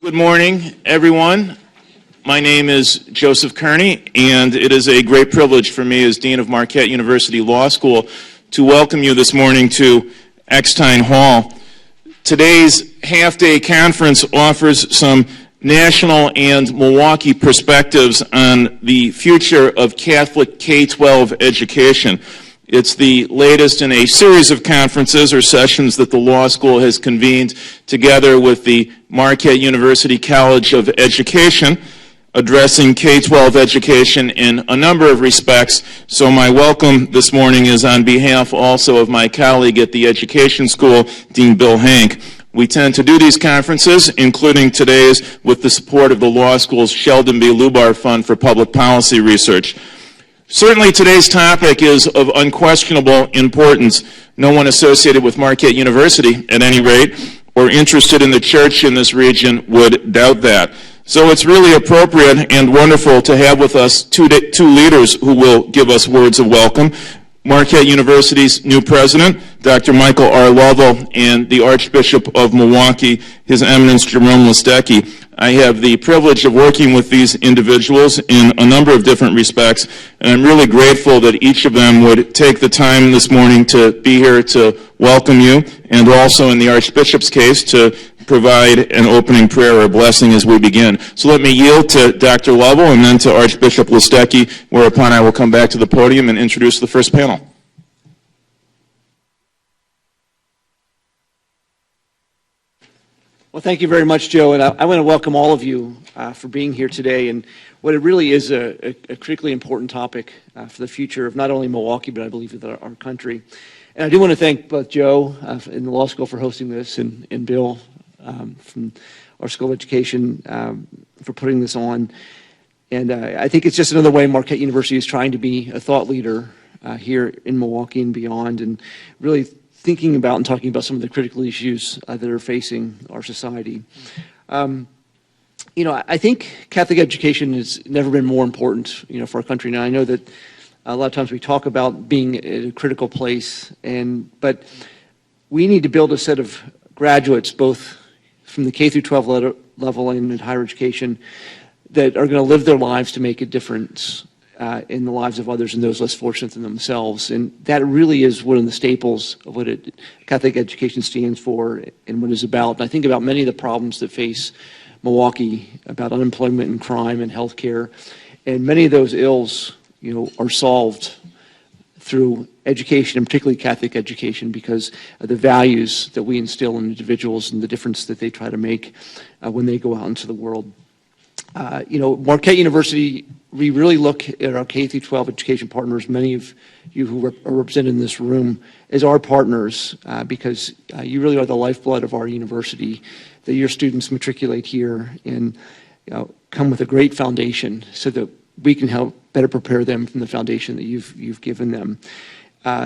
Good morning, everyone. My name is Joseph Kearney, and it is a great privilege for me as Dean of Marquette University Law School to welcome you this morning to Eckstein Hall. Today's half-day conference offers some national and Milwaukee perspectives on the future of Catholic K-12 education. It's the latest in a series of conferences or sessions that the law school has convened together with the Marquette University College of Education, addressing K-12 education in a number of respects. So my welcome this morning is on behalf also of my colleague at the Education School, Dean Bill Hank. We tend to do these conferences, including today's, with the support of the law school's Sheldon B. Lubar Fund for Public Policy Research. Certainly today's topic is of unquestionable importance. No one associated with Marquette University, at any rate, or interested in the church in this region would doubt that. So it's really appropriate and wonderful to have with us two leaders who will give us words of welcome. Marquette University's new president, Dr. Michael R. Lovell, and the Archbishop of Milwaukee, His Eminence Jerome Listecki. I have the privilege of working with these individuals in a number of different respects, and I'm really grateful that each of them would take the time this morning to be here to welcome you, and also in the Archbishop's case to provide an opening prayer or blessing as we begin. So let me yield to Dr. Lovell and then to Archbishop Listecki, whereupon I will come back to the podium and introduce the first panel. Well, thank you very much, Joe, and I want to welcome all of you for being here today. And what it really is a critically important topic for the future of not only Milwaukee, but I believe of our country. And I do want to thank both Joe in the law school for hosting this and Bill from our School of Education for putting this on. And I think it's just another way Marquette University is trying to be a thought leader here in Milwaukee and beyond, and really thinking about and talking about some of the critical issues that are facing our society. I think Catholic education has never been more important, for our country. Now, I know that a lot of times we talk about being at a critical place, but we need to build a set of graduates, both from the K-12 level and in higher education, that are going to live their lives to make a difference in the lives of others and those less fortunate than themselves. And that really is one of the staples of what Catholic education stands for and what it's about. And I think about many of the problems that face Milwaukee, about unemployment and crime and healthcare. And many of those ills, are solved through education, and particularly Catholic education, because of the values that we instill in individuals and the difference that they try to make when they go out into the world. Marquette University, we really look at our K-12 education partners, many of you who are represented in this room, as our partners, because you really are the lifeblood of our university, that your students matriculate here and come with a great foundation so that we can help better prepare them from the foundation that you've given them.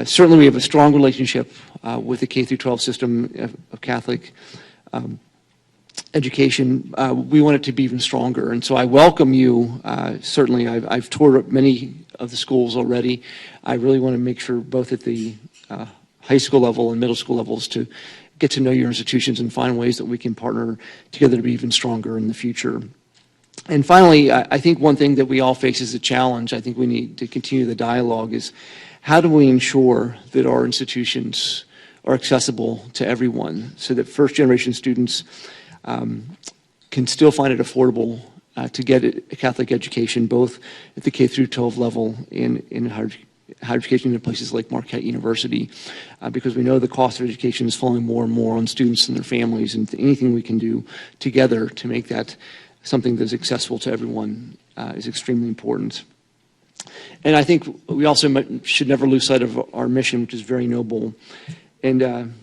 Certainly we have a strong relationship with the K-12 system of Catholic education. We want it to be even stronger, and so I welcome you. Certainly, I've toured many of the schools already. I really want to make sure, both at the high school level and middle school levels, to get to know your institutions and find ways that we can partner together to be even stronger in the future. And finally, I think one thing that we all face as a challenge, I think we need to continue the dialogue, is how do we ensure that our institutions are accessible to everyone so that first-generation students can still find it affordable to get a Catholic education, both at the K-12 level and in higher education in places like Marquette University, because we know the cost of education is falling more and more on students and their families, and anything we can do together to make that something that's accessible to everyone is extremely important. And I think we also should never lose sight of our mission, which is very noble, and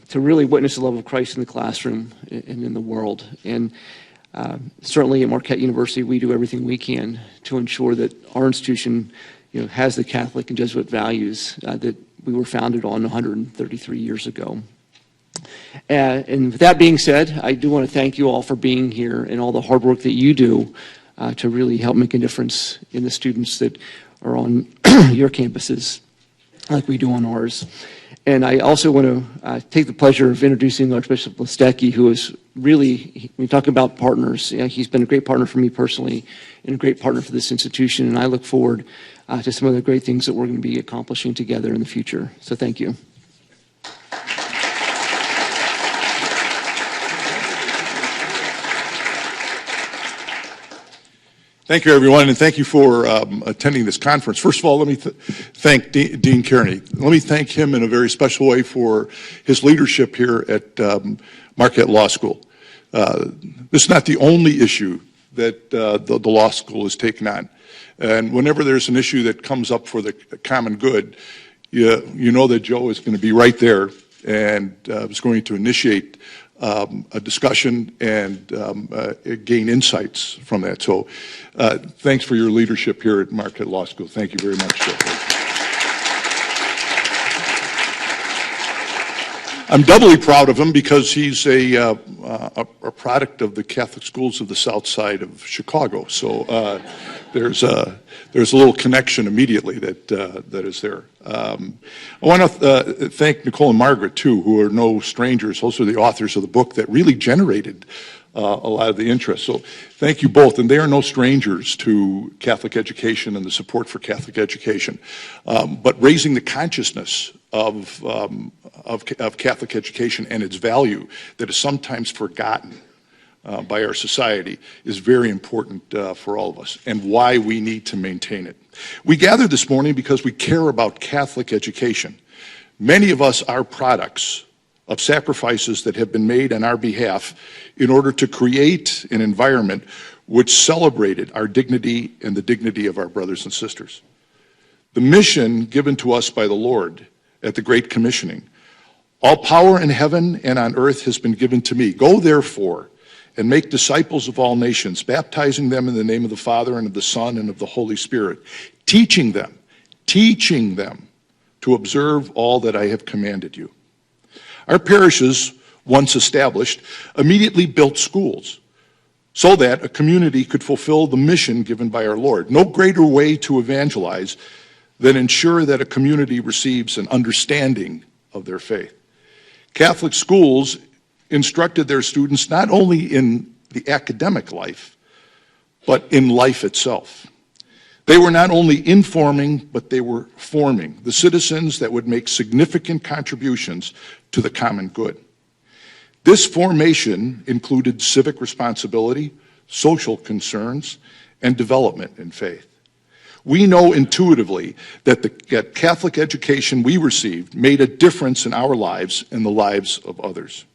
to really witness the love of Christ in the classroom and in the world. And certainly at Marquette University, we do everything we can to ensure that our institution has the Catholic and Jesuit values that we were founded on 133 years ago. And with that being said, I do want to thank you all for being here and all the hard work that you do to really help make a difference in the students that are on your campuses like we do on ours. And I also want to take the pleasure of introducing Archbishop Listecki, who is really, when we talk about partners, he's been a great partner for me personally and a great partner for this institution. And I look forward to some of the great things that we're going to be accomplishing together in the future. So thank you. Thank you, everyone, and thank you for attending this conference. First of all, let me thank Dean Kearney. Let me thank him in a very special way for his leadership here at Marquette Law School. This is not the only issue that the law school has taken on. And whenever there's an issue that comes up for the common good, you know that Joe is going to be right there and is going to initiate a discussion and gain insights from that. So thanks for your leadership here at Marquette Law School. Thank you very much, Joe. I'm doubly proud of him because he's a product of the Catholic schools of the South Side of Chicago. So there's a little connection immediately that is there. I want to thank Nicole and Margaret too, who are no strangers. Those are the authors of the book that really generated a lot of the interest. So thank you both, and they are no strangers to Catholic education and the support for Catholic education, but raising the consciousness of Catholic education and its value that is sometimes forgotten by our society is very important for all of us, and why we need to maintain it. We gathered this morning because we care about Catholic education. Many of us are products of sacrifices that have been made on our behalf in order to create an environment which celebrated our dignity and the dignity of our brothers and sisters. The mission given to us by the Lord at the Great Commissioning, all power in heaven and on earth has been given to me. Go therefore and make disciples of all nations, baptizing them in the name of the Father and of the Son and of the Holy Spirit, teaching them to observe all that I have commanded you. Our parishes, once established, immediately built schools so that a community could fulfill the mission given by our Lord. No greater way to evangelize than ensure that a community receives an understanding of their faith. Catholic schools instructed their students not only in the academic life, but in life itself. They were not only informing, but they were forming the citizens that would make significant contributions to the common good. This formation included civic responsibility, social concerns, and development in faith. We know intuitively that the Catholic education we received made a difference in our lives and the lives of others.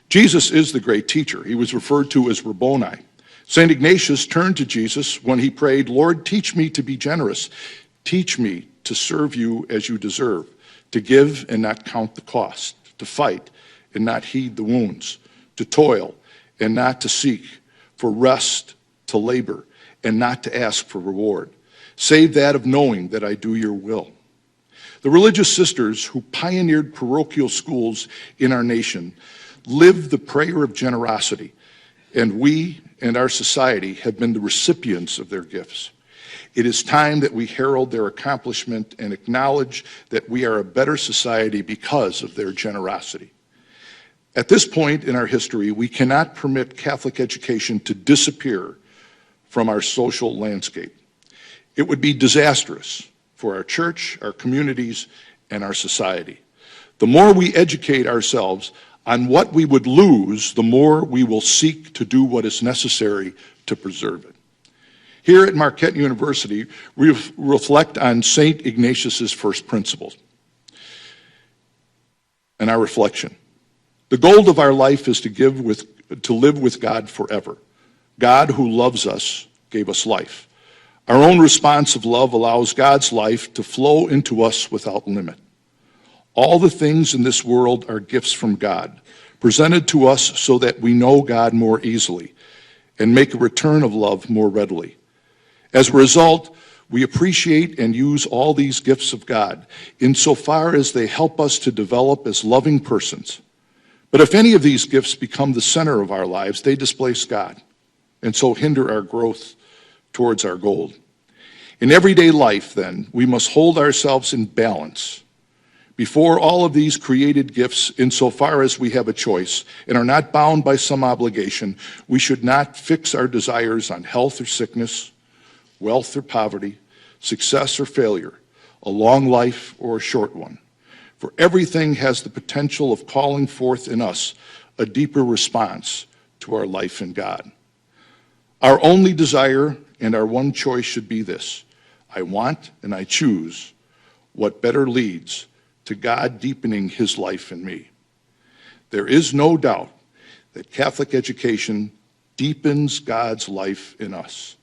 Jesus is the great teacher. He was referred to as Rabboni. St. Ignatius turned to Jesus when he prayed, Lord, teach me to be generous. Teach me to serve you as you deserve, to give and not count the cost, to fight and not heed the wounds, to toil and not to seek for rest, to labor and not to ask for reward, save that of knowing that I do your will. The religious sisters who pioneered parochial schools in our nation lived the prayer of generosity, and we and our society have been the recipients of their gifts. It is time that we herald their accomplishment and acknowledge that we are a better society because of their generosity. At this point in our history, we cannot permit Catholic education to disappear from our social landscape. It would be disastrous for our church, our communities, and our society. The more we educate ourselves on what we would lose, the more we will seek to do what is necessary to preserve it. Here at Marquette University, we reflect on St. Ignatius's first principles and our reflection. The goal of our life is to live with God forever. God who loves us gave us life. Our own response of love allows God's life to flow into us without limit. All the things in this world are gifts from God, presented to us so that we know God more easily and make a return of love more readily. As a result, we appreciate and use all these gifts of God insofar as they help us to develop as loving persons. But if any of these gifts become the center of our lives, they displace God and so hinder our growth towards our goal. In everyday life, then, we must hold ourselves in balance Before all of these created gifts, insofar as we have a choice and are not bound by some obligation, we should not fix our desires on health or sickness, wealth or poverty, success or failure, a long life or a short one. For everything has the potential of calling forth in us a deeper response to our life in God. Our only desire and our one choice should be this: I want and I choose what better leads to God deepening his life in me. There is no doubt that Catholic education deepens God's life in us.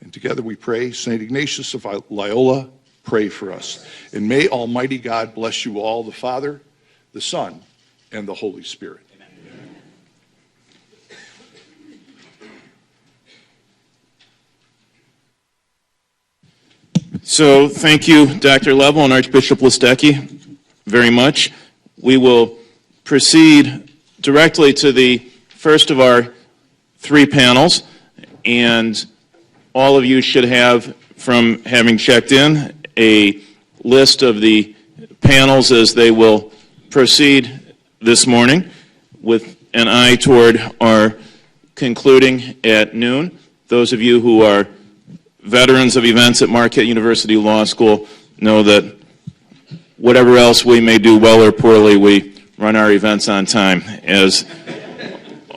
And together we pray, St. Ignatius of Loyola, pray for us. And may Almighty God bless you all, the Father, the Son, and the Holy Spirit. Amen. So thank you, Dr. Level and Archbishop Listecki, very much. We will proceed directly to the first of our three panels, and all of you should have, from having checked in, a list of the panels as they will proceed this morning, with an eye toward our concluding at noon. Those of you who are veterans of events at Marquette University Law School know that whatever else we may do well or poorly, we run our events on time, as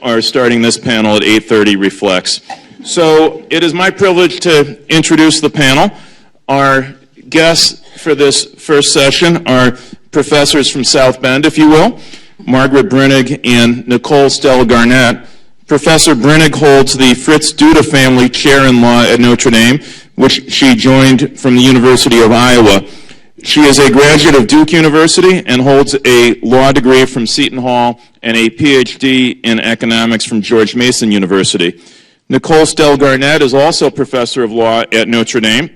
our starting this panel at 8:30 reflects. So it is my privilege to introduce the panel. Our guests for this first session are professors from South Bend, if you will, Margaret Brinig and Nicole Stell Garnett. Professor Brinig holds the Fritz Duda Family Chair in Law at Notre Dame, which she joined from the University of Iowa. She is a graduate of Duke University and holds a law degree from Seton Hall and a PhD in economics from George Mason University. Nicole Stell Garnett is also professor of law at Notre Dame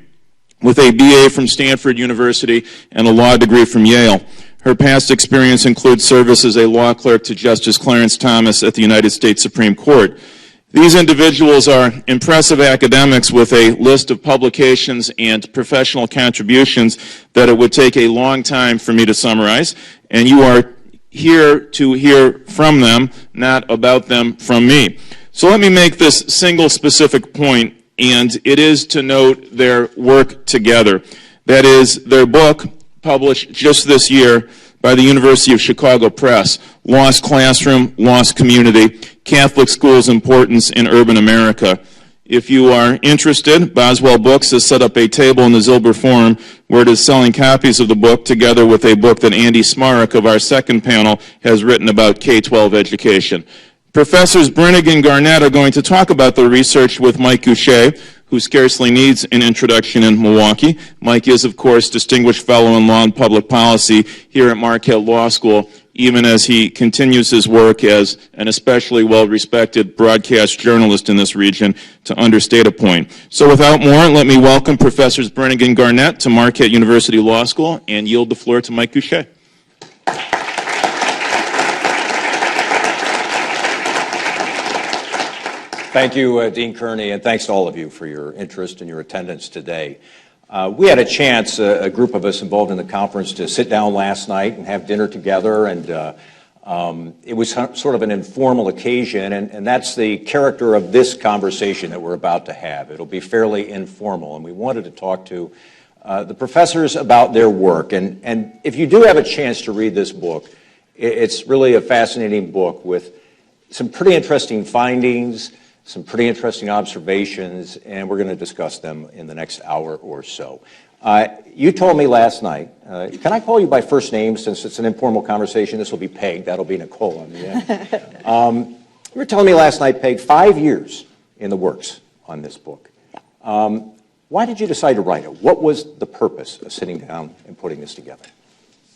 with a BA from Stanford University and a law degree from Yale. Her past experience includes service as a law clerk to Justice Clarence Thomas at the United States Supreme Court. These individuals are impressive academics with a list of publications and professional contributions that it would take a long time for me to summarize, and you are here to hear from them, not about them from me. So let me make this single specific point, and it is to note their work together. That is, their book, published just this year by the University of Chicago Press, Lost Classroom, Lost Community, Catholic Schools' Importance in Urban America. If you are interested, Boswell Books has set up a table in the Zilber Forum where it is selling copies of the book together with a book that Andy Smarek of our second panel has written about K-12 education. Professors Brinig and Garnett are going to talk about the research with Mike Goucher, who scarcely needs an introduction in Milwaukee. Mike is, of course, Distinguished Fellow in Law and Public Policy here at Marquette Law School, even as he continues his work as an especially well-respected broadcast journalist in this region, to understate a point. So without more, let me welcome Professors Brinig and Garnett to Marquette University Law School and yield the floor to Mike Goucher. Thank you, Dean Kearney, and thanks to all of you for your interest and your attendance today. We had a chance, a group of us involved in the conference, to sit down last night and have dinner together, and it was sort of an informal occasion, and that's the character of this conversation that we're about to have. It'll be fairly informal, and we wanted to talk to the professors about their work. And if you do have a chance to read this book, it's really a fascinating book with some pretty interesting findings, some pretty interesting observations, and we're going to discuss them in the next hour or so. You told me last night, can I call you by first name since it's an informal conversation? This will be Peg, that'll be Nicole on the end. You were telling me last night, Peg, 5 years in the works on this book. Why did you decide to write it? What was the purpose of sitting down and putting this together?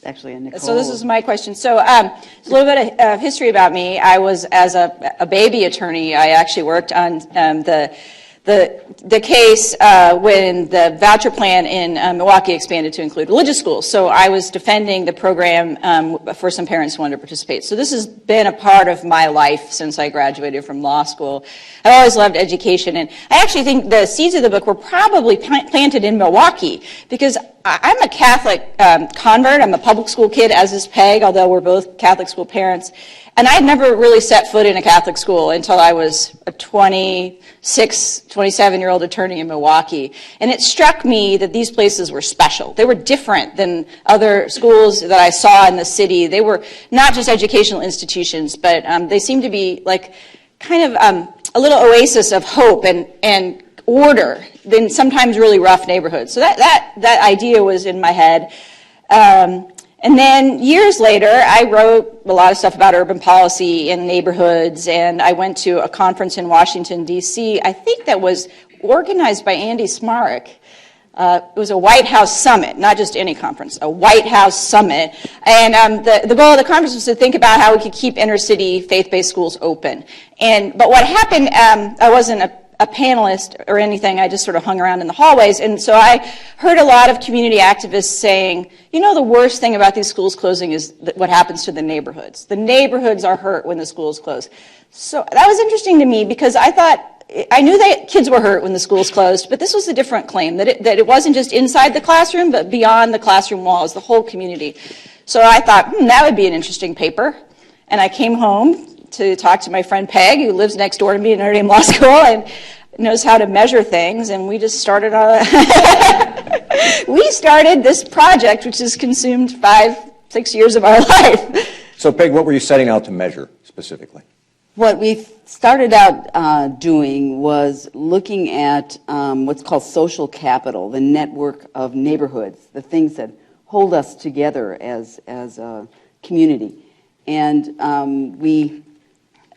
Actually, Nicole. So this is my question. So a little bit of history about me. I was, as a baby attorney, I actually worked on the the case when the voucher plan in Milwaukee expanded to include religious schools. So I was defending the program for some parents who wanted to participate. So this has been a part of my life since I graduated from law school. I've always loved education, and I actually think the seeds of the book were probably planted in Milwaukee, because I'm a Catholic convert. I'm a public school kid, as is Peg, although we're both Catholic school parents. And I'd never really set foot in a Catholic school until I was a 26, 27-year-old attorney in Milwaukee. And it struck me that these places were special. They were different than other schools that I saw in the city. They were not just educational institutions, but they seemed to be like kind of a little oasis of hope and order in sometimes really rough neighborhoods. So that idea was in my head. And then years later, I wrote a lot of stuff about urban policy and neighborhoods, and I went to a conference in Washington, D.C., I think that was organized by Andy Smarrick. It was a White House summit, not just any conference, a White House summit. And the goal of the conference was to think about how we could keep inner-city faith-based schools open. But what happened, I wasn't a panelist or anything. I just sort of hung around in the hallways. And so I heard a lot of community activists saying, you know, the worst thing about these schools closing is what happens to the neighborhoods. The neighborhoods are hurt when the schools close. So that was interesting to me, because I knew that kids were hurt when the schools closed, but this was a different claim, that it wasn't just inside the classroom, but beyond the classroom walls, the whole community. So I thought, that would be an interesting paper. And I came home to talk to my friend Peg, who lives next door to me in Notre Dame Law School and knows how to measure things, and we just started we started this project, which has consumed 5-6 years of our life. So, Peg, what were you setting out to measure specifically? What we started out doing was looking at what's called social capital, the network of neighborhoods, the things that hold us together as a community. And we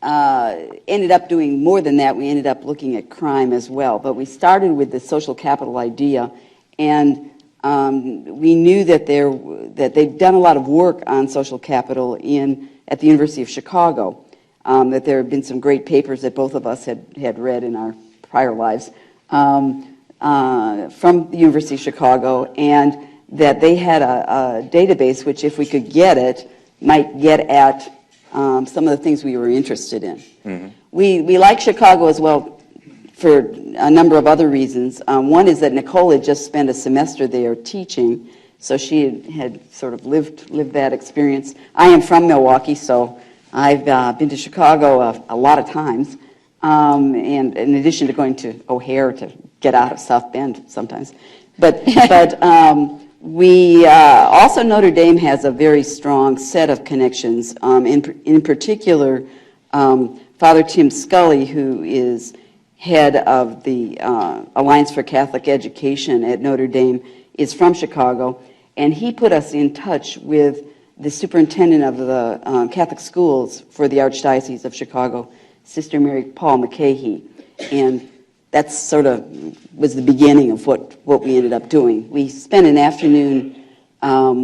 ended up doing more than that. We ended up looking at crime as well. But we started with the social capital idea, and we knew that they'd done a lot of work on social capital at the University of Chicago, that there had been some great papers that both of us had read in our prior lives from the University of Chicago, and that they had a database which, if we could get it, might get at some of the things we were interested in. Mm-hmm. We like Chicago as well for a number of other reasons. One is that Nicole had just spent a semester there teaching, so she had sort of lived that experience. I am from Milwaukee, so I've been to Chicago a lot of times, and in addition to going to O'Hare to get out of South Bend sometimes. But we also, Notre Dame has a very strong set of connections. In particular, Father Tim Scully, who is head of the Alliance for Catholic Education at Notre Dame, is from Chicago, and he put us in touch with the superintendent of the Catholic schools for the Archdiocese of Chicago, Sister Mary Paul McCahey, and that sort of was the beginning of what we ended up doing. We spent an afternoon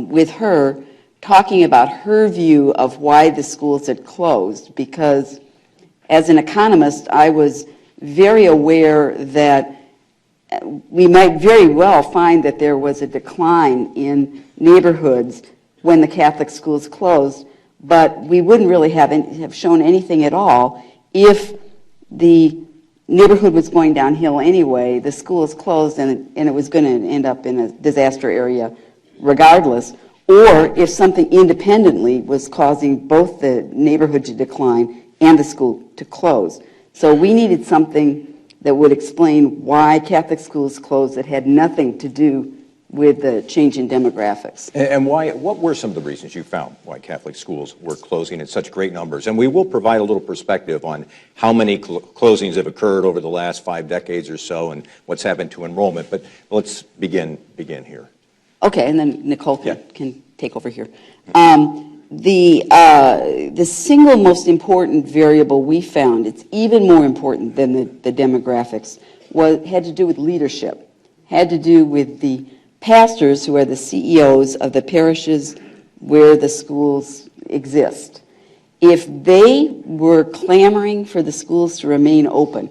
with her talking about her view of why the schools had closed, because as an economist, I was very aware that we might very well find that there was a decline in neighborhoods when the Catholic schools closed, but we wouldn't really have shown anything at all if the neighborhood was going downhill anyway, the school is closed, and it was going to end up in a disaster area regardless, or if something independently was causing both the neighborhood to decline and the school to close. So we needed something that would explain why Catholic schools closed that had nothing to do with the change in demographics. And what were some of the reasons you found why Catholic schools were closing in such great numbers? And we will provide a little perspective on how many closings have occurred over the last 5 decades or so and what's happened to enrollment. But let's begin here. Okay, and then Nicole can take over here. The single most important variable we found, it's even more important than the demographics, had to do with leadership, had to do with the pastors who are the CEOs of the parishes where the schools exist. If they were clamoring for the schools to remain open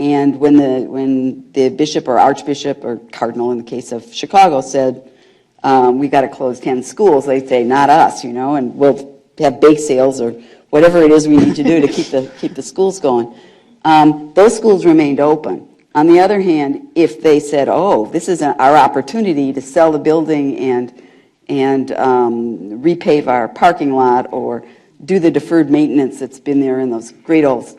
And when the bishop or archbishop or cardinal in the case of Chicago said, we got to close 10 schools, they say, not us, and we'll have bake sales or whatever it is we need to do to keep the schools going. Those schools remained open. On the other hand, if they said, oh, this is our opportunity to sell the building and repave our parking lot or do the deferred maintenance that's been there in those great old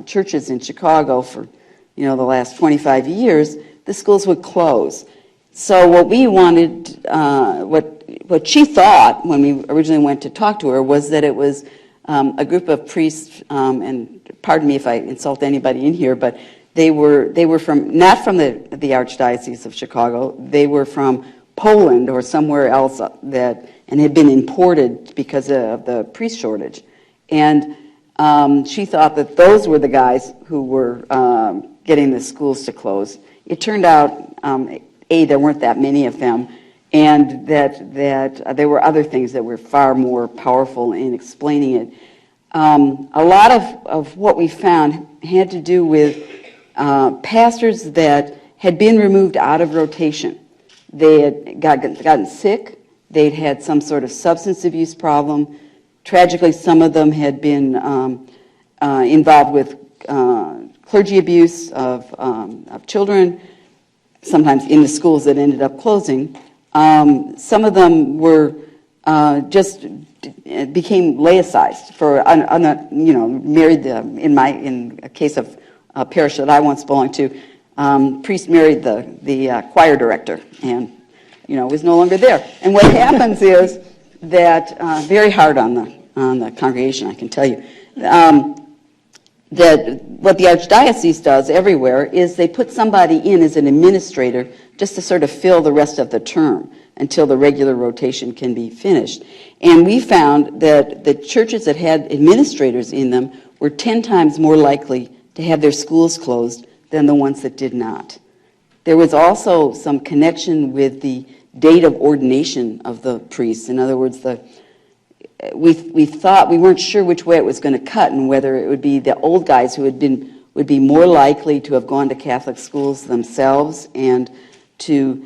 churches in Chicago for the last 25 years, the schools would close. So what we wanted, what she thought when we originally went to talk to her was that it was a group of priests, and pardon me if I insult anybody in here, but they were from not from the Archdiocese of Chicago. They were from Poland or somewhere else and had been imported because of the priest shortage. And she thought that those were the guys who were getting the schools to close. It turned out, there weren't that many of them, and that there were other things that were far more powerful in explaining it. A lot of what we found had to do with pastors that had been removed out of rotation. They had gotten sick. They'd had some sort of substance abuse problem. Tragically, some of them had been involved with clergy abuse of children, sometimes in the schools that ended up closing. Some of them were just became laicized for married. In a case of a parish that I once belonged to, priest married the choir director, and was no longer there. And what happens is that very hard on the congregation, I can tell you. That what the Archdiocese does everywhere is they put somebody in as an administrator just to sort of fill the rest of the term until the regular rotation can be finished. And we found that the churches that had administrators in them were 10 times more likely to have their schools closed than the ones that did not. There was also some connection with the date of ordination of the priests. In other words, we thought, we weren't sure which way it was going to cut, and whether it would be the old guys who would be more likely to have gone to Catholic schools themselves and to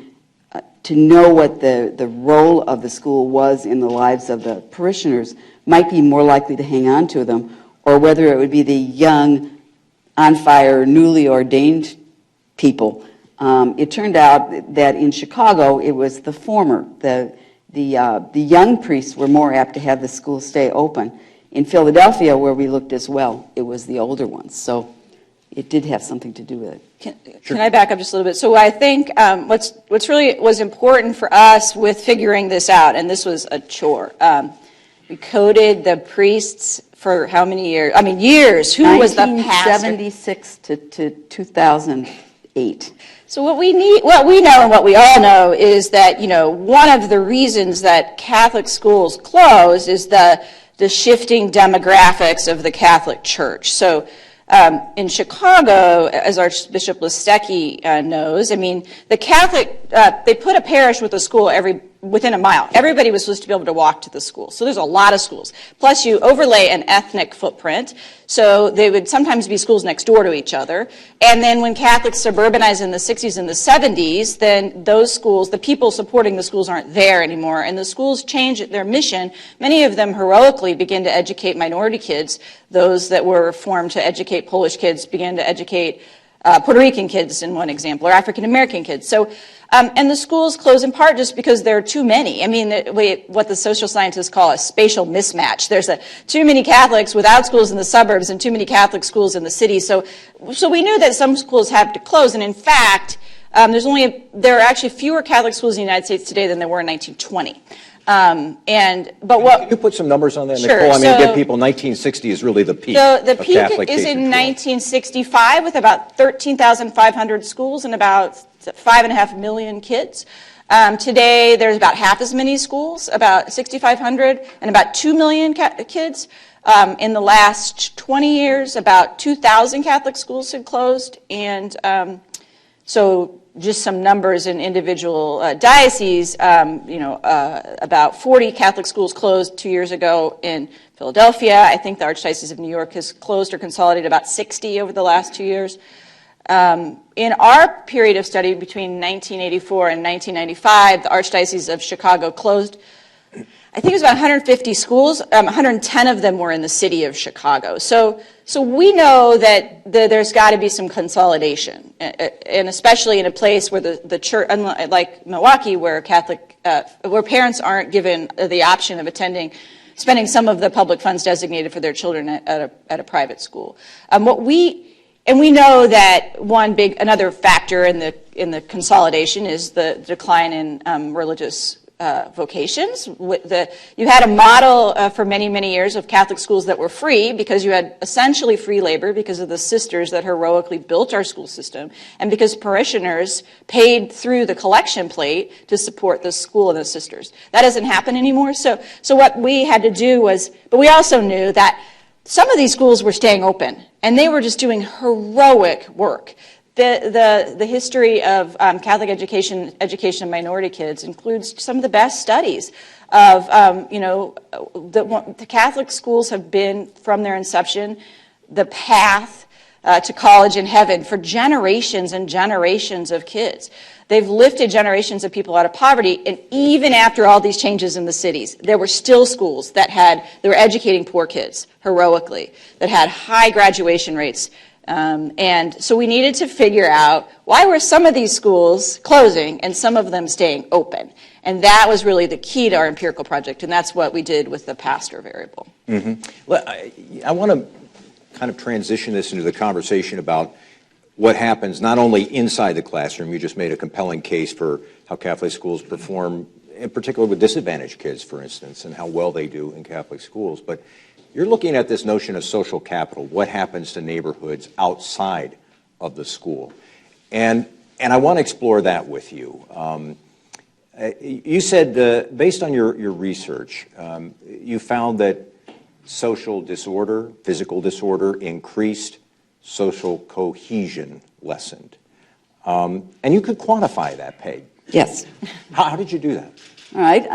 know what the role of the school was in the lives of the parishioners might be more likely to hang on to them, or whether it would be the young, on fire, newly ordained people. It turned out that in Chicago it was the former. The young priests were more apt to have the school stay open. In Philadelphia, where we looked as well, it was the older ones. So it did have something to do with it. Can I back up just a little bit? So I think what's really was important for us with figuring this out, and this was a chore. We coded the priests for how many years? I mean, years. Who was the pastor? 1976 to 2008. So what we know and what we all know is that, one of the reasons that Catholic schools close is the shifting demographics of the Catholic Church. So in Chicago, as Archbishop Listecki knows, I mean, the Catholic, they put a parish with a school within a mile. Everybody was supposed to be able to walk to the school. So there's a lot of schools. Plus you overlay an ethnic footprint. So they would sometimes be schools next door to each other. And then when Catholics suburbanized in the 60s and the 70s, then those schools, the people supporting the schools aren't there anymore. And the schools change their mission. Many of them heroically begin to educate minority kids. Those that were formed to educate Polish kids began to educate Puerto Rican kids, in one example, or African American kids. So, and the schools close in part just because there are too many. I mean, what the social scientists call a spatial mismatch. There's too many Catholics without schools in the suburbs and too many Catholic schools in the city. So we knew that some schools have to close. And in fact, there are actually fewer Catholic schools in the United States today than there were in 1920. Can you put some numbers on that, sure. Nicole? I mean, give people 1960 is really the peak. The peak Catholic is in K-12. 1965 with about 13,500 schools and about 5.5 million kids. Today, there's about half as many schools, about 6,500, and about 2 million kids. In the last 20 years, about 2,000 Catholic schools had closed, and so just some numbers in individual dioceses, about 40 Catholic schools closed 2 years ago in Philadelphia. I think the Archdiocese of New York has closed or consolidated about 60 over the last 2 years. In our period of study between 1984 and 1995, the Archdiocese of Chicago closed, I think it was about 150 schools. 110 of them were in the city of Chicago. So we know that there's got to be some consolidation, and especially in a place where the church, unlike Milwaukee, where where parents aren't given the option of spending some of the public funds designated for their children at a private school. And we know that another factor in the consolidation is the decline in religious vocations. You had a model for many, many years of Catholic schools that were free because you had essentially free labor because of the sisters that heroically built our school system and because parishioners paid through the collection plate to support the school and the sisters. That doesn't happen anymore. So what we had to do was, but we also knew that some of these schools were staying open and they were just doing heroic work. The history of Catholic education of minority kids includes some of the best studies of, the Catholic schools have been, from their inception, the path to college and heaven for generations and generations of kids. They've lifted generations of people out of poverty, and even after all these changes in the cities, there were still schools that were educating poor kids heroically, that had high graduation rates. And so we needed to figure out why were some of these schools closing and some of them staying open. And that was really the key to our empirical project, and that's what we did with the pastor variable. Mm-hmm. Well, I want to kind of transition this into the conversation about what happens not only inside the classroom. You just made a compelling case for how Catholic schools perform, in particular with disadvantaged kids, for instance, and how well they do in Catholic schools. But you're looking at this notion of social capital, what happens to neighborhoods outside of the school. And I want to explore that with you. You said, based on your research, you found that social disorder, physical disorder, increased, social cohesion lessened. And you could quantify that, Peg. Yes. How did you do that? All right.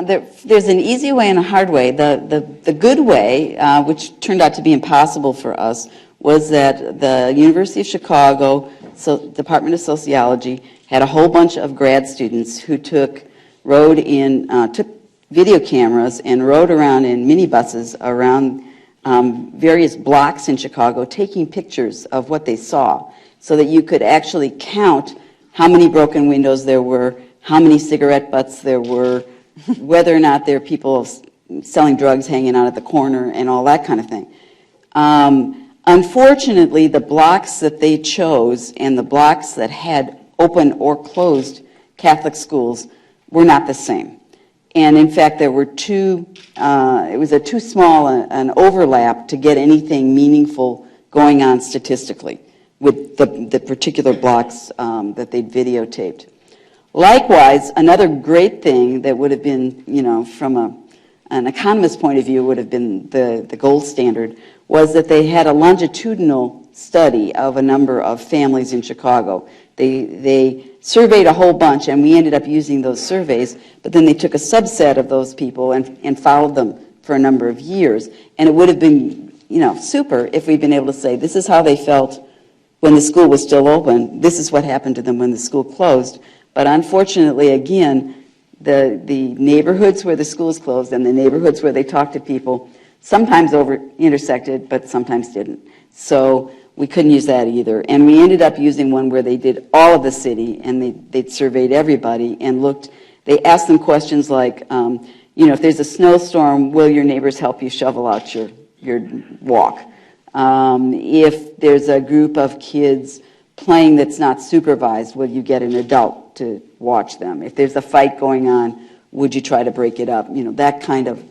There's an easy way and a hard way. The good way, which turned out to be impossible for us, was that the University of Chicago Department of Sociology had a whole bunch of grad students who took video cameras and rode around in minibuses around various blocks in Chicago, taking pictures of what they saw, so that you could actually count how many broken windows there were, how many cigarette butts there were, whether or not there are people selling drugs hanging out at the corner and all that kind of thing. Unfortunately, the blocks that they chose and the blocks that had open or closed Catholic schools were not the same. And in fact, there were it was too small an overlap to get anything meaningful going on statistically with the particular blocks that they'd videotaped. Likewise, another great thing that would have been, from an economist's point of view, would have been the gold standard, was that they had a longitudinal study of a number of families in Chicago. They surveyed a whole bunch, and we ended up using those surveys, but then they took a subset of those people and followed them for a number of years. And it would have been, super if we'd been able to say, this is how they felt when the school was still open, this is what happened to them when the school closed. But unfortunately, again, the neighborhoods where the schools closed and the neighborhoods where they talked to people sometimes intersected, but sometimes didn't. So we couldn't use that either. And we ended up using one where they did all of the city, and they'd surveyed everybody and they asked them questions like, if there's a snowstorm, will your neighbors help you shovel out your walk? If there's a group of kids playing that's not supervised, will you get an adult to watch them? If there's a fight going on, would you try to break it up? That kind of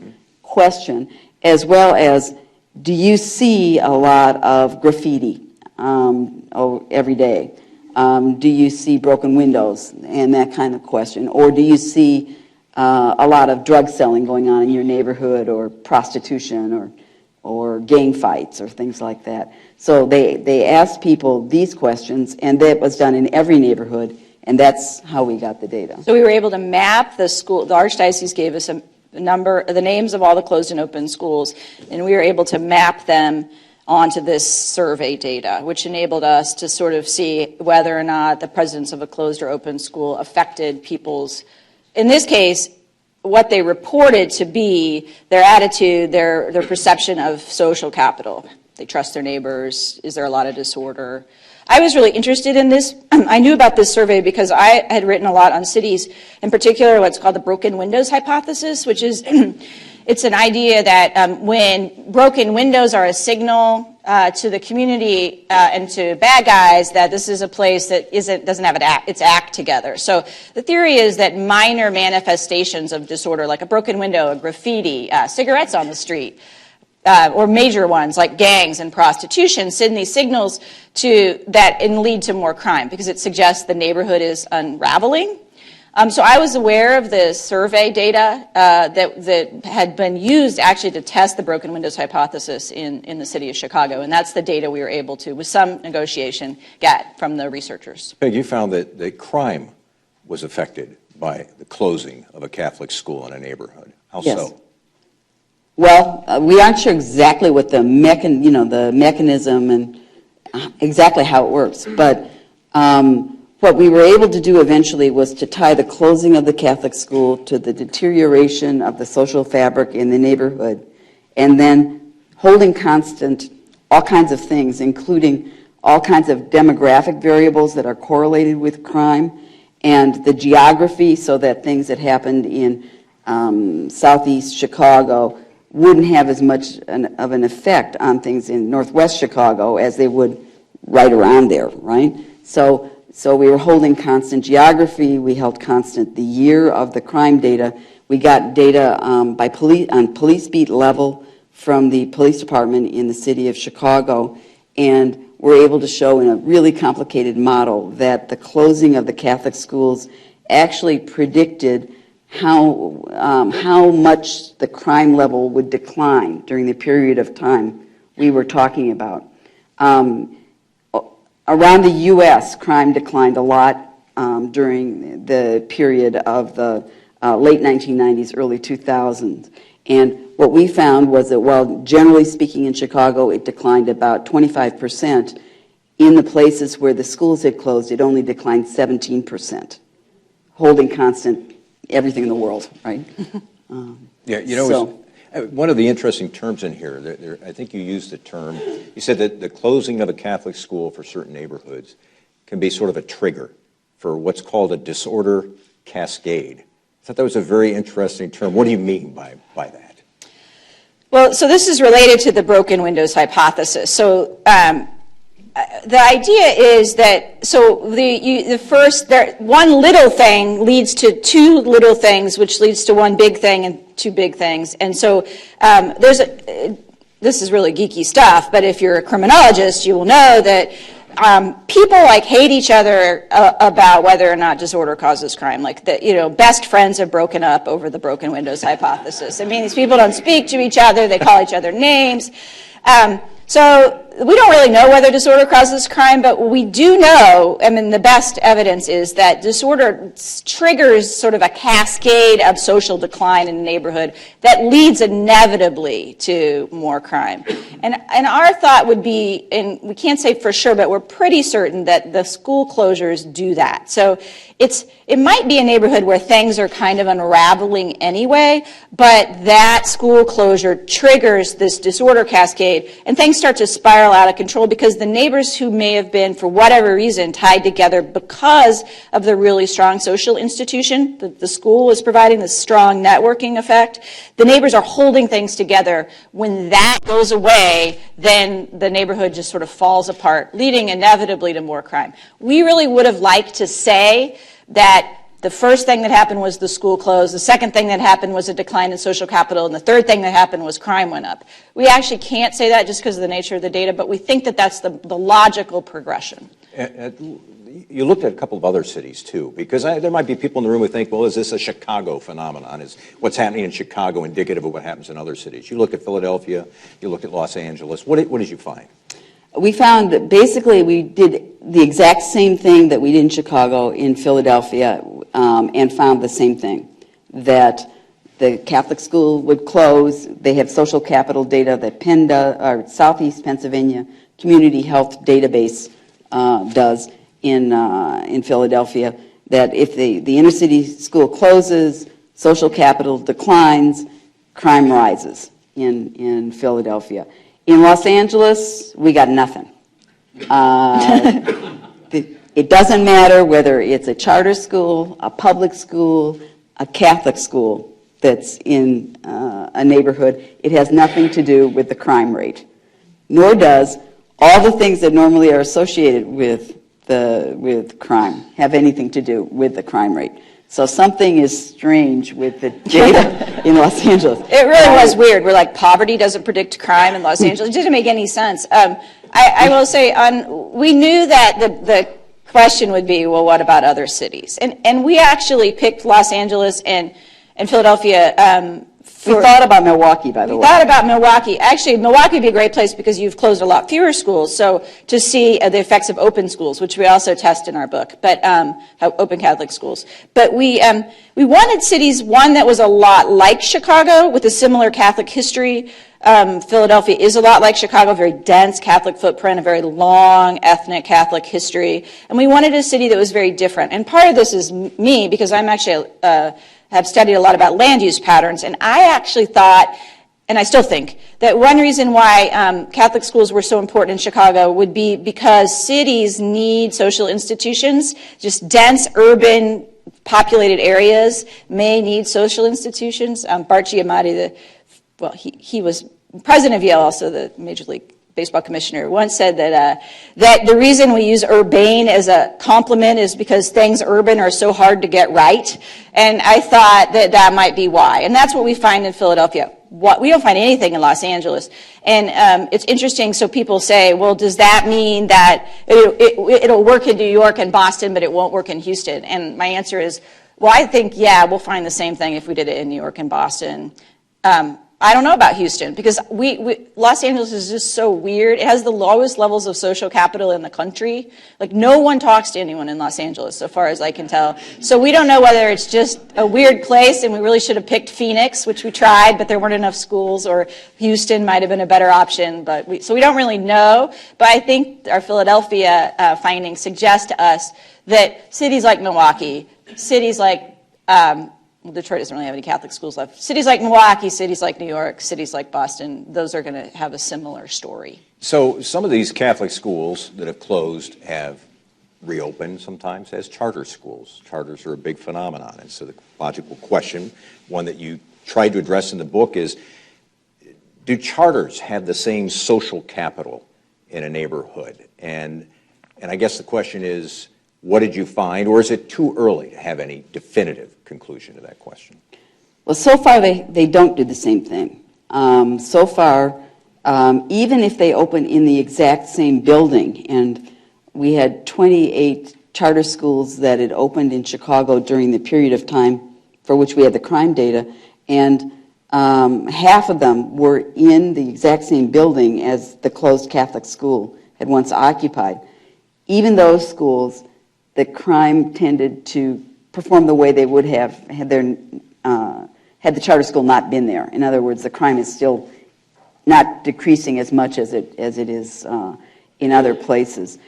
question, as well as, do you see a lot of graffiti every day? Do you see broken windows and that kind of question? Or do you see a lot of drug selling going on in your neighborhood, or prostitution, or gang fights, or things like that? So they asked people these questions, and that was done in every neighborhood And that's how we got the data. So we were able to map the school, the Archdiocese gave us a number, the names of all the closed and open schools, and we were able to map them onto this survey data, which enabled us to sort of see whether or not the presence of a closed or open school affected people's, in this case, what they reported to be their attitude, their perception of social capital. They trust their neighbors. Is there a lot of disorder? I was really interested in this. I knew about this survey because I had written a lot on cities, in particular what's called the broken windows hypothesis, which is it's an idea that when broken windows are a signal to the community and to bad guys that this is a place that doesn't have its act together. So the theory is that minor manifestations of disorder, like a broken window, a graffiti, cigarettes on the street, or major ones like gangs and prostitution, send these signals and lead to more crime because it suggests the neighborhood is unraveling. So I was aware of the survey data that had been used actually to test the broken windows hypothesis in the city of Chicago, and that's the data we were able to, with some negotiation, get from the researchers. Peg, you found that crime was affected by the closing of a Catholic school in a neighborhood. How so? Well, we aren't sure exactly what the mechanism and exactly how it works, but what we were able to do eventually was to tie the closing of the Catholic school to the deterioration of the social fabric in the neighborhood, and then holding constant all kinds of things, including all kinds of demographic variables that are correlated with crime, and the geography, so that things that happened in southeast Chicago wouldn't have as much of an effect on things in northwest Chicago as they would right around there, right? So we were holding constant geography. We held constant the year of the crime data. We got data on police beat level from the police department in the city of Chicago, and we're able to show in a really complicated model that the closing of the Catholic schools actually predicted how much the crime level would decline during the period of time we were talking about. Around the U.S., crime declined a lot during the period of the late 1990s, early 2000s. And what we found was that, while generally speaking in Chicago, it declined about 25%, in the places where the schools had closed, it only declined 17%, holding constant everything in the world, right? One of the interesting terms in here, I think you used the term, you said that the closing of a Catholic school for certain neighborhoods can be sort of a trigger for what's called a disorder cascade. I thought that was a very interesting term. What do you mean by that? Well, so this is related to the broken windows hypothesis. So the idea is that, one little thing leads to two little things, which leads to one big thing and two big things. And so this is really geeky stuff, but if you're a criminologist, you will know that people hate each other about whether or not disorder causes crime. Like best friends have broken up over the broken windows hypothesis. I mean, these people don't speak to each other; they call each other names. So we don't really know whether disorder causes crime, but we do know, the best evidence is that disorder triggers sort of a cascade of social decline in the neighborhood that leads inevitably to more crime. And our thought would be, and we can't say for sure, but we're pretty certain that the school closures do that. So it might be a neighborhood where things are kind of unraveling anyway, but that school closure triggers this disorder cascade, and things start to spiral out of control because the neighbors who may have been, for whatever reason, tied together because of the really strong social institution that the school is providing, the strong networking effect, the neighbors are holding things together. When that goes away, then the neighborhood just sort of falls apart, leading inevitably to more crime. We really would have liked to say that the first thing that happened was the school closed, the second thing that happened was a decline in social capital, and the third thing that happened was crime went up. We actually can't say that just because of the nature of the data, but we think that that's the logical progression. You looked at a couple of other cities, too, because there might be people in the room who think, well, is this a Chicago phenomenon? Is what's happening in Chicago indicative of what happens in other cities? You looked at Philadelphia, you looked at Los Angeles. What did you find? We found that basically we did the exact same thing that we did in Chicago, in Philadelphia, and found the same thing, that the Catholic school would close. They have social capital data that Penn does, or Southeast Pennsylvania Community Health Database does in Philadelphia, that if the inner city school closes, social capital declines, crime rises in Philadelphia. In Los Angeles, we got nothing. It doesn't matter whether it's a charter school, a public school, a Catholic school that's in a neighborhood. It has nothing to do with the crime rate, nor does all the things that normally are associated with crime have anything to do with the crime rate. So something is strange with the data in Los Angeles. It really was weird. We're like, poverty doesn't predict crime in Los Angeles. It didn't make any sense. I will say, we knew that the question would be, well, what about other cities? And we actually picked Los Angeles and Philadelphia. We thought about Milwaukee, by the way. We thought about Milwaukee. Actually, Milwaukee would be a great place because you've closed a lot fewer schools. So to see the effects of open schools, which we also test in our book, but open Catholic schools. But we wanted cities, one that was a lot like Chicago with a similar Catholic history. Philadelphia is a lot like Chicago, very dense Catholic footprint, a very long ethnic Catholic history. And we wanted a city that was very different. And part of this is me, because I'm actually have studied a lot about land use patterns, and I actually thought, and I still think, that one reason why Catholic schools were so important in Chicago would be because cities need social institutions. Just dense, urban, populated areas may need social institutions. Bart Giamatti, he was president of Yale, also the Major League Baseball commissioner, once said that the reason we use urbane as a compliment is because things urban are so hard to get right. And I thought that might be why. And that's what we find in Philadelphia. We don't find anything in Los Angeles. And it's interesting, so people say, well, does that mean that it'll work in New York and Boston, but it won't work in Houston? And my answer is, well, I think, yeah, we'll find the same thing if we did it in New York and Boston. I don't know about Houston, because Los Angeles is just so weird. It has the lowest levels of social capital in the country. Like, no one talks to anyone in Los Angeles, so far as I can tell. So we don't know whether it's just a weird place and we really should have picked Phoenix, which we tried, but there weren't enough schools, or Houston might have been a better option. So we don't really know. But I think our Philadelphia findings suggest to us that cities like Milwaukee, cities like well, Detroit doesn't really have any Catholic schools left. Cities like Milwaukee, cities like New York, cities like Boston, those are going to have a similar story. So some of these Catholic schools that have closed have reopened sometimes as charter schools. Charters are a big phenomenon. And so the logical question, one that you tried to address in the book, is do charters have the same social capital in a neighborhood? And I guess the question is, what did you find, or is it too early to have any definitive conclusion to that question? Well, so far they don't do the same thing. So far, even if they open in the exact same building, and we had 28 charter schools that had opened in Chicago during the period of time for which we had the crime data, and half of them were in the exact same building as the closed Catholic school had once occupied. Even those schools, the crime tended to perform the way they would have had the charter school not been there. In other words, the crime is still not decreasing as much as it is in other places.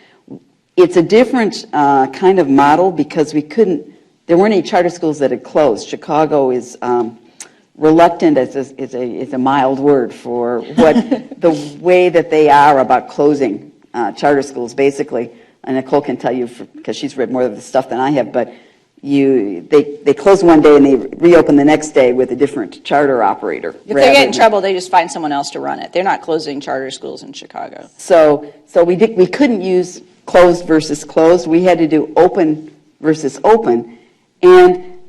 It's a different kind of model because there weren't any charter schools that had closed. Chicago is reluctant, is a mild word for what the way that they are about closing charter schools, basically. And Nicole can tell you, because she's read more of the stuff than I have, but they close one day and they reopen the next day with a different charter operator. If they get in trouble, they just find someone else to run it. They're not closing charter schools in Chicago. So we couldn't use closed versus closed. We had to do open versus open. And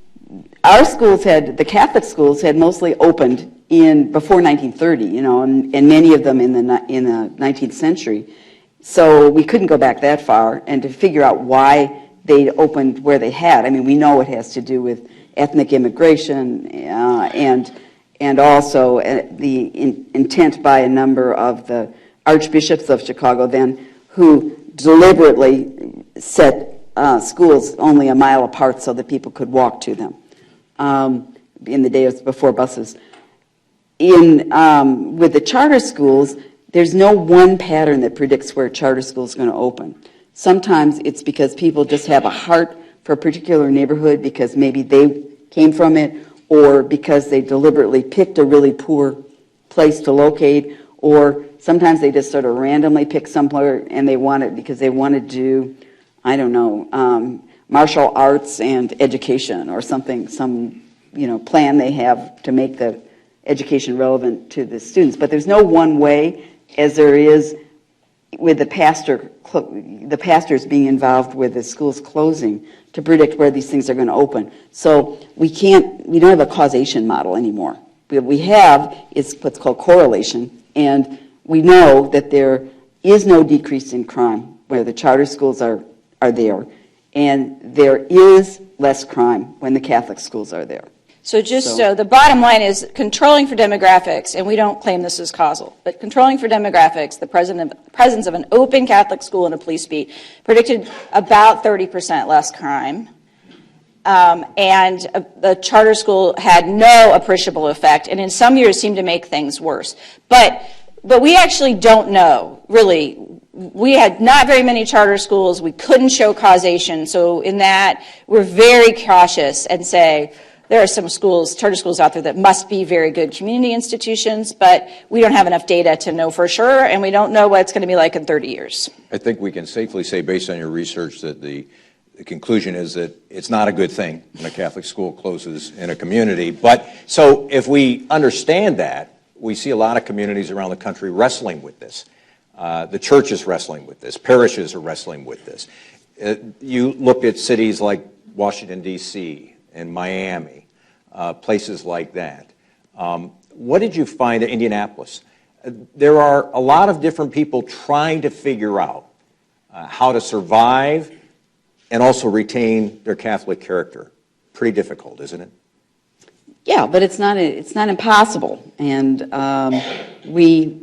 our schools the Catholic schools had mostly opened before 1930, and many of them in the 19th century. So we couldn't go back that far, and to figure out why they opened where they had. I mean, we know it has to do with ethnic immigration and also the intent by a number of the archbishops of Chicago then, who deliberately set schools only a mile apart so that people could walk to them in the days before buses. With the charter schools, there's no one pattern that predicts where a charter school is going to open. Sometimes it's because people just have a heart for a particular neighborhood because maybe they came from it, or because they deliberately picked a really poor place to locate, or sometimes they just sort of randomly pick somewhere and they want it because they want to do, I don't know, martial arts and education or something, some plan they have to make the education relevant to the students. But there's no one way, as there is with the pastors being involved with the schools closing, to predict where these things are going to open. So we don't have a causation model anymore. What we have is what's called correlation, and we know that there is no decrease in crime where the charter schools are there, and there is less crime when the Catholic schools are there. So the bottom line is controlling for demographics, and we don't claim this is causal, but controlling for demographics, the presence of an open Catholic school and a police beat predicted about 30% less crime, and the charter school had no appreciable effect, and in some years seemed to make things worse. But we actually don't know, really. We had not very many charter schools. We couldn't show causation, so in that, we're very cautious and say, there are some charter schools out there that must be very good community institutions, but we don't have enough data to know for sure, and we don't know what it's going to be like in 30 years. I think we can safely say, based on your research, that the conclusion is that it's not a good thing when a Catholic school closes in a community. But so if we understand that, we see a lot of communities around the country wrestling with this. The church is wrestling with this. Parishes are wrestling with this. You look at cities like Washington, D.C., and Miami, places like that. What did you find at Indianapolis? There are a lot of different people trying to figure out how to survive and also retain their Catholic character. Pretty difficult, isn't it? Yeah, but it's not impossible. And we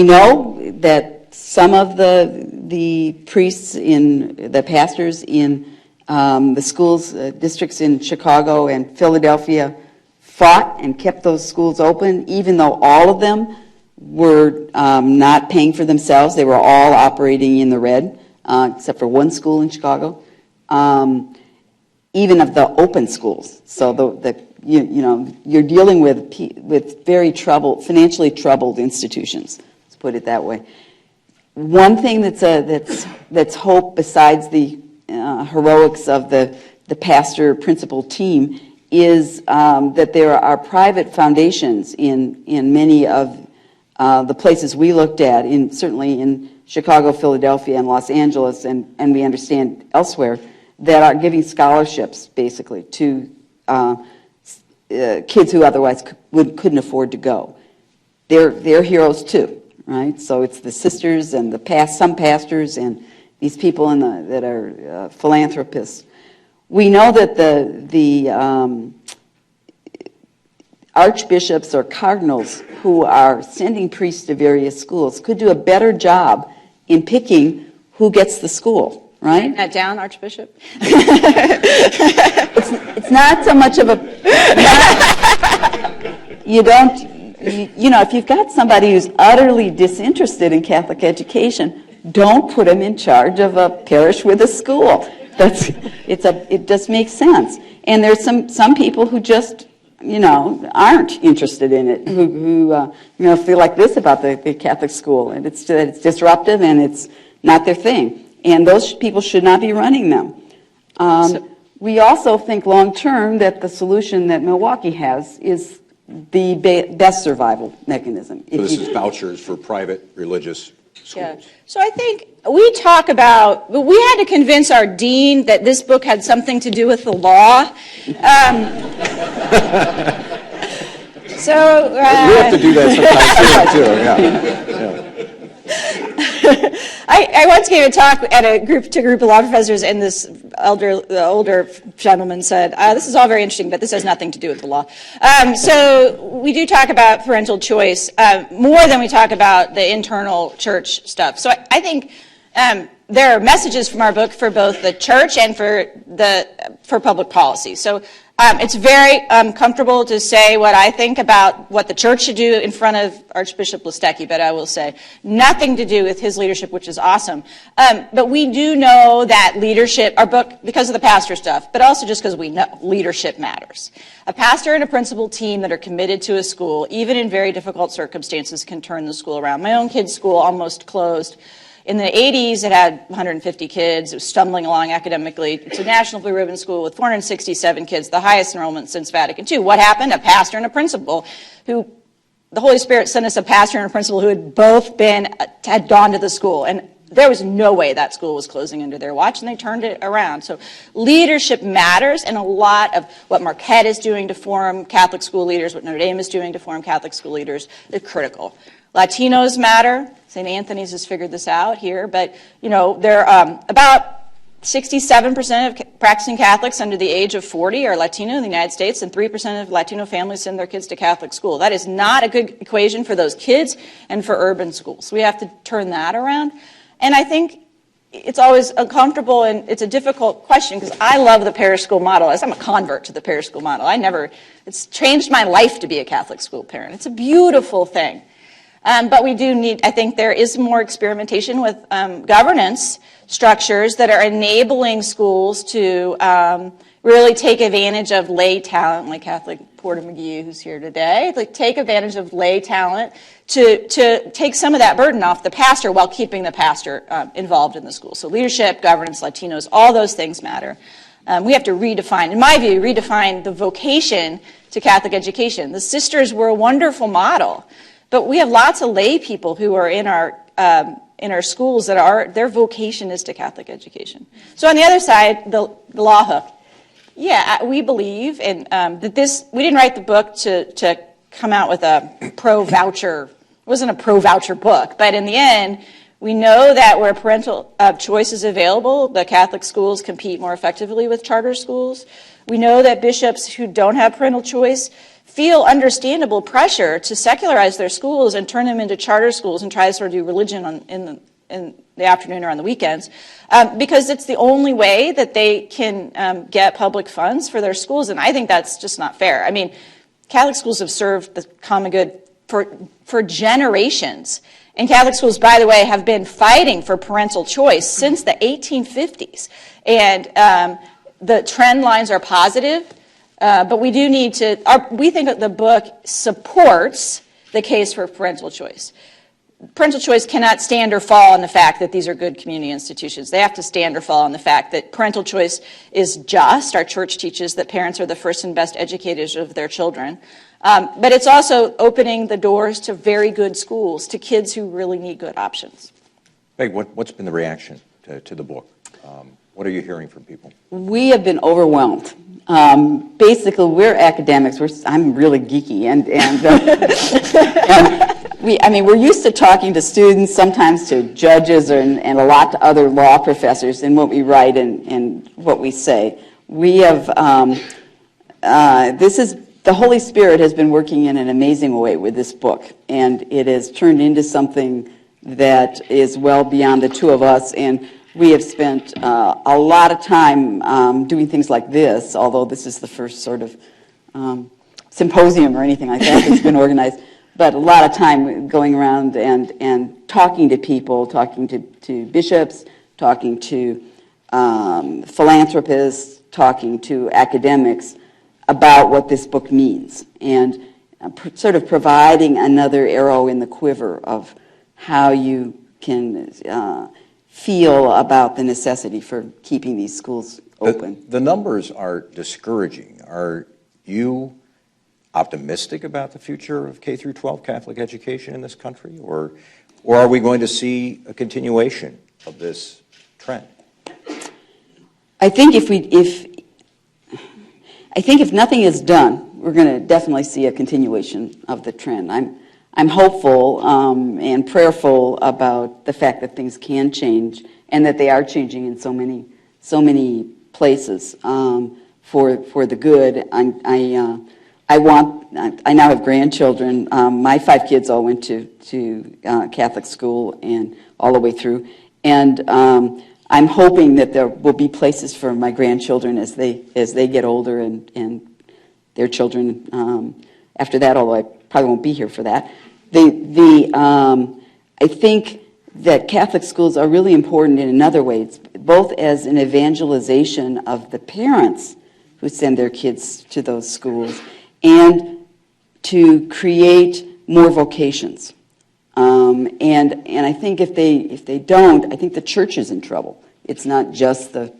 know that some of the priests the pastors in the schools, districts in Chicago and Philadelphia fought and kept those schools open, even though all of them were not paying for themselves. They were all operating in the red, except for one school in Chicago, even of the open schools. So you're dealing with very financially troubled institutions. Let's put it that way. One thing that's hope besides the heroics of the pastor principal team is that there are private foundations in many of the places we looked at, certainly in Chicago, Philadelphia, and Los Angeles, and we understand elsewhere, that are giving scholarships basically to kids who otherwise couldn't afford to go. They're heroes too, right? So it's the sisters and some pastors and these people that are philanthropists. We know that the archbishops or cardinals who are sending priests to various schools could do a better job in picking who gets the school, right? Write that down, Archbishop. It's not so much of if you've got somebody who's utterly disinterested in Catholic education, don't put them in charge of a parish with a school. It just makes sense. And there's some people who just, aren't interested in it, who feel like this about the Catholic school, and it's disruptive and it's not their thing. And those people should not be running them. We also think long-term that the solution that Milwaukee has is the best survival mechanism. So this is vouchers for private religious schools. Yeah. So I think we had to convince our dean that this book had something to do with the law. So we have to do that sometimes too. Yeah. I once gave a talk at a group of law professors, and the older gentleman said, "This is all very interesting, but this has nothing to do with the law." So we do talk about parental choice more than we talk about the internal church stuff. So I think there are messages from our book for both the church and for public policy. So it's very comfortable to say what I think about what the church should do in front of Archbishop Listecki, but I will say nothing to do with his leadership, which is awesome. But we do know that leadership, our book, because of the pastor stuff, but also just because we know leadership matters. A pastor and a principal team that are committed to a school, even in very difficult circumstances, can turn the school around. My own kid's school almost closed. In the 80s, it had 150 kids. It was stumbling along academically. It's a national blue ribbon school with 467 kids, the highest enrollment since Vatican II. What happened? A pastor and a principal who, the Holy Spirit sent us a pastor and a principal who had both had gone to the school. And there was no way that school was closing under their watch, and they turned it around. So leadership matters, and a lot of what Marquette is doing to form Catholic school leaders, what Notre Dame is doing to form Catholic school leaders, is critical. Latinos matter. St. Anthony's has figured this out here, but there are about 67% of practicing Catholics under the age of 40 are Latino in the United States, and 3% of Latino families send their kids to Catholic school. That is not a good equation for those kids and for urban schools. We have to turn that around. And I think it's always uncomfortable and it's a difficult question because I love the parish school model. As I'm a convert to the parish school model, it's changed my life to be a Catholic school parent. It's a beautiful thing. But we do need, I think there is more experimentation with governance structures that are enabling schools to really take advantage of lay talent, like Catholic Porter McGee, who's here today, like take advantage of lay talent to take some of that burden off the pastor while keeping the pastor involved in the school. So leadership, governance, Latinos, all those things matter. We have to redefine, in my view, redefine the vocation to Catholic education. The sisters were a wonderful model. But we have lots of lay people who are in our schools that their vocation is to Catholic education. So on the other side, the law hook. Yeah, we believe in that we didn't write the book to come out with a pro-voucher. It wasn't a pro-voucher book, but in the end, we know that where parental choice is available, the Catholic schools compete more effectively with charter schools. We know that bishops who don't have parental choice feel understandable pressure to secularize their schools and turn them into charter schools and try to sort of do religion in the afternoon or on the weekends, because it's the only way that they can get public funds for their schools, and I think that's just not fair. I mean, Catholic schools have served the common good for generations, and Catholic schools, by the way, have been fighting for parental choice since the 1850s, and the trend lines are positive. But we do need to, we think that the book supports the case for parental choice. Parental choice cannot stand or fall on the fact that these are good community institutions. They have to stand or fall on the fact that parental choice is just. Our church teaches that parents are the first and best educators of their children. But it's also opening the doors to very good schools, to kids who really need good options. Peg, what's been the reaction to the book? What are you hearing from people? We have been overwhelmed. Basically, we're academics. I'm really geeky, and we're used to talking to students, sometimes to judges, and a lot to other law professors in what we write and what we say. We have the Holy Spirit has been working in an amazing way with this book, and it has turned into something that is well beyond the two of us. And we have spent a lot of time doing things like this, although this is the first sort of symposium or anything like that that's been organized, but a lot of time going around and talking to people, talking to bishops, talking to philanthropists, talking to academics about what this book means, and sort of providing another arrow in the quiver of how you can feel about the necessity for keeping these schools open. The numbers are discouraging. Are you optimistic about the future of K through 12 Catholic education in this country, or are we going to see a continuation of this trend? I think if nothing is done, we're going to definitely see a continuation of the trend. I'm hopeful and prayerful about the fact that things can change and that they are changing in so many places for the good. I now have grandchildren. My 5 kids all went to Catholic school and all the way through, And I'm hoping that there will be places for my grandchildren as they get older and their children after that, although I probably won't be here for that. I think that Catholic schools are really important in another way. It's both as an evangelization of the parents who send their kids to those schools and to create more vocations. And I think if they don't, I think the church is in trouble. It's not just the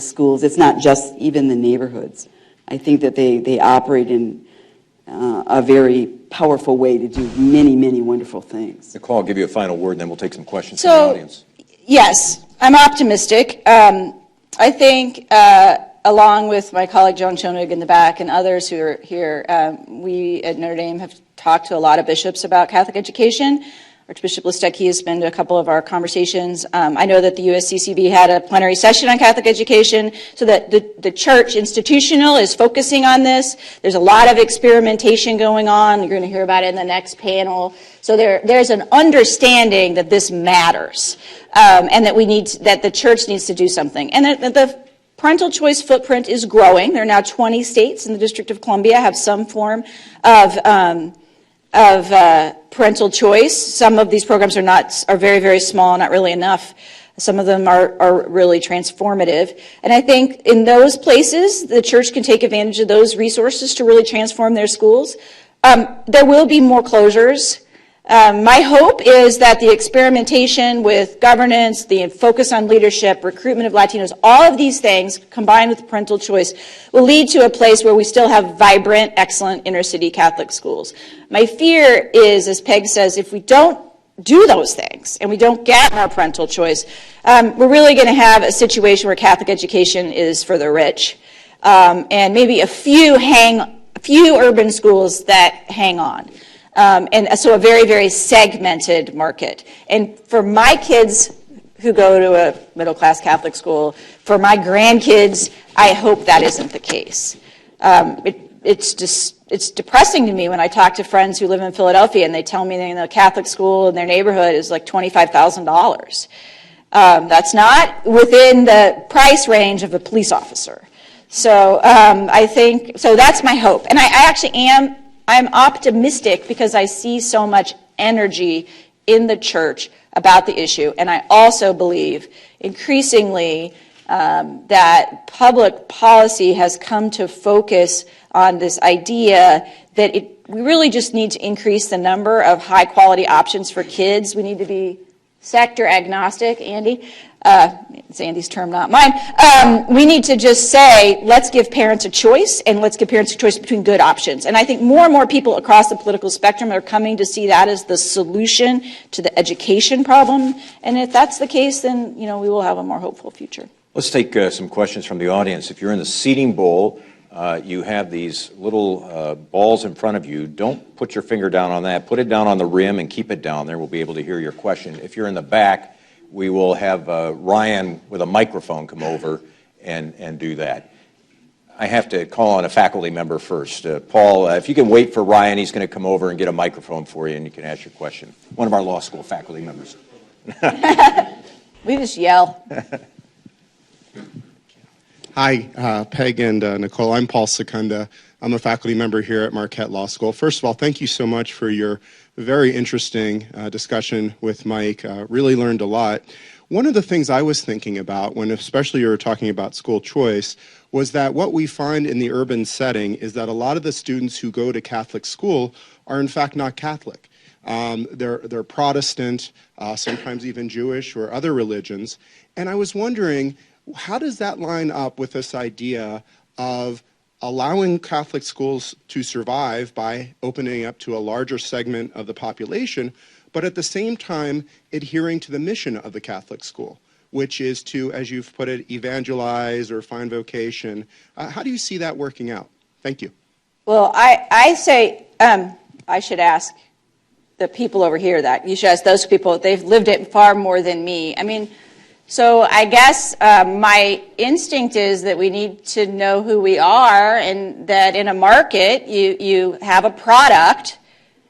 schools. It's not just even the neighborhoods. I think that they operate in a very powerful way to do many, many wonderful things. Nicole, I'll give you a final word, and then we'll take some questions from the audience. Yes, I'm optimistic. I think, along with my colleague Joan Schoenig in the back and others who are here, we at Notre Dame have talked to a lot of bishops about Catholic education. Archbishop Listecki has been to a couple of our conversations. I know that the USCCB had a plenary session on Catholic education, so that the church institutional is focusing on this. There's a lot of experimentation going on. You're going to hear about it in the next panel. So there's an understanding that this matters, and that the church needs to do something. And the parental choice footprint is growing. There are now 20 states in the District of Columbia have some form of parental choice. Some of these programs are very, very small, not really enough. Some of them are really transformative. And I think in those places, the church can take advantage of those resources to really transform their schools. There will be more closures. My hope is that the experimentation with governance, the focus on leadership, recruitment of Latinos, all of these things combined with parental choice will lead to a place where we still have vibrant, excellent inner-city Catholic schools. My fear is, as Peg says, if we don't do those things and we don't get more parental choice, we're really going to have a situation where Catholic education is for the rich, and maybe a few urban schools that hang on. And so a very, very segmented market. And for my kids who go to a middle-class Catholic school, for my grandkids, I hope that isn't the case. It's depressing to me when I talk to friends who live in Philadelphia and they tell me that a Catholic school in their neighborhood is like $25,000. That's not within the price range of a police officer. So I think, so that's my hope. And I actually I'm optimistic because I see so much energy in the church about the issue. And I also believe increasingly that public policy has come to focus on this idea that we really just need to increase the number of high quality options for kids. We need to be sector agnostic, Andy. It's Andy's term, not mine. We need to just say, let's give parents a choice, and let's give parents a choice between good options. And I think more and more people across the political spectrum are coming to see that as the solution to the education problem. And if that's the case, then we will have a more hopeful future. Let's take some questions from the audience. If you're in the seating bowl, you have these little balls in front of you. Don't put your finger down on that. Put it down on the rim and keep it down there. We'll be able to hear your question. If you're in the back, we will have Ryan with a microphone come over and do that. I have to call on a faculty member first. Paul, if you can wait for Ryan, he's going to come over and get a microphone for you, and you can ask your question. One of our law school faculty members. We just yell. Hi, Peg and Nicole. I'm Paul Secunda. I'm a faculty member here at Marquette Law School. First of all, thank you so much for your very interesting discussion with Mike. Really learned a lot. One of the things I was thinking about, when especially you were talking about school choice, was that what we find in the urban setting is that a lot of the students who go to Catholic school are in fact not Catholic. They're Protestant, sometimes even Jewish or other religions. And I was wondering, how does that line up with this idea of allowing Catholic schools to survive by opening up to a larger segment of the population, but at the same time adhering to the mission of the Catholic school, which is to, as you've put it, evangelize or find vocation? How do you see that working out? Thank you. Well, I say I should ask the people over here that. You should ask those people. They've lived it far more than me. I mean, so I guess my instinct is that we need to know who we are, and that in a market you have a product,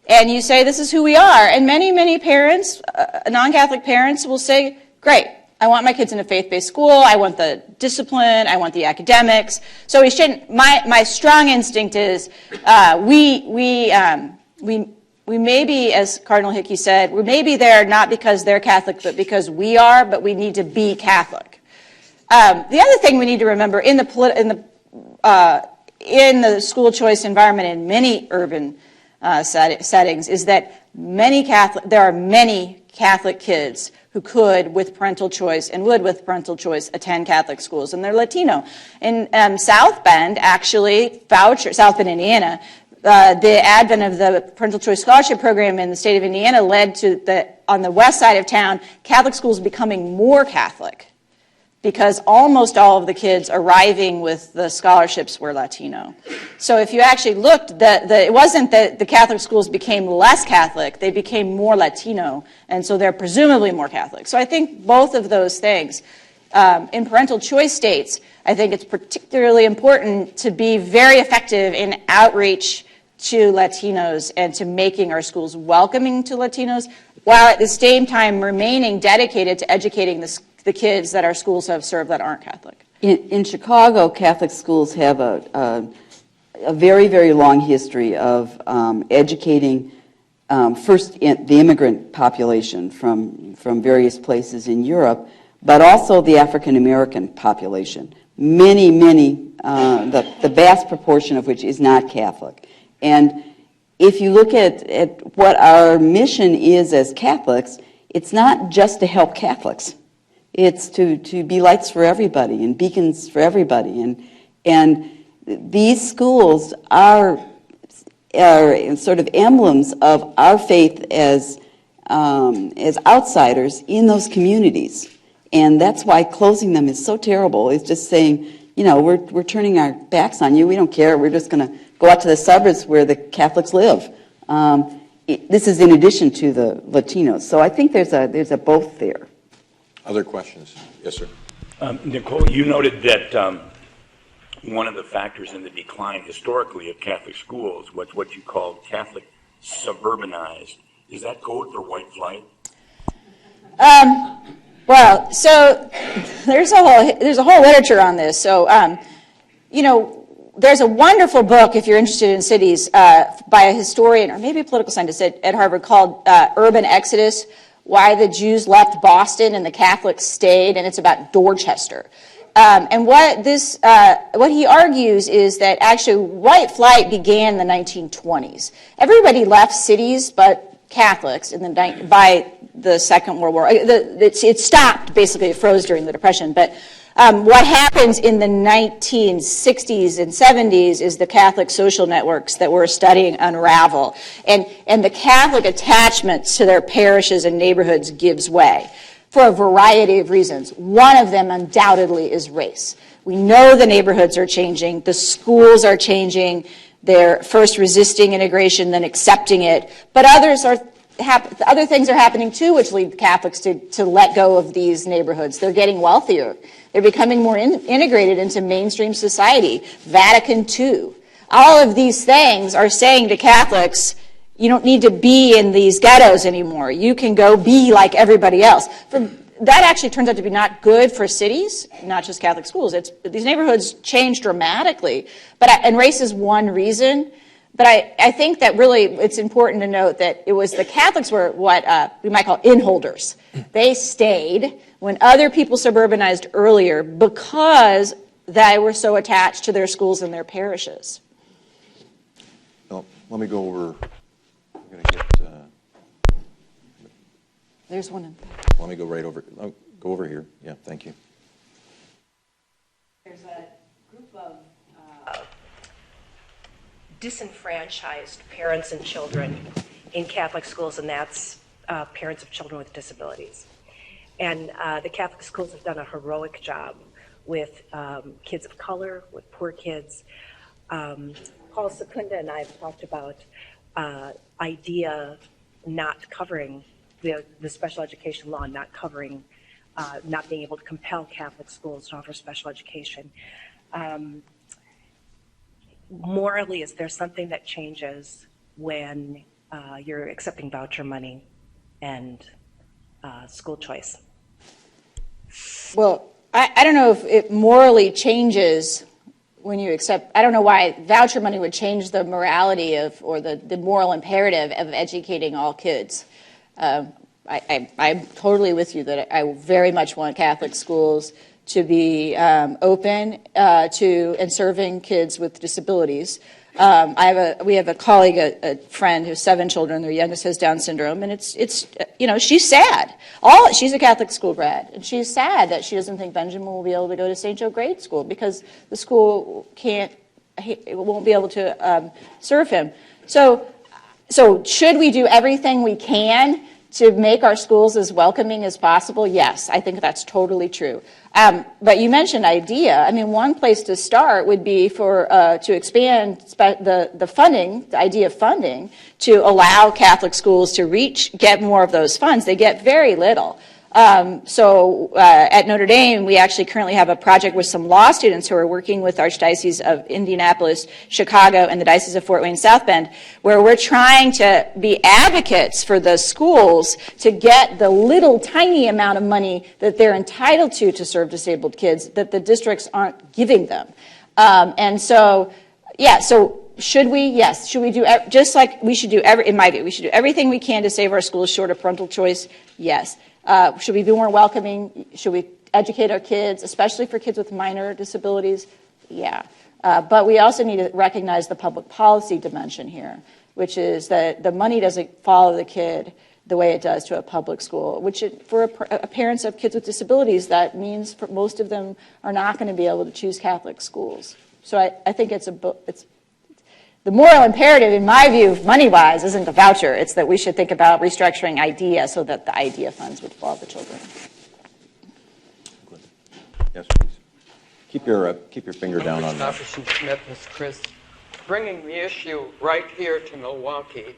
and you say, this is who we are. And many, many parents, non-Catholic parents, will say, great, I want my kids in a faith-based school, I want the discipline, I want the academics. So we shouldn't, my strong instinct is we may be, as Cardinal Hickey said, we may be there not because they're Catholic, but because we are, but we need to be Catholic. The other thing we need to remember in the school choice environment in many urban settings is that there are many Catholic kids who could, with parental choice, and would, with parental choice, attend Catholic schools, and they're Latino. In South Bend, actually, South Bend, Indiana, the advent of the parental choice scholarship program in the state of Indiana led to, on the west side of town, Catholic schools becoming more Catholic, because almost all of the kids arriving with the scholarships were Latino. So if you actually looked, it wasn't that the Catholic schools became less Catholic, they became more Latino, and so they're presumably more Catholic. So I think both of those things. In parental choice states, I think it's particularly important to be very effective in outreach to Latinos and to making our schools welcoming to Latinos, while at the same time remaining dedicated to educating the kids that our schools have served that aren't Catholic. In Chicago, Catholic schools have a very, very long history of educating first the immigrant population from various places in Europe, but also the African American population. Many, the vast proportion of which is not Catholic. And if you look at what our mission is as Catholics, it's not just to help Catholics. It's to be lights for everybody and beacons for everybody. And these schools are sort of emblems of our faith as outsiders in those communities. And that's why closing them is so terrible. It's just saying, you know, we're turning our backs on you. We don't care. We're just going to go out to the suburbs where the Catholics live. This is in addition to the Latinos. So I think there's a both there. Other questions? Yes, sir. Nicole, you noted that one of the factors in the decline historically of Catholic schools was what you called Catholic suburbanized. Is that code for white flight? Well, so there's a whole literature on this. So, you know, there's a wonderful book, if you're interested in cities, by a historian or maybe a political scientist at Harvard called Urban Exodus: Why the Jews Left Boston and the Catholics Stayed, and it's about Dorchester. And what he argues is that actually white flight began in the 1920s. Everybody left cities but Catholics by the Second World War. It stopped, basically, it froze during the Depression. But what happens in the 1960s and 70s is the Catholic social networks that we're studying unravel. And the Catholic attachment to their parishes and neighborhoods gives way for a variety of reasons. One of them undoubtedly is race. We know the neighborhoods are changing, the schools are changing, they're first resisting integration, then accepting it. But other things are happening too, which lead Catholics to let go of these neighborhoods. They're getting wealthier. They're becoming more integrated into mainstream society. Vatican II. All of these things are saying to Catholics, you don't need to be in these ghettos anymore. You can go be like everybody else. That actually turns out to be not good for cities, not just Catholic schools. These neighborhoods change dramatically. And race is one reason. But I think that really it's important to note that it was the Catholics were what we might call inholders. They stayed when other people suburbanized earlier because they were so attached to their schools and their parishes. Well, let me go over. I'm going to get. There's one in Let me go right over. Oh, go over here. Yeah, thank you. There's a group of disenfranchised parents and children in Catholic schools, and that's parents of children with disabilities. And the Catholic schools have done a heroic job with kids of color, with poor kids. Paul Secunda and I have talked about IDEA not covering the special education law, not covering, not being able to compel Catholic schools to offer special education. Morally, is there something that changes when you're accepting voucher money and school choice? Well, I don't know if it morally changes when you accept, I don't know why voucher money would change the morality of, or the moral imperative of educating all kids. I'm totally with you that I very much want Catholic schools to be open to and serving kids with disabilities. We have a colleague, a friend who has 7 children. Their youngest has Down syndrome, and it's she's sad. She's a Catholic school grad, and she's sad that she doesn't think Benjamin will be able to go to St. Joe grade school because the school won't be able to serve him. So should we do everything we can to make our schools as welcoming as possible? Yes, I think that's totally true. But you mentioned IDEA. I mean, one place to start would be to expand the funding, the IDEA funding, to allow Catholic schools to get more of those funds. They get very little. At Notre Dame, we actually currently have a project with some law students who are working with Archdiocese of Indianapolis, Chicago, and the Diocese of Fort Wayne South Bend, where we're trying to be advocates for the schools to get the little tiny amount of money that they're entitled to serve disabled kids that the districts aren't giving them. Should we? Yes. Should we do, just like we should do, in my view, we should do everything we can to save our schools short of parental choice? Yes. Should we be more welcoming? Should we educate our kids, especially for kids with minor disabilities? Yeah. But we also need to recognize the public policy dimension here, which is that the money doesn't follow the kid the way it does to a public school, which for parents of kids with disabilities, that means for most of them are not going to be able to choose Catholic schools. So I think it's the moral imperative, in my view, money-wise, isn't the voucher. It's that we should think about restructuring IDEA so that the IDEA funds would follow the children. Yes, please. Keep your finger down on that. Smith, Ms. Chris, bringing the issue right here to Milwaukee,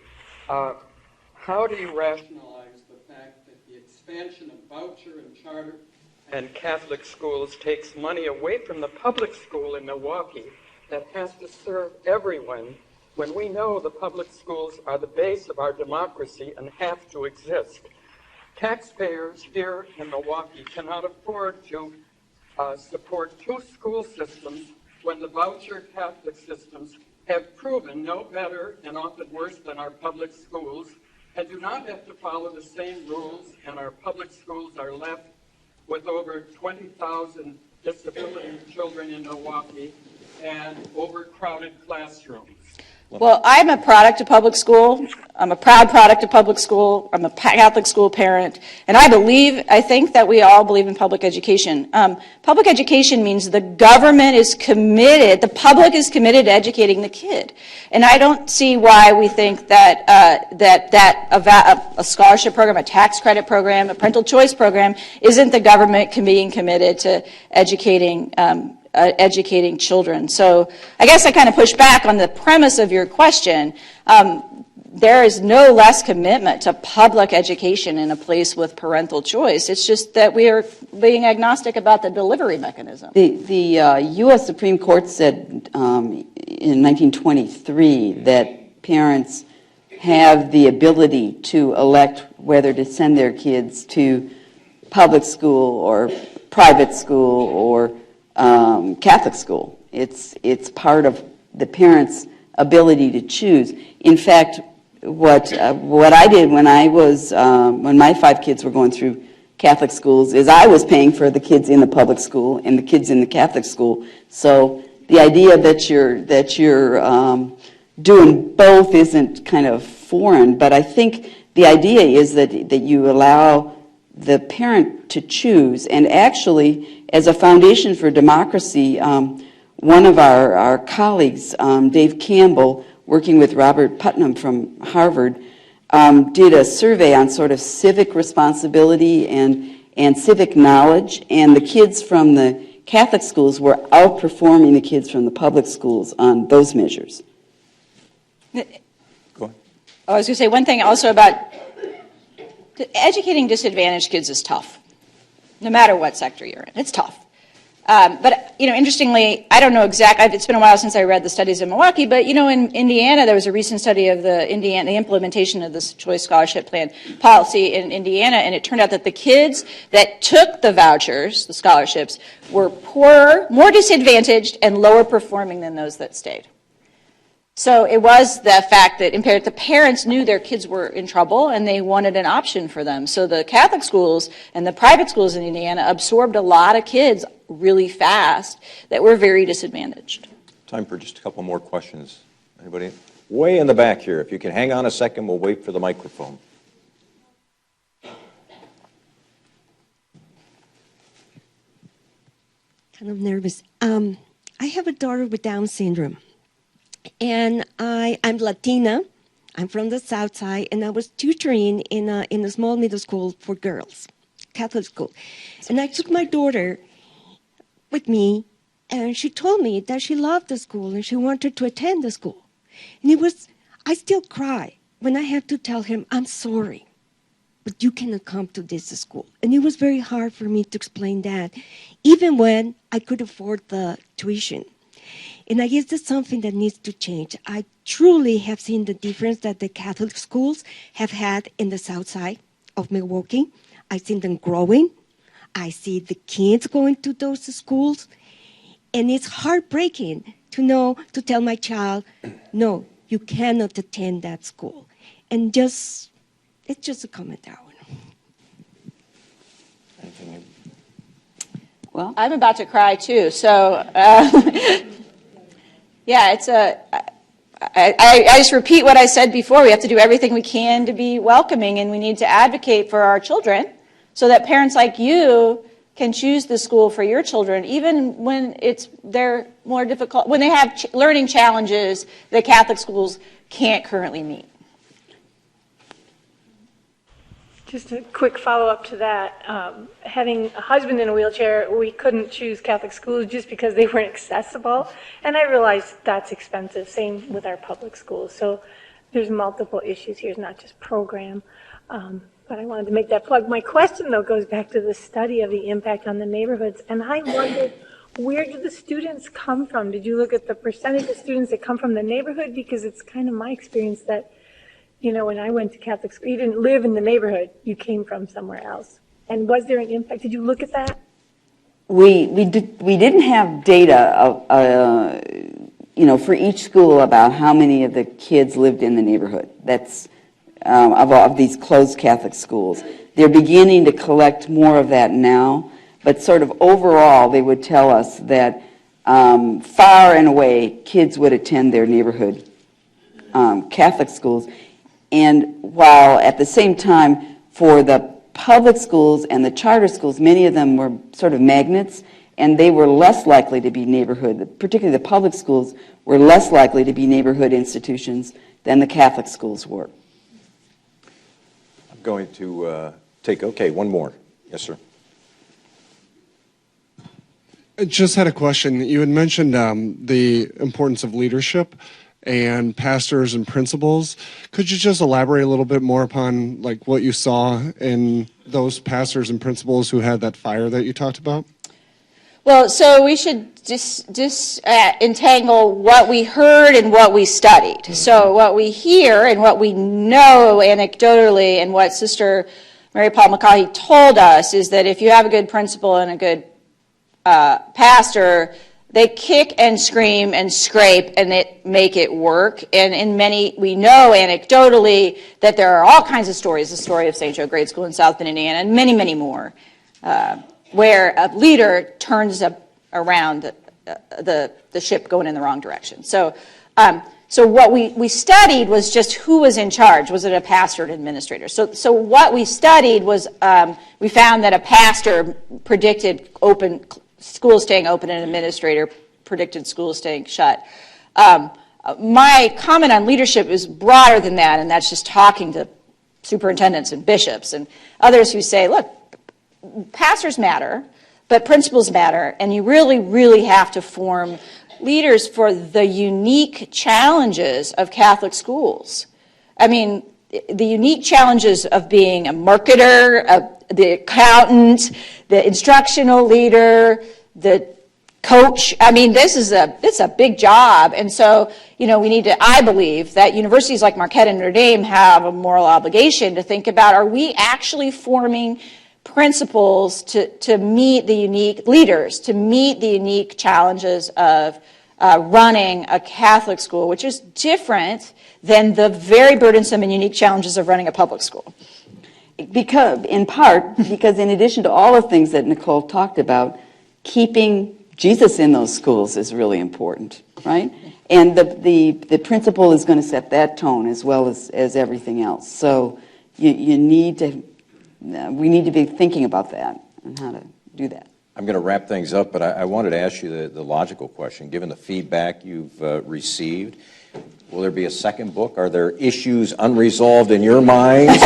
how do you rationalize the fact that the expansion of voucher and charter and Catholic schools takes money away from the public school in Milwaukee that has to serve everyone, when we know the public schools are the base of our democracy and have to exist? Taxpayers here in Milwaukee cannot afford to support 2 school systems when the voucher Catholic systems have proven no better and often worse than our public schools, and do not have to follow the same rules, and our public schools are left with over 20,000 disability children in Milwaukee and overcrowded classrooms. Well, I'm a product of public school. I'm a proud product of public school. I'm a Catholic school parent. And I think that we all believe in public education. Public education means the government is committed, the public is committed to educating the kid. And I don't see why we think that a scholarship program, a tax credit program, a parental choice program isn't the government being committed to educating children. So I guess I kind of push back on the premise of your question. There is no less commitment to public education in a place with parental choice. It's just that we are being agnostic about the delivery mechanism. The U.S. Supreme Court said in 1923 that parents have the ability to elect whether to send their kids to public school or private school or Catholic school. It's part of the parents' ability to choose. In fact, what I did when when my 5 kids were going through Catholic schools is I was paying for the kids in the public school and the kids in the Catholic school. So the idea that you're doing both isn't kind of foreign, but I think the idea is that you allow the parent to choose. And actually, as a foundation for democracy, one of our colleagues, Dave Campbell, working with Robert Putnam from Harvard, did a survey on sort of civic responsibility and civic knowledge, and the kids from the Catholic schools were outperforming the kids from the public schools on those measures. Go ahead. I was going to say one thing also about educating disadvantaged kids is tough, no matter what sector you're in. It's tough. But, interestingly, I don't know exactly, it's been a while since I read the studies in Milwaukee, but, in Indiana, there was a recent study of the implementation of this Choice Scholarship Plan policy in Indiana, and it turned out that the kids that took the vouchers, the scholarships, were poorer, more disadvantaged, and lower performing than those that stayed. So it was the fact that the parents knew their kids were in trouble and they wanted an option for them. So the Catholic schools and the private schools in Indiana absorbed a lot of kids really fast that were very disadvantaged. Time for just a couple more questions. Anybody? Way in the back here. If you can hang on a second, we'll wait for the microphone. Kind of nervous. I have a daughter with Down syndrome. And I'm Latina. I'm from the South Side, and I was tutoring in a small middle school for girls, Catholic school. And I took my daughter with me, and she told me that she loved the school and she wanted to attend the school. And I still cry when I have to tell him, I'm sorry, but you cannot come to this school. And it was very hard for me to explain that, even when I could afford the tuition. And I guess that's something that needs to change. I truly have seen the difference that the Catholic schools have had in the South Side of Milwaukee. I've seen them growing. I see the kids going to those schools. And it's heartbreaking to tell my child, no, you cannot attend that school. And it's just a comment down. Well, I'm about to cry too, so yeah, I just repeat what I said before. We have to do everything we can to be welcoming, and we need to advocate for our children so that parents like you can choose the school for your children, even when they're more difficult, when they have learning challenges that Catholic schools can't currently meet. Just a quick follow-up to that. Having a husband in a wheelchair, we couldn't choose Catholic schools just because they weren't accessible. And I realize that's expensive. Same with our public schools. So there's multiple issues here. It's not just program. But I wanted to make that plug. My question, though, goes back to the study of the impact on the neighborhoods. And I wondered, where did the students come from? Did you look at the percentage of students that come from the neighborhood? Because it's kind of my experience that when I went to Catholic school, you didn't live in the neighborhood. You came from somewhere else. And was there an impact? Did you look at that? we didn't have data for each school about how many of the kids lived in the neighborhood. That's of these closed Catholic schools. They're beginning to collect more of that now, but sort of overall, they would tell us that far and away, kids would attend their neighborhood Catholic schools. And while at the same time, for the public schools and the charter schools, many of them were sort of magnets, and they were less likely to be neighborhood, particularly the public schools were less likely to be neighborhood institutions than the Catholic schools were. I'm going to take one more. Yes, sir. I just had a question. You had mentioned the importance of leadership and pastors and principals. Could you just elaborate a little bit more upon what you saw in those pastors and principals who had that fire that you talked about? Well, so we should disentangle what we heard and what we studied. Mm-hmm. So what we hear and what we know anecdotally and what Sister Mary Paul McCaughey told us is that if you have a good principal and a good pastor, they kick and scream and scrape and make it work. And in many, we know anecdotally that there are all kinds of stories, the story of St. Joe Grade School in South Bend, Indiana, and many, many more, where a leader turns around the ship going in the wrong direction. So what we studied was just who was in charge. Was it a pastor or an administrator? So what we studied was we found that a pastor predicted schools staying open and an administrator predicted schools staying shut. My comment on leadership is broader than that, and that's just talking to superintendents and bishops and others who say, look, pastors matter, but principals matter, and you really, really have to form leaders for the unique challenges of Catholic schools. I mean, the unique challenges of being a marketer, the accountant, the instructional leader, the coach. I mean, it's a big job. And so, we need to, I believe that universities like Marquette and Notre Dame have a moral obligation to think about, are we actually forming principles to meet the unique leaders, to meet the unique challenges of running a Catholic school, which is different than the very burdensome and unique challenges of running a public school. In part, because in addition to all the things that Nicole talked about, keeping Jesus in those schools is really important, right? And the principal is going to set that tone as well as everything else. So we need to be thinking about that and how to do that. I'm going to wrap things up, but I wanted to ask you the logical question. Given the feedback you've received, will there be a second book? Are there issues unresolved in your minds?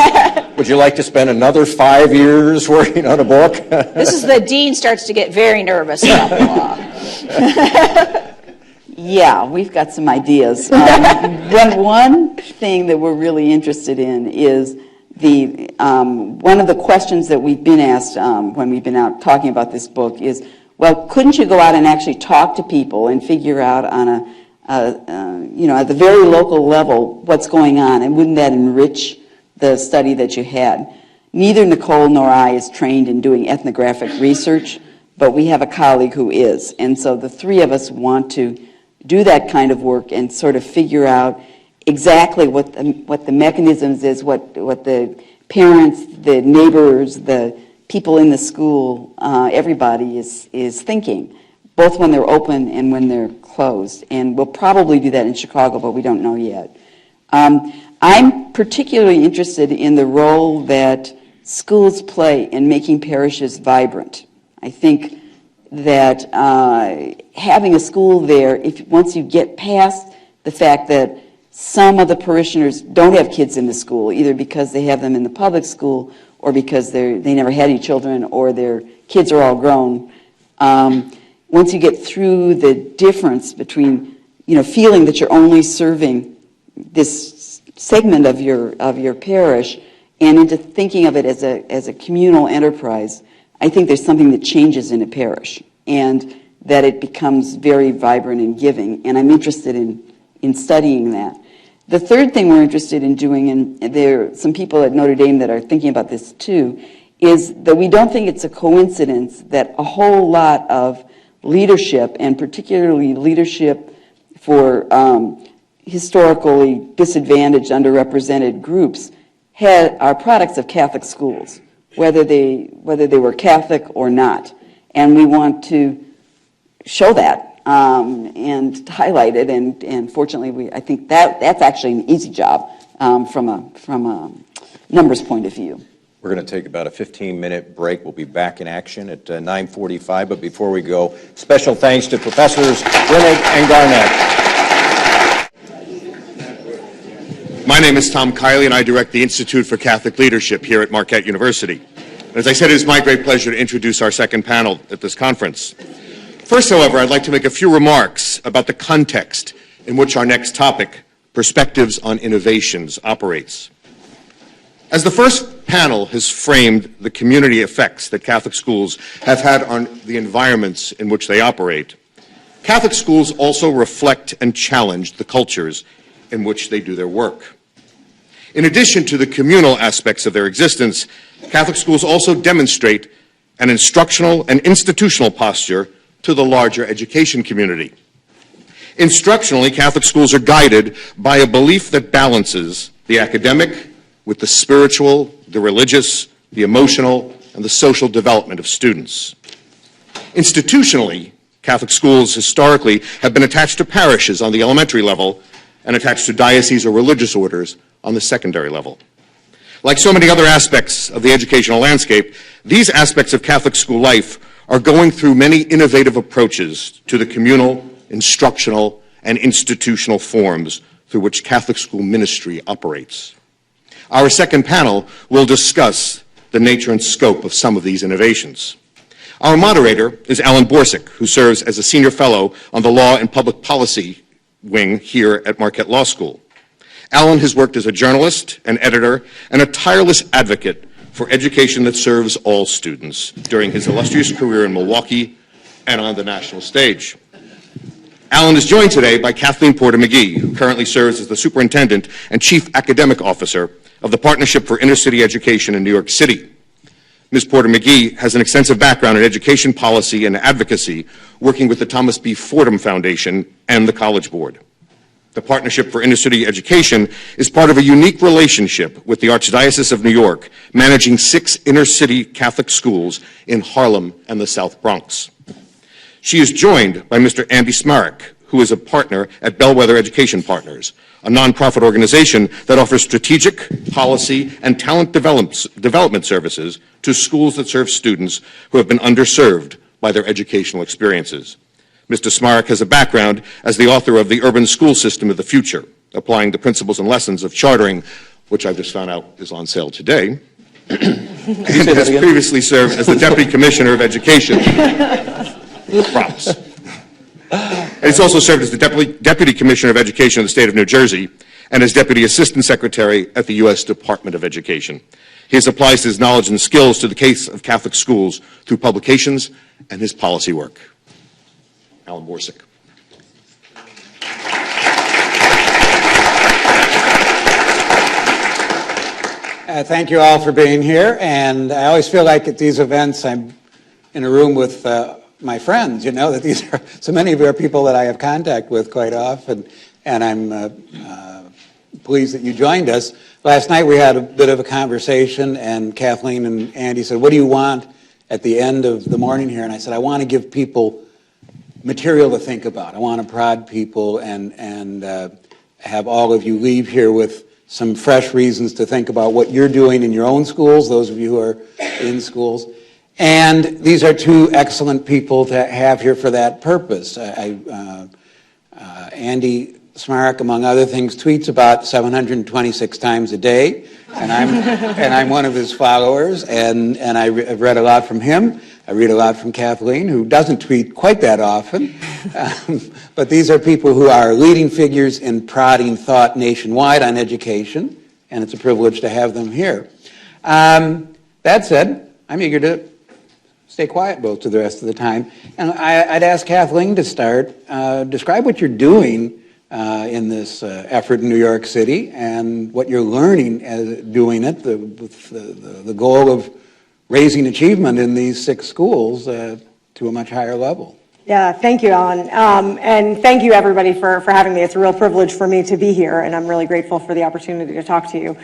Would you like to spend another 5 years working on a book? This is the dean starts to get very nervous about the law. Yeah, we've got some ideas. One thing that we're really interested in is one of the questions that we've been asked when we've been out talking about this book is, well, couldn't you go out and actually talk to people and figure out on at the very local level what's going on, and wouldn't that enrich the study that you had? Neither Nicole nor I is trained in doing ethnographic research, but we have a colleague who is, and so the three of us want to do that kind of work and sort of figure out exactly what the mechanisms is, what the parents, the neighbors, the people in the school, everybody is thinking, both when they're open and when they're closed. And we'll probably do that in Chicago, but we don't know yet. I'm particularly interested in the role that schools play in making parishes vibrant. I think that having a school there, once you get past the fact that some of the parishioners don't have kids in the school, either because they have them in the public school or because they never had any children or their kids are all grown. Once you get through the difference between, feeling that you're only serving this segment of your parish and into thinking of it as a communal enterprise, I think there's something that changes in a parish and that it becomes very vibrant and giving. And I'm interested in studying that. The third thing we're interested in doing, and there are some people at Notre Dame that are thinking about this too, is that we don't think it's a coincidence that a whole lot of leadership, and particularly leadership for historically disadvantaged, underrepresented groups, are products of Catholic schools, whether they were Catholic or not. And we want to show that and highlight it. And fortunately, I think that's actually an easy job from a numbers point of view. We're going to take about a 15-minute break. We'll be back in action at 9:45. But before we go, special thanks to Professors Winnig and Garnett. My name is Tom Kiley, and I direct the Institute for Catholic Leadership here at Marquette University. As I said, it is my great pleasure to introduce our second panel at this conference. First, however, I'd like to make a few remarks about the context in which our next topic, Perspectives on Innovations, operates. As the first panel has framed the community effects that Catholic schools have had on the environments in which they operate, Catholic schools also reflect and challenge the cultures in which they do their work. In addition to the communal aspects of their existence, Catholic schools also demonstrate an instructional and institutional posture to the larger education community. Instructionally, Catholic schools are guided by a belief that balances the academic with the spiritual, the religious, the emotional, and the social development of students. Institutionally, Catholic schools historically have been attached to parishes on the elementary level and attached to dioceses or religious orders on the secondary level. Like so many other aspects of the educational landscape, these aspects of Catholic school life are going through many innovative approaches to the communal, instructional, and institutional forms through which Catholic school ministry operates. Our second panel will discuss the nature and scope of some of these innovations. Our moderator is Alan Borsick, who serves as a senior fellow on the Law and Public Policy wing here at Marquette Law School. Alan has worked as a journalist, an editor, and a tireless advocate for education that serves all students during his illustrious career in Milwaukee and on the national stage. Alan is joined today by Kathleen Porter McGee, who currently serves as the Superintendent and Chief Academic Officer of the Partnership for Inner-City Education in New York City. Ms. Porter McGee has an extensive background in education policy and advocacy, working with the Thomas B. Fordham Foundation and the College Board. The Partnership for Inner-City Education is part of a unique relationship with the Archdiocese of New York, managing 6 inner-city Catholic schools in Harlem and the South Bronx. She is joined by Mr. Andy Smarek, who is a partner at Bellwether Education Partners, a nonprofit organization that offers strategic, policy, and talent development services to schools that serve students who have been underserved by their educational experiences. Mr. Smarek has a background as the author of The Urban School System of the Future, applying the principles and lessons of chartering, which I've just found out is on sale today, and has previously served as the Deputy Commissioner of Education. Props. And he's also served as the Deputy Commissioner of Education of the state of New Jersey and as Deputy Assistant Secretary at the U.S. Department of Education. He has applied his knowledge and skills to the case of Catholic schools through publications and his policy work. Alan Borsick. Thank you all for being here, and I always feel like at these events I'm in a room with my friends, you know, that these are, so many of you are people that I have contact with quite often, and I'm pleased that you joined us. Last night we had a bit of a conversation, and Kathleen and Andy said, what do you want at the end of the morning here? And I said, I want to give people material to think about. I want to prod people and have all of you leave here with some fresh reasons to think about what you're doing in your own schools, those of you who are in schools. And these are 2 excellent people to have here for that purpose. Andy Smarek, among other things, tweets about 726 times a day, and I'm one of his followers, and I've read a lot from him. I read a lot from Kathleen, who doesn't tweet quite that often, but these are people who are leading figures in prodding thought nationwide on education, and it's a privilege to have them here. That said, I'm eager to stay quiet most of the rest of the time. And I'd ask Kathleen to start. Describe what you're doing in this effort in New York City and what you're learning as doing it, with the goal of raising achievement in these 6 schools to a much higher level. Yeah, thank you, Alan. And thank you, everybody, for having me. It's a real privilege for me to be here, and I'm really grateful for the opportunity to talk to you.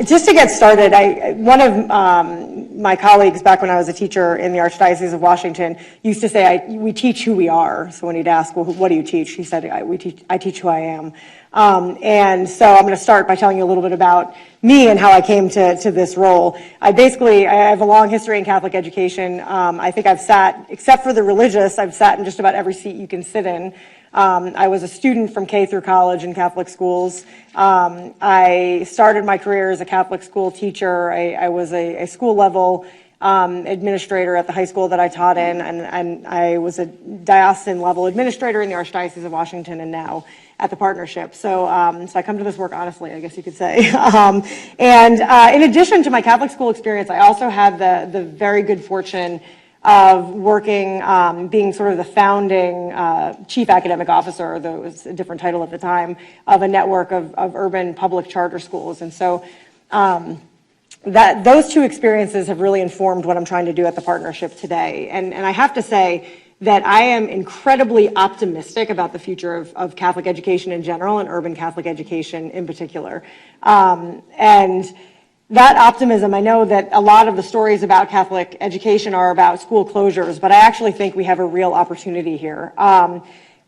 Just to get started, one of my colleagues back when I was a teacher in the Archdiocese of Washington used to say, we teach who we are. So when he'd ask, well, what do you teach? He said, I teach who I am. And so I'm going to start by telling you a little bit about me and how I came to this role. I have a long history in Catholic education. I think I've sat, except for the religious, I've sat in just about every seat you can sit in. I was a student from K through college in Catholic schools. I started my career as a Catholic school teacher. I was a school level administrator at the high school that I taught in, and I was a diocesan level administrator in the Archdiocese of Washington, and now at the partnership. So I come to this work honestly, I guess you could say. In addition to my Catholic school experience, I also had the very good fortune of working, being sort of the founding chief academic officer, though it was a different title at the time, of a network of urban public charter schools. And so those 2 experiences have really informed what I'm trying to do at the partnership today. And I have to say that I am incredibly optimistic about the future of Catholic education in general and urban Catholic education in particular. And that optimism, I know that a lot of the stories about Catholic education are about school closures, but I actually think we have a real opportunity here.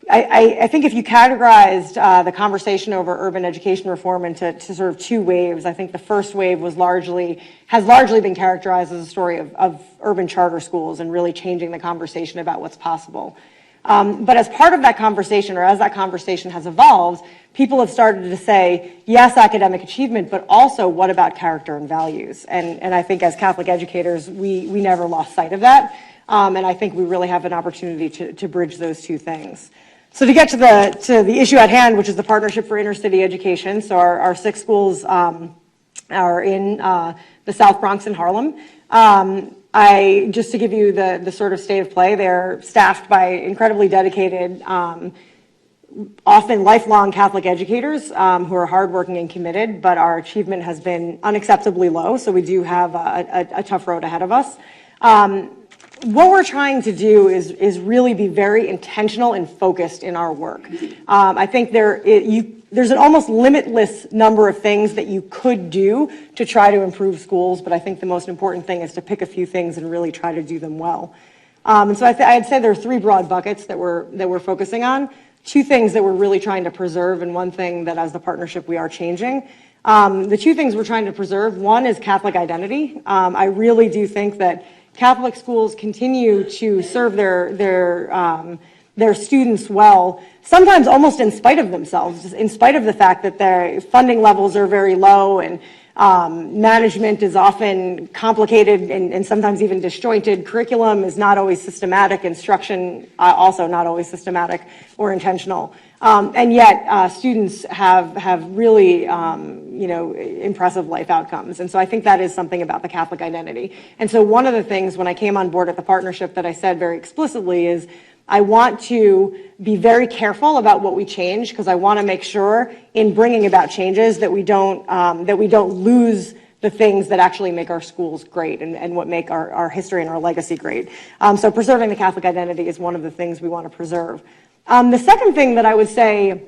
I think if you categorized the conversation over urban education reform into sort of 2 waves, I think the first wave has largely been characterized as a story of urban charter schools and really changing the conversation about what's possible. But as part of that conversation, or as that conversation has evolved, people have started to say, yes, academic achievement, but also what about character and values? And I think as Catholic educators, we never lost sight of that. And I think we really have an opportunity to bridge those 2 things. So to get to the issue at hand, which is the Partnership for Inner-City Education, so our 6 schools are in the South Bronx and Harlem. Just to give you the sort of state of play, they're staffed by incredibly dedicated, often lifelong Catholic educators who are hardworking and committed, but our achievement has been unacceptably low, so we do have a tough road ahead of us. What we're trying to do is really be very intentional and focused in our work. I think there's an almost limitless number of things that you could do to try to improve schools, but I think the most important thing is to pick a few things and really try to do them well. And so I'd say there are three broad buckets that we're focusing on. Two things that we're really trying to preserve, and one thing that as the partnership we are changing. The two things we're trying to preserve, one is Catholic identity. I really do think that Catholic schools continue to serve their students well, sometimes almost in spite of themselves, in spite of the fact that their funding levels are very low and management is often complicated and sometimes even disjointed. Curriculum is not always systematic. Instruction also not always systematic or intentional. And yet students have really impressive life outcomes. And so I think that is something about the Catholic identity. And so one of the things when I came on board at the partnership that I said very explicitly is I want to be very careful about what we change, because I want to make sure in bringing about changes that we don't lose the things that actually make our schools great and what make our history and our legacy great. So preserving the Catholic identity is one of the things we want to preserve. The second thing that I would say,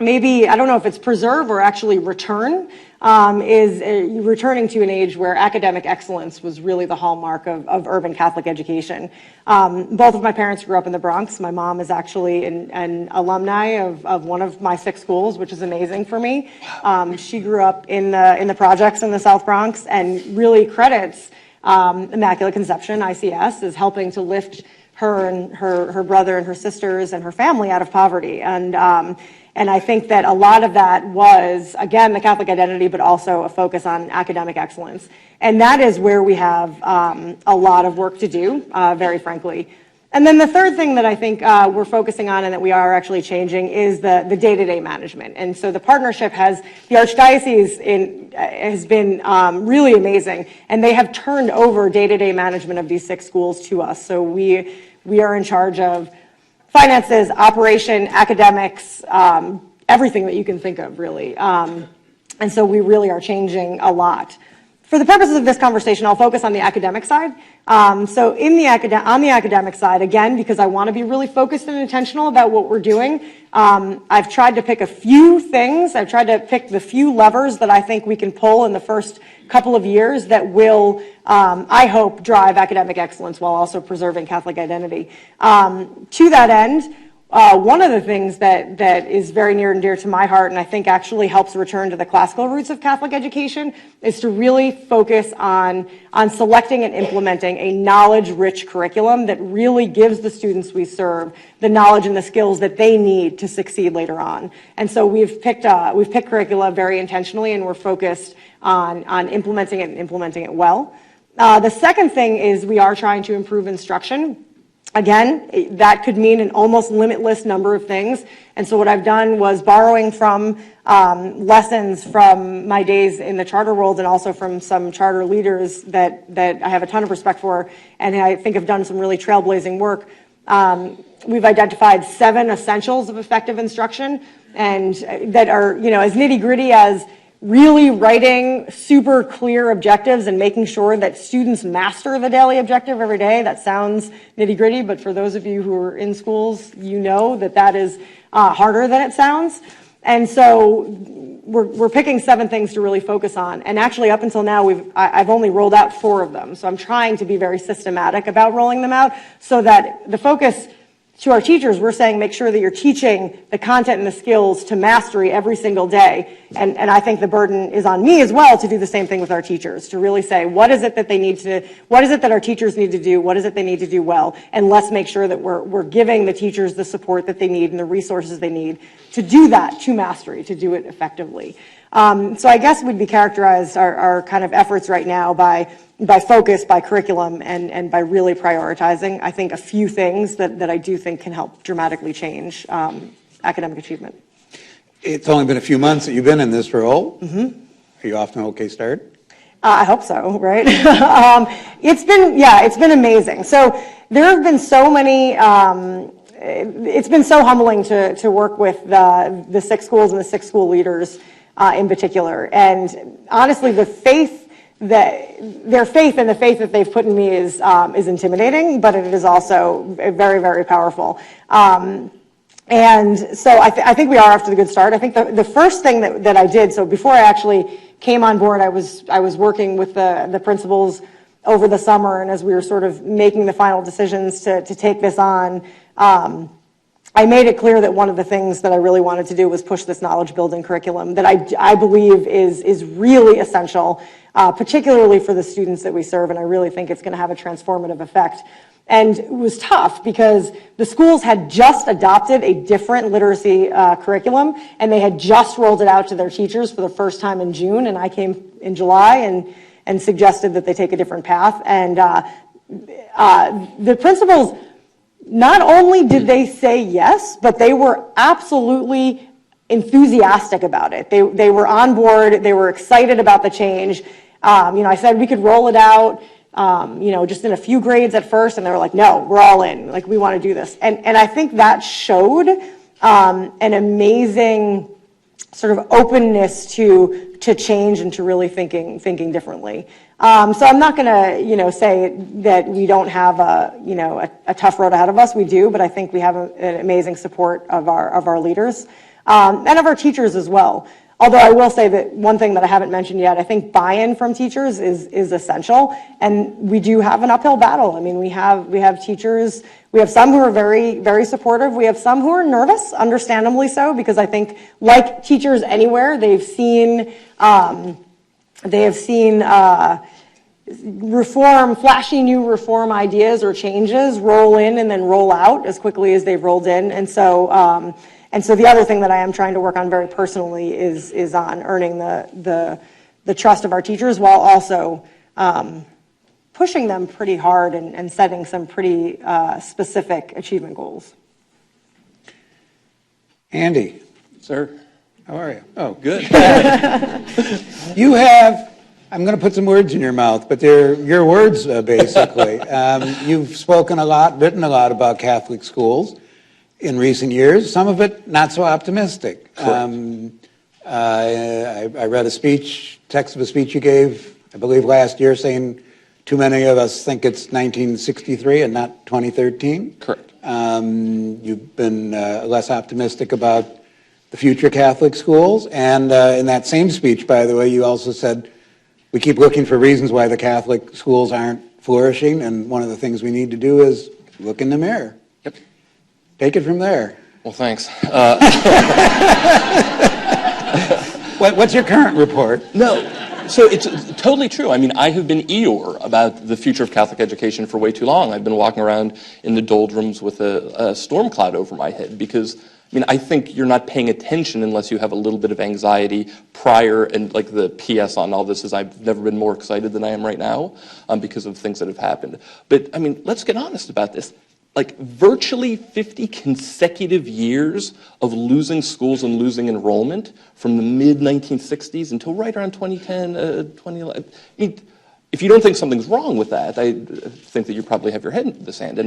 maybe, I don't know if it's preserve or actually return, is returning to an age where academic excellence was really the hallmark of urban Catholic education. Both of my parents grew up in the Bronx. My mom is actually an alumni of one of my 6 schools, which is amazing for me. She grew up in the projects in the South Bronx and really credits Immaculate Conception, ICS, as helping to lift her and her brother and her sisters and her family out of poverty. And I think that a lot of that was, again, the Catholic identity, but also a focus on academic excellence. And that is where we have a lot of work to do, very frankly. And then the third thing that I think we're focusing on and that we are actually changing is the day-to-day management. And so the partnership the Archdiocese has been really amazing, and they have turned over day-to-day management of these 6 schools to us. So we are in charge of finances, operation, academics, everything that you can think of, really. And so we really are changing a lot. For the purposes of this conversation, I'll focus on the academic side. So on the academic side, again, because I want to be really focused and intentional about what we're doing, I've tried to pick a few things. I've tried to pick the few levers that I think we can pull in the first couple of years that will, I hope, drive academic excellence while also preserving Catholic identity. To that end, one of the things that is very near and dear to my heart, and I think actually helps return to the classical roots of Catholic education, is to really focus on selecting and implementing a knowledge-rich curriculum that really gives the students we serve the knowledge and the skills that they need to succeed later on. And so we've picked curricula very intentionally, and we're focused on implementing it and implementing it well. The second thing is we are trying to improve instruction. Again, that could mean an almost limitless number of things. And so what I've done was borrowing from lessons from my days in the charter world and also from some charter leaders that I have a ton of respect for and I think have done some really trailblazing work. We've identified 7 essentials of effective instruction and that are, as nitty-gritty as really writing super clear objectives and making sure that students master the daily objective every day. That sounds nitty-gritty, but for those of you who are in schools, you know that is harder than it sounds. And so we're picking 7 things to really focus on. And actually, up until now, I've only rolled out 4 of them. So I'm trying to be very systematic about rolling them out so that the focus to our teachers, we're saying make sure that you're teaching the content and the skills to mastery every single day. And I think the burden is on me as well to do the same thing with our teachers, to really say what is it that our teachers need to do, what is it they need to do well, and let's make sure that we're giving the teachers the support that they need and the resources they need to do that, to mastery, to do it effectively. So I guess we'd be characterized our kind of efforts right now by focus, by curriculum, and by really prioritizing, I think, a few things that I do think can help dramatically change academic achievement. It's only been a few months that you've been in this role. Mm-hmm. Are you off to an okay start? I hope so, right? It's been amazing. So there have been so many, it's been so humbling to work with the 6 schools and the 6 school leaders in particular. And honestly, their faith and the faith that they've put in me is intimidating, but it is also very, very powerful. And so I think we are off to the good start. I think the first thing that I did, so before I actually came on board, I was working with the principals over the summer, and as we were sort of making the final decisions to take this on, I made it clear that one of the things that I really wanted to do was push this knowledge building curriculum that I believe is really essential, particularly for the students that we serve, and I really think it's going to have a transformative effect. And it was tough because the schools had just adopted a different literacy curriculum, and they had just rolled it out to their teachers for the first time in June, and I came in July and suggested that they take a different path. And the principals, not only did they say yes, but they were absolutely enthusiastic about it. They were on board. They were excited about the change. I said we could roll it out, just in a few grades at first, and they were like, no, we're all in. Like, we want to do this. And I think that showed an amazing sort of openness to change and to really thinking differently. So I'm not going to, say that we don't have a tough road ahead of us. We do, but I think we have an amazing support of our leaders and of our teachers as well. Although I will say that one thing that I haven't mentioned yet, I think buy-in from teachers is essential, and we do have an uphill battle. I mean, we have teachers. We have some who are very, very supportive. We have some who are nervous, understandably so, because I think, like teachers anywhere, they have seen flashy new reform ideas or changes roll in and then roll out as quickly as they've rolled in, and so the other thing that I am trying to work on very personally is on earning the trust of our teachers while also pushing them pretty hard and setting some pretty specific achievement goals. Andy. Sir. How are you? Oh, good. You have, I'm going to put some words in your mouth, but they're your words, basically. You've spoken a lot, written a lot about Catholic schools in recent years, some of it not so optimistic. I read a text of a speech you gave, I believe last year, saying too many of us think it's 1963 and not 2013. Correct. You've been less optimistic about the future Catholic schools, and in that same speech, by the way, you also said, we keep looking for reasons why the Catholic schools aren't flourishing, and one of the things we need to do is look in the mirror. Yep. Take it from there. Well, thanks. What's your current report? No. So it's totally true. I mean, I have been Eeyore about the future of Catholic education for way too long. I've been walking around in the doldrums with a storm cloud over my head because, I think you're not paying attention unless you have a little bit of anxiety prior, and like the PS on all this is I've never been more excited than I am right now because of things that have happened. But, let's get honest about this. Like virtually 50 consecutive years of losing schools and losing enrollment from the mid-1960s until right around 2010, 2011. If you don't think something's wrong with that, I think that you probably have your head in the sand.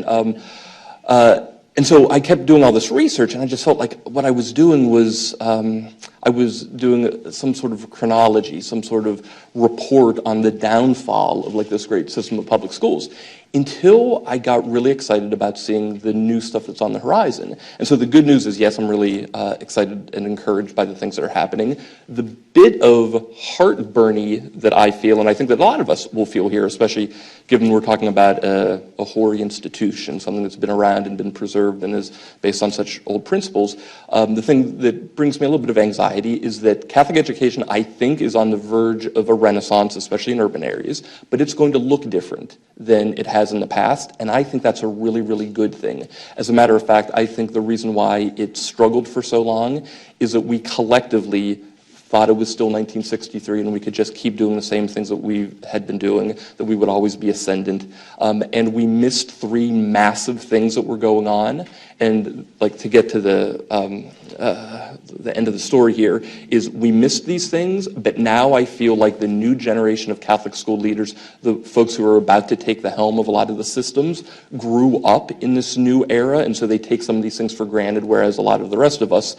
And so I kept doing all this research, and I just felt like what I was doing was I was doing some sort of chronology, some sort of report on the downfall of like this great system of public schools, until I got really excited about seeing the new stuff that's on the horizon. And so the good news is, yes, I'm really excited and encouraged by the things that are happening. The bit of heartburny that I feel, and I think that a lot of us will feel here, especially given we're talking about a hoary institution, something that's been around and been preserved and is based on such old principles, the thing that brings me a little bit of anxiety is that Catholic education, I think, is on the verge of a renaissance, especially in urban areas, but it's going to look different than it has in the past, and I think that's a really, really good thing. As a matter of fact, I think the reason why it struggled for so long is that we collectively thought it was still 1963 and we could just keep doing the same things that we had been doing, that we would always be ascendant. And we missed three massive things that were going on. And like to get to the end of the story here is we missed these things, but now I feel like the new generation of Catholic school leaders, the folks who are about to take the helm of a lot of the systems, grew up in this new era, and so they take some of these things for granted, whereas a lot of the rest of us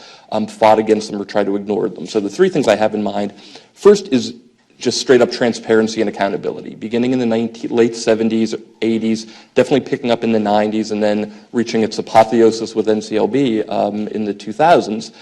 fought against them or tried to ignore them. So the three things I have in mind, first is just straight up transparency and accountability. Beginning in the late 70s, 80s, definitely picking up in the 90s, and then reaching its apotheosis with NCLB in the 2000s,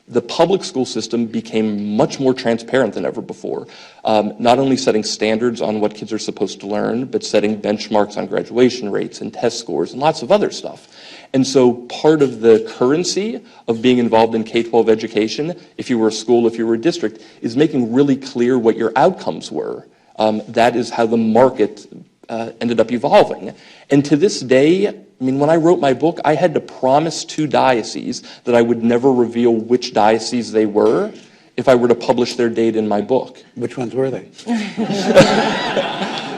the public school system became much more transparent than ever before. Not only setting standards on what kids are supposed to learn, but setting benchmarks on graduation rates and test scores and lots of other stuff. And so part of the currency of being involved in K-12 education, if you were a school, if you were a district, is making really clear what your outcomes were. That is how the market ended up evolving. And to this day, I mean, when I wrote my book, I had to promise 2 dioceses that I would never reveal which dioceses they were if I were to publish their data in my book. Which ones were they?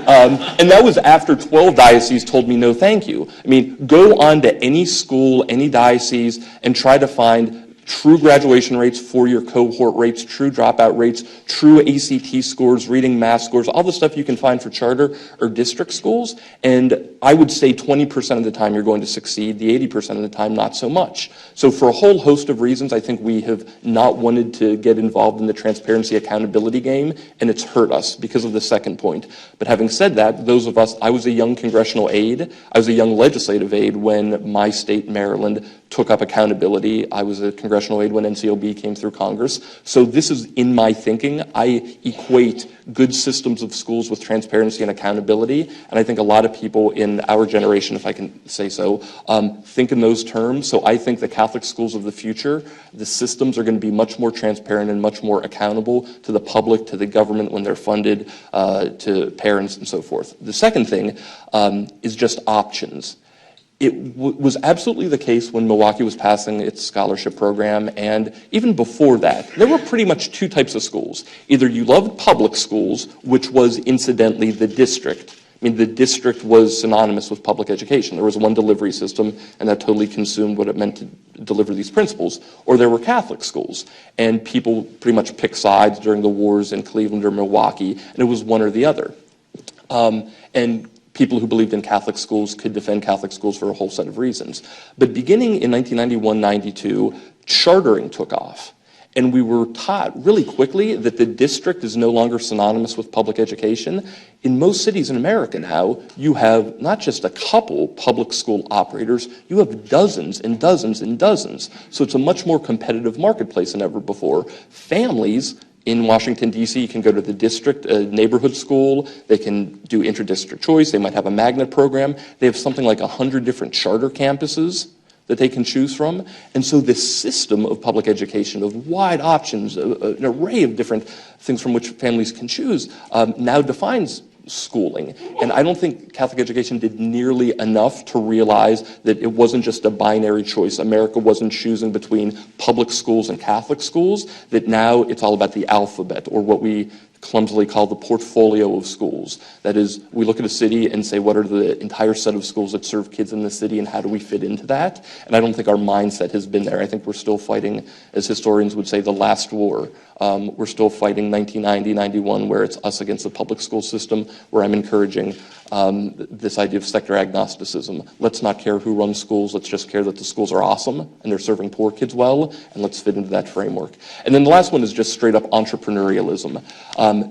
And that was after 12 dioceses told me no thank you. I mean, go on to any school, any diocese, and try to find true graduation rates, four-year cohort rates, true dropout rates, true ACT scores, reading math scores, all the stuff you can find for charter or district schools. And I would say 20% of the time you're going to succeed, the 80% of the time not so much. So for a whole host of reasons, I think we have not wanted to get involved in the transparency accountability game, and it's hurt us because of the second point. But having said that, those of us, I was a young congressional aide, I was a young legislative aide when my state, Maryland, took up accountability. I was a congressional aide when NCOB came through Congress. So this is in my thinking. I equate good systems of schools with transparency and accountability. And I think a lot of people in our generation, if I can say so, think in those terms. So I think the Catholic schools of the future, the systems are going to be much more transparent and much more accountable to the public, to the government when they're funded, to parents and so forth. The second thing is just options. It was absolutely the case when Milwaukee was passing its scholarship program, and even before that, there were pretty much 2 types of schools. Either you loved public schools, which was incidentally the district. I mean, the district was synonymous with public education. There was one delivery system, and that totally consumed what it meant to deliver these principles. Or there were Catholic schools, and people pretty much picked sides during the wars in Cleveland or Milwaukee, and it was one or the other. And people who believed in Catholic schools could defend Catholic schools for a whole set of reasons. But beginning in 1991-92, chartering took off. And we were taught really quickly that the district is no longer synonymous with public education. In most cities in America now, you have not just a couple public school operators, you have dozens and dozens and dozens. So it's a much more competitive marketplace than ever before. Families in Washington, D.C., can go to the district, neighborhood school. They can do inter-district choice. They might have a magnet program. They have something like 100 different charter campuses that they can choose from. And so this system of public education, of wide options, an array of different things from which families can choose, now defines schooling. And I don't think Catholic education did nearly enough to realize that it wasn't just a binary choice. America wasn't choosing between public schools and Catholic schools, that now it's all about the alphabet, or what we clumsily call the portfolio of schools. That is, we look at a city and say, what are the entire set of schools that serve kids in the city, and how do we fit into that? And I don't think our mindset has been there. I think we're still fighting, as historians would say, the last war. We're still fighting 1990, 91, where it's us against the public school system, where I'm encouraging this idea of sector agnosticism. Let's not care who runs schools. Let's just care that the schools are awesome and they're serving poor kids well, and let's fit into that framework. And then the last one is just straight up entrepreneurialism.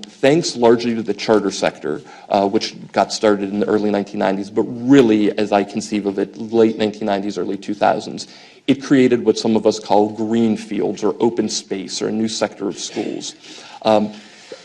Thanks largely to the charter sector, which got started in the early 1990s, but really, as I conceive of it, late 1990s, early 2000s. It created what some of us call green fields, or open space, or a new sector of schools.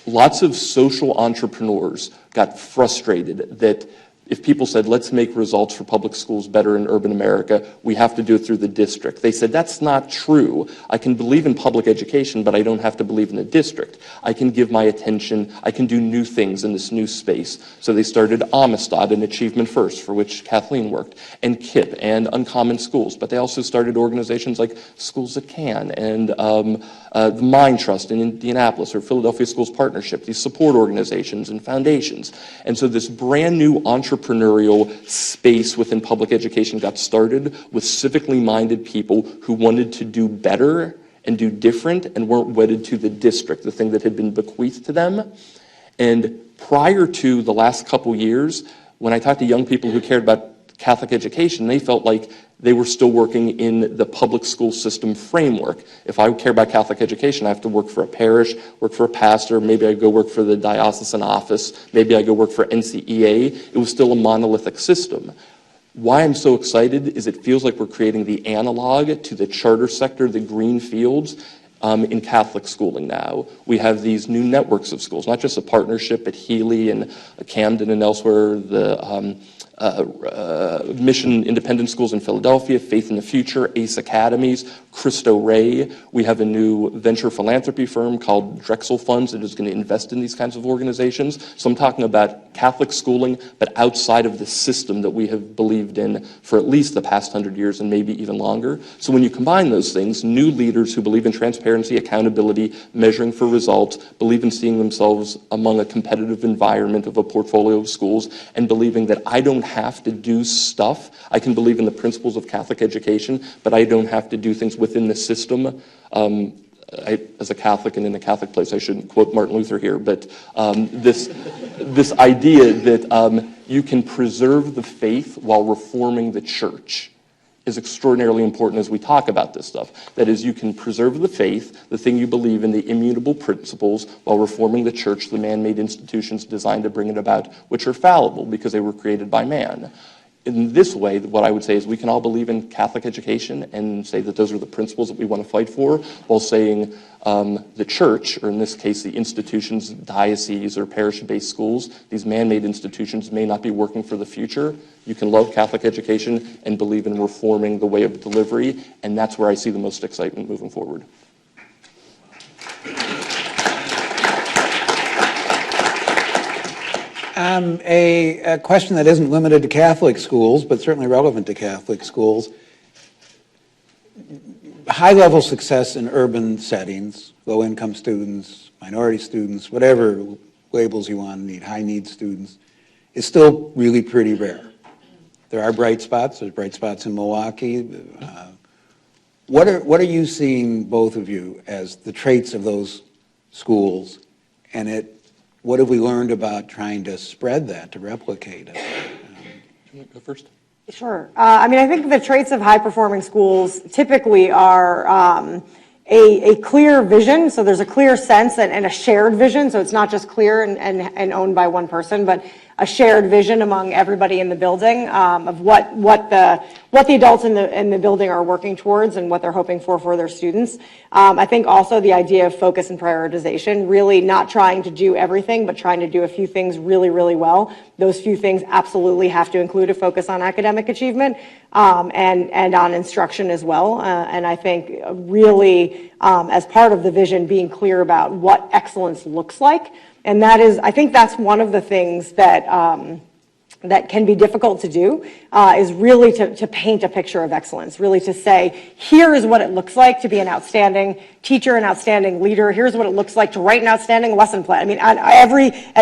Lots of social entrepreneurs got frustrated that if people said, let's make results for public schools better in urban America, we have to do it through the district. They said, that's not true. I can believe in public education, but I don't have to believe in the district. I can give my attention, I can do new things in this new space. So they started Amistad and Achievement First, for which Kathleen worked, and KIPP and Uncommon Schools. But they also started organizations like Schools That Can and the Mind Trust in Indianapolis or Philadelphia Schools Partnership, these support organizations and foundations. And so this brand new entrepreneurial space within public education got started with civically minded people who wanted to do better and do different and weren't wedded to the district, the thing that had been bequeathed to them. And prior to the last couple years, when I talked to young people who cared about Catholic education, they felt like they were still working in the public school system framework. If I care about Catholic education, I have to work for a parish, work for a pastor, maybe I go work for the diocesan office, maybe I go work for NCEA. It was still a monolithic system. Why I'm so excited is it feels like we're creating the analog to the charter sector, the green fields, in Catholic schooling now. We have these new networks of schools, not just a partnership at Healy and Camden and elsewhere, the Mission Independent Schools in Philadelphia, Faith in the Future, ACE Academies, Cristo Rey. We have a new venture philanthropy firm called Drexel Funds that is going to invest in these kinds of organizations. So I'm talking about Catholic schooling, but outside of the system that we have believed in for at least the past 100 years and maybe even longer. So when you combine those things, new leaders who believe in transparency, accountability, measuring for results, believe in seeing themselves among a competitive environment of a portfolio of schools, and believing that I don't have to do stuff. I can believe in the principles of Catholic education, but I don't have to do things within the system. As a Catholic and in a Catholic place, I shouldn't quote Martin Luther here, but this idea that you can preserve the faith while reforming the church is extraordinarily important as we talk about this stuff. That is, you can preserve the faith, the thing you believe in, the immutable principles, while reforming the church, the man-made institutions designed to bring it about, which are fallible because they were created by man. In this way, what I would say is we can all believe in Catholic education and say that those are the principles that we want to fight for, while saying the church, or in this case the institutions, dioceses or parish-based schools, these man-made institutions may not be working for the future. You can love Catholic education and believe in reforming the way of delivery, and that's where I see the most excitement moving forward. A question that isn't limited to Catholic schools, but certainly relevant to Catholic schools. High-level success in urban settings, low-income students, minority students, whatever labels you want to need, high-need students, is still really pretty rare. There are bright spots. There's bright spots in Milwaukee. What are you seeing, both of you, as the traits of those schools, and what have we learned about trying to spread that, to replicate it? You want to go first? Sure. I mean, I think the traits of high-performing schools typically are a clear vision, so there's a clear sense and a shared vision, so it's not just clear and owned by one person, but a shared vision among everybody in the building of what the adults in the building are working towards and what they're hoping for their students. I think also the idea of focus and prioritization, really not trying to do everything, but trying to do a few things really, really well. Those few things absolutely have to include a focus on academic achievement and on instruction as well. And I think really, as part of the vision, being clear about what excellence looks like. And that is, I think that's one of the things that that can be difficult to do, is really to paint a picture of excellence, really to say, here is what it looks like to be an outstanding teacher, an outstanding leader. Here's what it looks like to write an outstanding lesson plan. I mean, at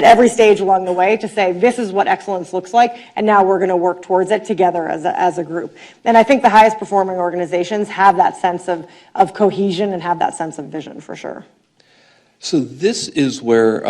every stage along the way, to say, this is what excellence looks like, and now we're going to work towards it together as a group. And I think the highest performing organizations have that sense of cohesion and have that sense of vision, for sure. So this is where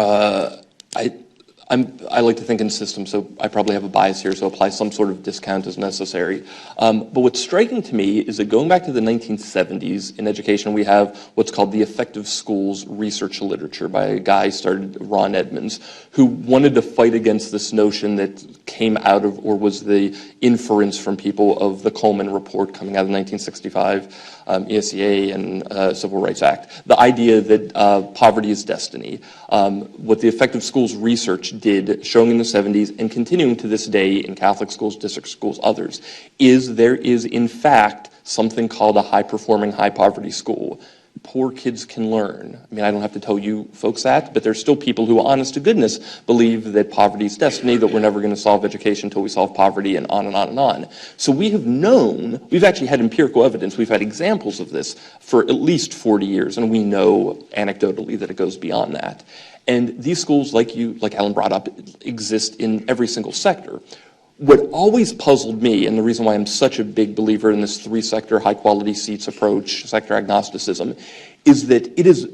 I like to think in systems, so I probably have a bias here, so apply some sort of discount as necessary. But what's striking to me is that going back to the 1970s, in education we have what's called the Effective Schools Research Literature by a guy started, Ron Edmonds, who wanted to fight against this notion that came out of, or was the inference from people of the Coleman Report coming out of 1965, ESEA and Civil Rights Act. The idea that poverty is destiny. What the Effective Schools Research research did, showing in the 70s and continuing to this day in Catholic schools, district schools, others, is there is in fact something called a high-performing, high-poverty school. Poor kids can learn. I mean, I don't have to tell you folks that, but there's still people who, honest to goodness, believe that poverty is destiny, that we're never going to solve education until we solve poverty, and on and on and on. So we have known, we've actually had empirical evidence, we've had examples of this for at least 40 years, and we know anecdotally that it goes beyond that. And these schools, like Alan brought up, exist in every single sector. What always puzzled me, and the reason why I'm such a big believer in this three-sector high-quality seats approach, sector agnosticism, is that it is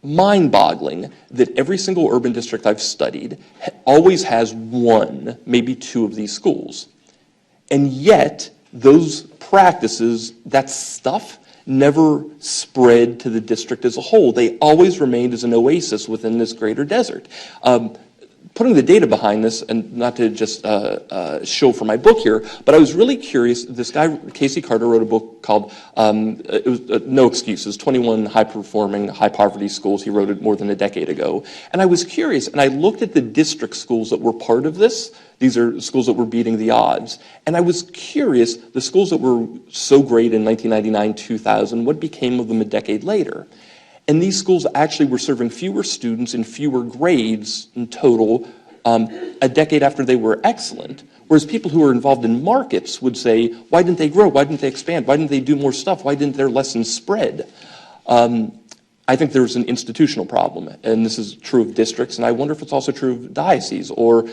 mind-boggling that every single urban district I've studied always has one, maybe two of these schools. And yet, those practices, that stuff, never spread to the district as a whole. They always remained as an oasis within this greater desert. Putting the data behind this, and not to just show for my book here, but I was really curious. This guy, Casey Carter, wrote a book called it was, No Excuses, 21 High-Performing, High-Poverty Schools. He wrote it more than a decade ago. And I was curious, and I looked at the district schools that were part of this. These are schools that were beating the odds. And I was curious, the schools that were so great in 1999, 2000, what became of them a decade later? And these schools actually were serving fewer students in fewer grades in total a decade after they were excellent. Whereas people who were involved in markets would say, why didn't they grow? Why didn't they expand? Why didn't they do more stuff? Why didn't their lessons spread? I think there's an institutional problem, and this is true of districts, and I wonder if it's also true of dioceses or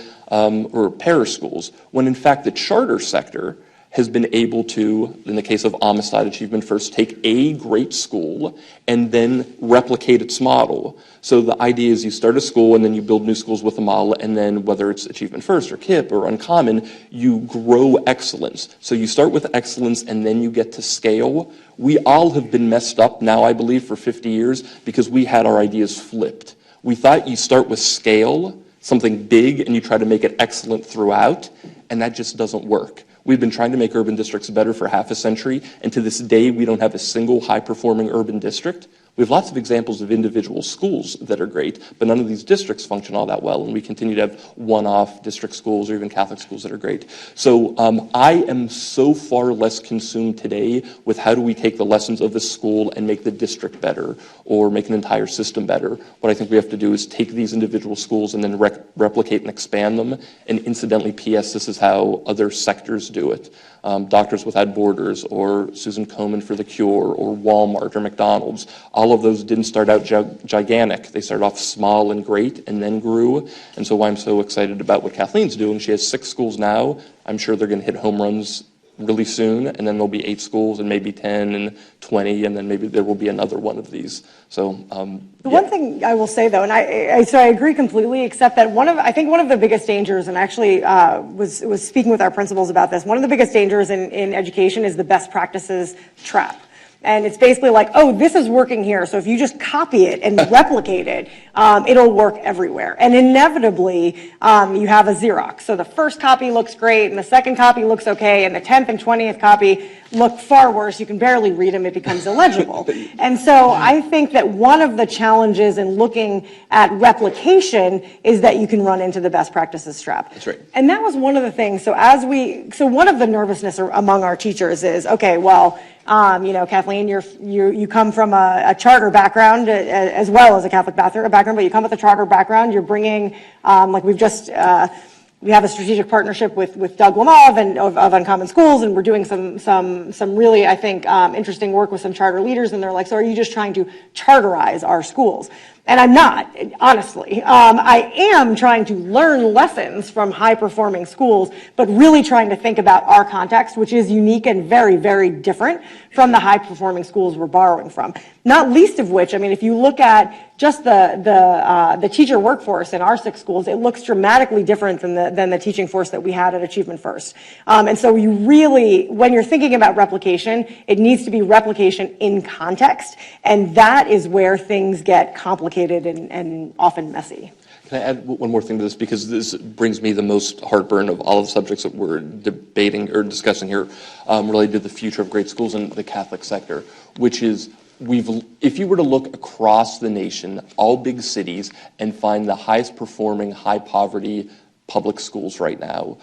parish schools, when in fact the charter sector has been able to, in the case of Amistad Achievement First, take a great school and then replicate its model. So the idea is you start a school and then you build new schools with the model, and then whether it's Achievement First or KIPP or Uncommon, you grow excellence. So you start with excellence and then you get to scale. We all have been messed up now, I believe, for 50 years because we had our ideas flipped. We thought you start with scale, something big, and you try to make it excellent throughout, and that just doesn't work. We've been trying to make urban districts better for half a century, and to this day, we don't have a single high-performing urban district. We have lots of examples of individual schools that are great, but none of these districts function all that well, and we continue to have one-off district schools or even Catholic schools that are great. So I am so far less consumed today with how do we take the lessons of the school and make the district better or make an entire system better. What I think we have to do is take these individual schools and then replicate and expand them. And incidentally, P.S., this is how other sectors do it. Doctors Without Borders or Susan Komen for the Cure or Walmart or McDonald's, all of those didn't start out gigantic. They started off small and great and then grew. And so why I'm so excited about what Kathleen's doing, she has 6 schools now. I'm sure they're going to hit home runs really soon, and then there'll be 8 schools and maybe 10 and 20, and then maybe there will be another one of these. So the one thing I will say though, and I agree completely, except that I think one of the biggest dangers, and actually was speaking with our principals about this, one of the biggest dangers in education is the best practices trap. And it's basically like, oh, this is working here, so if you just copy it and replicate it, it'll work everywhere. And inevitably, you have a Xerox. So the first copy looks great, and the second copy looks okay, and the 10th and 20th copy look far worse. You can barely read them. It becomes illegible. And so I think that one of the challenges in looking at replication is that you can run into the best practices trap. That's right. And that was one of the things. So one of the nervousness among our teachers is, okay, well, Kathleen, you come from a charter background as well as a Catholic background, but you come with a charter background. You're bringing, we have a strategic partnership with Doug Lamov of Uncommon Schools, and we're doing some really, I think, interesting work with some charter leaders. And they're like, so are you just trying to charterize our schools? And I'm not, honestly. I am trying to learn lessons from high-performing schools, but really trying to think about our context, which is unique and very, very different from the high-performing schools we're borrowing from. Not least of which, I mean, if you look at just the teacher workforce in our 6 schools, it looks dramatically different than the teaching force that we had at Achievement First. And so you really, when you're thinking about replication, it needs to be replication in context, and that is where things get complicated and often messy. Can I add one more thing to this, because this brings me the most heartburn of all of the subjects that we're debating or discussing here related to the future of great schools in the Catholic sector, which is if you were to look across the nation, all big cities, and find the highest performing, high poverty public schools right now,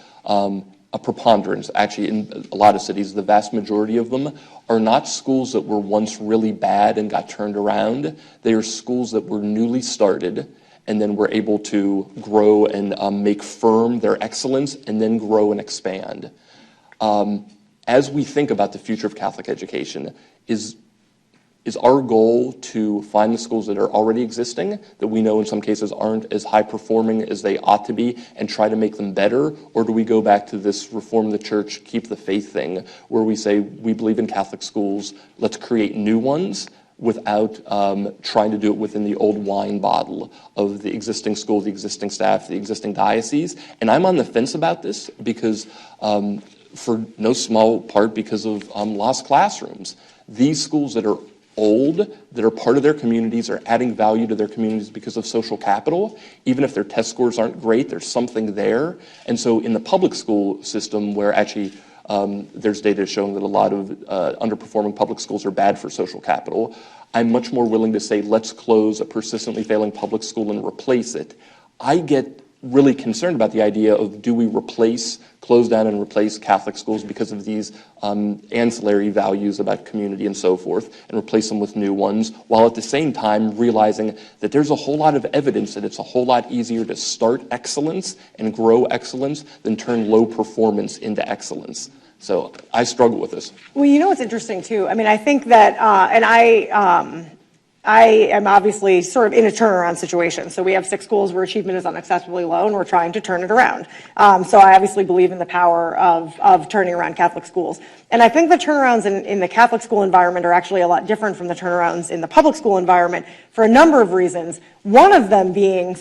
a preponderance, actually in a lot of cities, the vast majority of them are not schools that were once really bad and got turned around. They are schools that were newly started and then were able to grow and make firm their excellence and then grow and expand. As we think about the future of Catholic education, is our goal to find the schools that are already existing, that we know in some cases aren't as high performing as they ought to be, and try to make them better? Or do we go back to this reform the church, keep the faith thing, where we say we believe in Catholic schools, let's create new ones without trying to do it within the old wine bottle of the existing school, the existing staff, the existing diocese? And I'm on the fence about this because, for no small part, because of lost classrooms. These schools that are old, that are part of their communities, are adding value to their communities because of social capital. Even if their test scores aren't great, there's something there. And so in the public school system, where actually there's data showing that a lot of underperforming public schools are bad for social capital, I'm much more willing to say, let's close a persistently failing public school and replace it. I get really concerned about the idea of, do we close down and replace Catholic schools because of these ancillary values about community and so forth, and replace them with new ones, while at the same time realizing that there's a whole lot of evidence that it's a whole lot easier to start excellence and grow excellence than turn low performance into excellence. So I struggle with this. Well, you know what's interesting too? I mean, I think that, and I am obviously sort of in a turnaround situation. So we have 6 schools where achievement is unacceptably low, and we're trying to turn it around. So I obviously believe in the power of turning around Catholic schools. And I think the turnarounds in the Catholic school environment are actually a lot different from the turnarounds in the public school environment for a number of reasons. One of them being,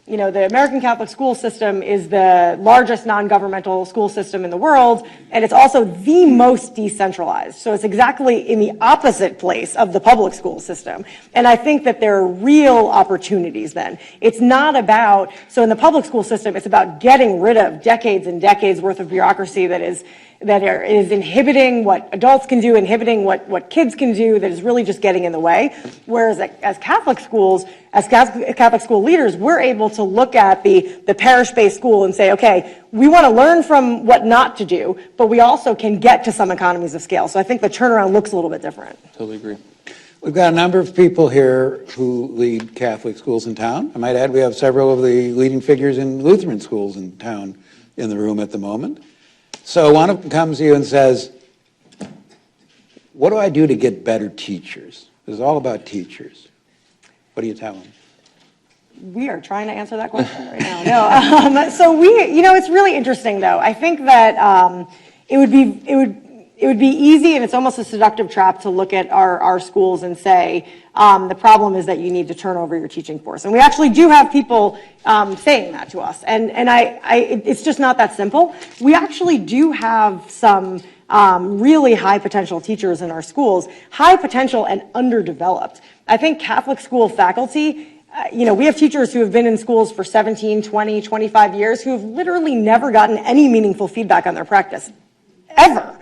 you know, the American Catholic school system is the largest non-governmental school system in the world, and it's also the most decentralized. So it's exactly in the opposite place of the public school system. And I think that there are real opportunities then. It's not about, so in the public school system, it's about getting rid of decades and decades worth of bureaucracy that is inhibiting what adults can do, inhibiting what kids can do, that is really just getting in the way. Whereas as Catholic schools, as Catholic school leaders, we're able to look at the parish-based school and say, okay, we want to learn from what not to do, but we also can get to some economies of scale. So I think the turnaround looks a little bit different. Totally agree. We've got a number of people here who lead Catholic schools in town. I might add we have several of the leading figures in Lutheran schools in town in the room at the moment. So one of them comes to you and says, what do I do to get better teachers? This is all about teachers. What do you tell them? We are trying to answer that question right now. No, so it's really interesting though. I think that it would be easy, and it's almost a seductive trap to look at our schools and say, the problem is that you need to turn over your teaching force. And we actually do have people saying that to us. And it's just not that simple. We actually do have some really high potential teachers in our schools, high potential and underdeveloped. I think Catholic school faculty, we have teachers who have been in schools for 17, 20, 25 years who have literally never gotten any meaningful feedback on their practice, ever.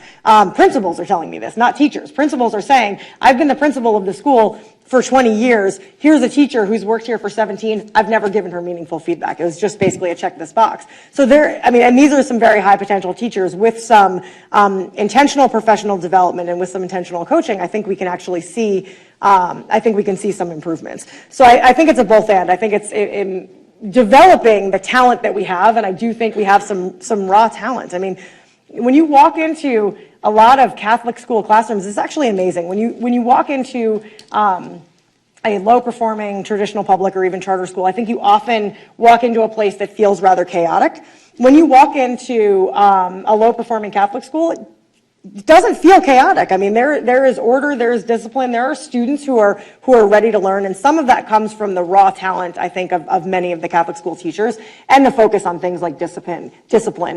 Principals are telling me this, not teachers. Principals are saying, I've been the principal of the school for 20 years. Here's a teacher who's worked here for 17. I've never given her meaningful feedback. It was just basically a check this box. So and these are some very high potential teachers with some intentional professional development and with some intentional coaching. I think we can actually see, some improvements. So I think it's a both and. I think it's in developing the talent that we have, and I do think we have some raw talent. I mean, when you walk into a lot of Catholic school classrooms, it's actually amazing. When you walk into a low-performing traditional public or even charter school, I think you often walk into a place that feels rather chaotic. When you walk into a low-performing Catholic school, it doesn't feel chaotic. I mean, there is order, there is discipline, there are students who are ready to learn, and some of that comes from the raw talent, I think, of many of the Catholic school teachers, and the focus on things like discipline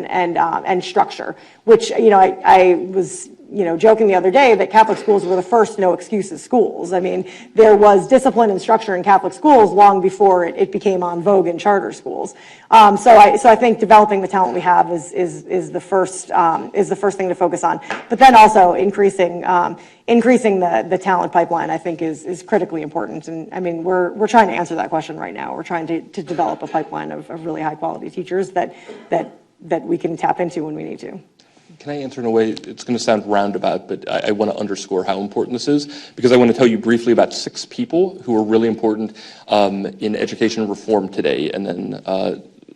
and structure, which, I was joking the other day that Catholic schools were the first no excuses schools. I mean, there was discipline and structure in Catholic schools long before it became on vogue in charter schools. So I think developing the talent we have is the first thing to focus on. But then also increasing the talent pipeline, I think, is critically important. And I mean, we're trying to answer that question right now. We're trying to develop a pipeline of really high quality teachers that we can tap into when we need to. Can I answer in a way, it's going to sound roundabout, but I want to underscore how important this is, because I want to tell you briefly about 6 people who are really important in education reform today, and then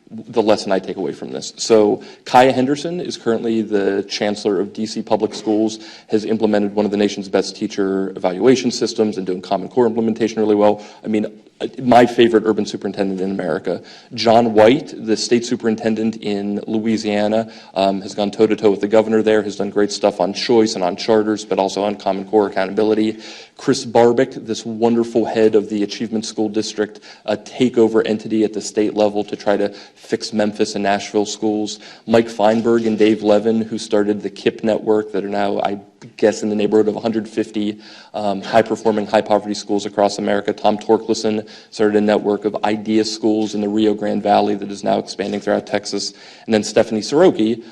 the lesson I take away from this. So Kaya Henderson is currently the chancellor of DC Public Schools, has implemented one of the nation's best teacher evaluation systems and doing Common Core implementation really well. I mean, my favorite urban superintendent in America. John White, the state superintendent in Louisiana, has gone toe-to-toe with the governor there, has done great stuff on choice and on charters, but also on Common Core accountability. Chris Barbick, this wonderful head of the Achievement School District, a takeover entity at the state level to try to fix Memphis and Nashville schools. Mike Feinberg and Dave Levin, who started the KIPP network that are now, I guess, in the neighborhood of 150 high-performing, high-poverty schools across America. Tom Torkelson started a network of idea schools in the Rio Grande Valley that is now expanding throughout Texas. And then Stephanie Soroki,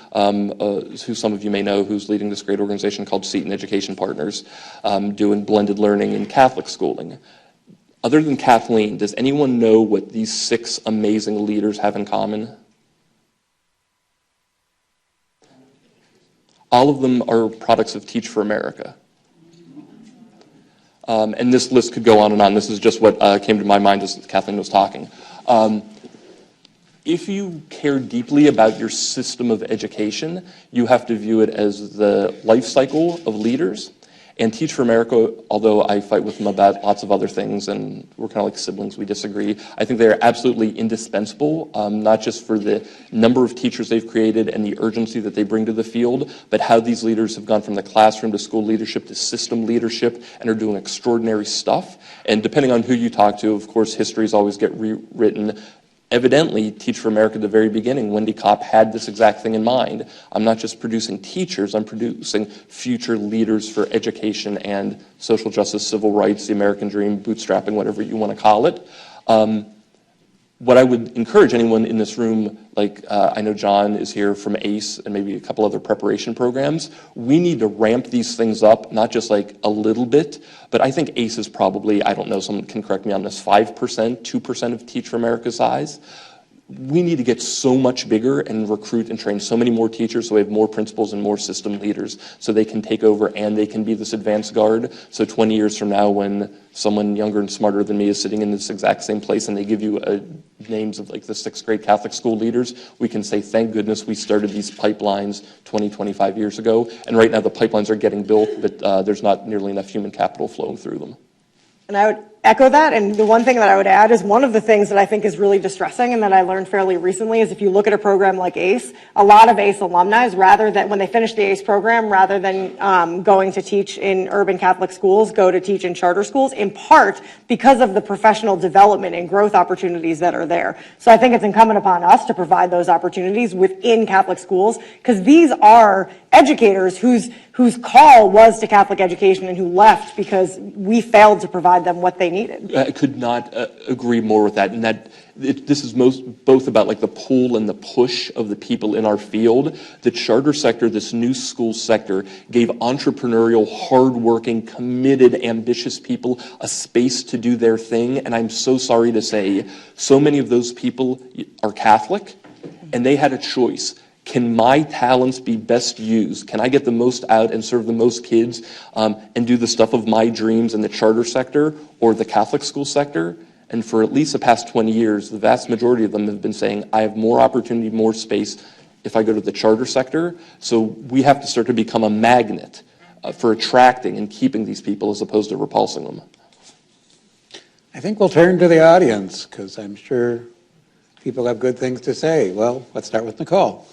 who some of you may know, who's leading this great organization called Seton Education Partners, doing blended learning in Catholic schooling. Other than Kathleen, does anyone know what these 6 amazing leaders have in common? All of them are products of Teach for America. And this list could go on and on. This is just what came to my mind as Kathleen was talking. If you care deeply about your system of education, you have to view it as the life cycle of leaders. And Teach for America, although I fight with them about lots of other things, and we're kind of like siblings, we disagree, I think they're absolutely indispensable, not just for the number of teachers they've created and the urgency that they bring to the field, but how these leaders have gone from the classroom to school leadership to system leadership and are doing extraordinary stuff. And depending on who you talk to, of course, histories always get rewritten. Evidently, Teach for America at the very beginning, Wendy Kopp had this exact thing in mind. I'm not just producing teachers, I'm producing future leaders for education and social justice, civil rights, the American dream, bootstrapping, whatever you want to call it. What I would encourage anyone in this room, like I know John is here from ACE and maybe a couple other preparation programs, we need to ramp these things up, not just like a little bit, but I think ACE is probably, I don't know, someone can correct me on this, 5%, 2% of Teach for America size. We need to get so much bigger and recruit and train so many more teachers so we have more principals and more system leaders so they can take over and they can be this advanced guard. So 20 years from now when someone younger and smarter than me is sitting in this exact same place and they give you names of like the 6th grade Catholic school leaders, we can say, thank goodness we started these pipelines 20, 25 years ago. And right now the pipelines are getting built, but there's not nearly enough human capital flowing through them. And I would echo that, and the one thing that I would add is one of the things that I think is really distressing and that I learned fairly recently is if you look at a program like ACE, a lot of ACE alumni, rather than, when they finish the ACE program, rather than going to teach in urban Catholic schools, go to teach in charter schools, in part because of the professional development and growth opportunities that are there. So I think it's incumbent upon us to provide those opportunities within Catholic schools, because these are educators whose call was to Catholic education and who left because we failed to provide them what they needed. I could not agree more with that. And this is both about like the pull and the push of the people in our field. The charter sector, this new school sector, gave entrepreneurial, hardworking, committed, ambitious people a space to do their thing. And I'm so sorry to say, so many of those people are Catholic, and they had a choice. Can my talents be best used? Can I get the most out and serve the most kids and do the stuff of my dreams in the charter sector or the Catholic school sector? And for at least the past 20 years, the vast majority of them have been saying, I have more opportunity, more space if I go to the charter sector. So we have to start to become a magnet for attracting and keeping these people as opposed to repulsing them. I think we'll turn to the audience because I'm sure people have good things to say. Well, let's start with Nicole.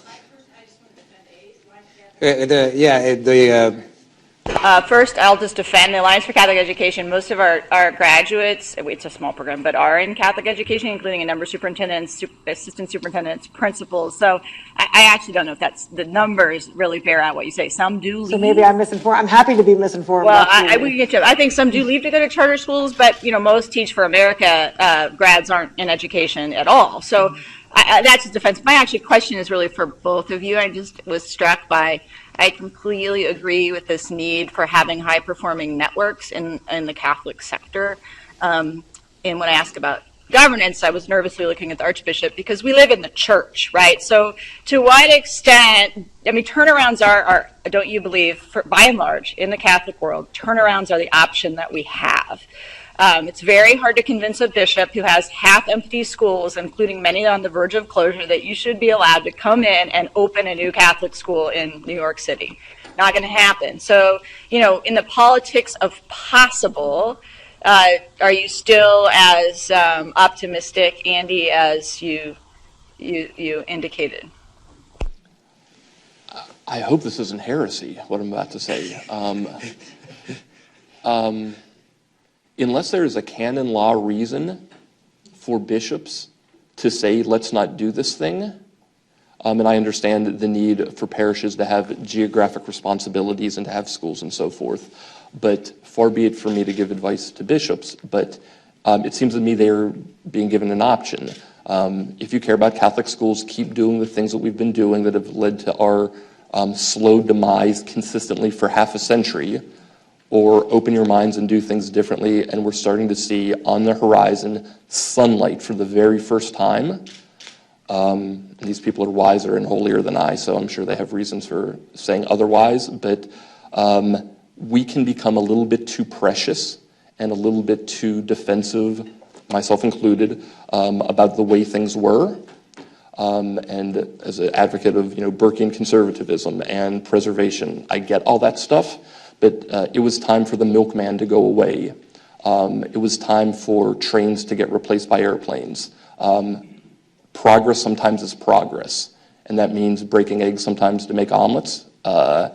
First, I'll just defend the Alliance for Catholic Education. Most of our graduates, it's a small program, but are in Catholic education, including a number of superintendents, assistant superintendents, principals. So I actually don't know if the numbers really bear out what you say. Some do leave. So maybe I'm misinformed. I'm happy to be misinformed. Well, we can get to it. I think some do leave to go to charter schools, but most Teach for America grads aren't in education at all. So that's a defense. My actually question is really for both of you. I just was struck by, I completely agree with this need for having high-performing networks in the Catholic sector. And when I asked about governance, I was nervously looking at the Archbishop because we live in the church, right? So to what extent, turnarounds are don't you believe, by and large, in the Catholic world, turnarounds are the option that we have. It's very hard to convince a bishop who has half-empty schools, including many on the verge of closure, that you should be allowed to come in and open a new Catholic school in New York City. Not going to happen. So, in the politics of possible, are you still as optimistic, Andy, as you indicated? I hope this isn't heresy, what I'm about to say. Unless there is a canon law reason for bishops to say, let's not do this thing, and I understand the need for parishes to have geographic responsibilities and to have schools and so forth, but far be it for me to give advice to bishops, but it seems to me they're being given an option. If you care about Catholic schools, keep doing the things that we've been doing that have led to our slow demise consistently for half a century, or open your minds and do things differently, and we're starting to see on the horizon sunlight for the very first time. And these people are wiser and holier than I, so I'm sure they have reasons for saying otherwise, but we can become a little bit too precious and a little bit too defensive, myself included, about the way things were. And as an advocate of Burkean conservatism and preservation, I get all that stuff. But it was time for the milkman to go away. It was time for trains to get replaced by airplanes. Progress sometimes is progress, and that means breaking eggs sometimes to make omelets. So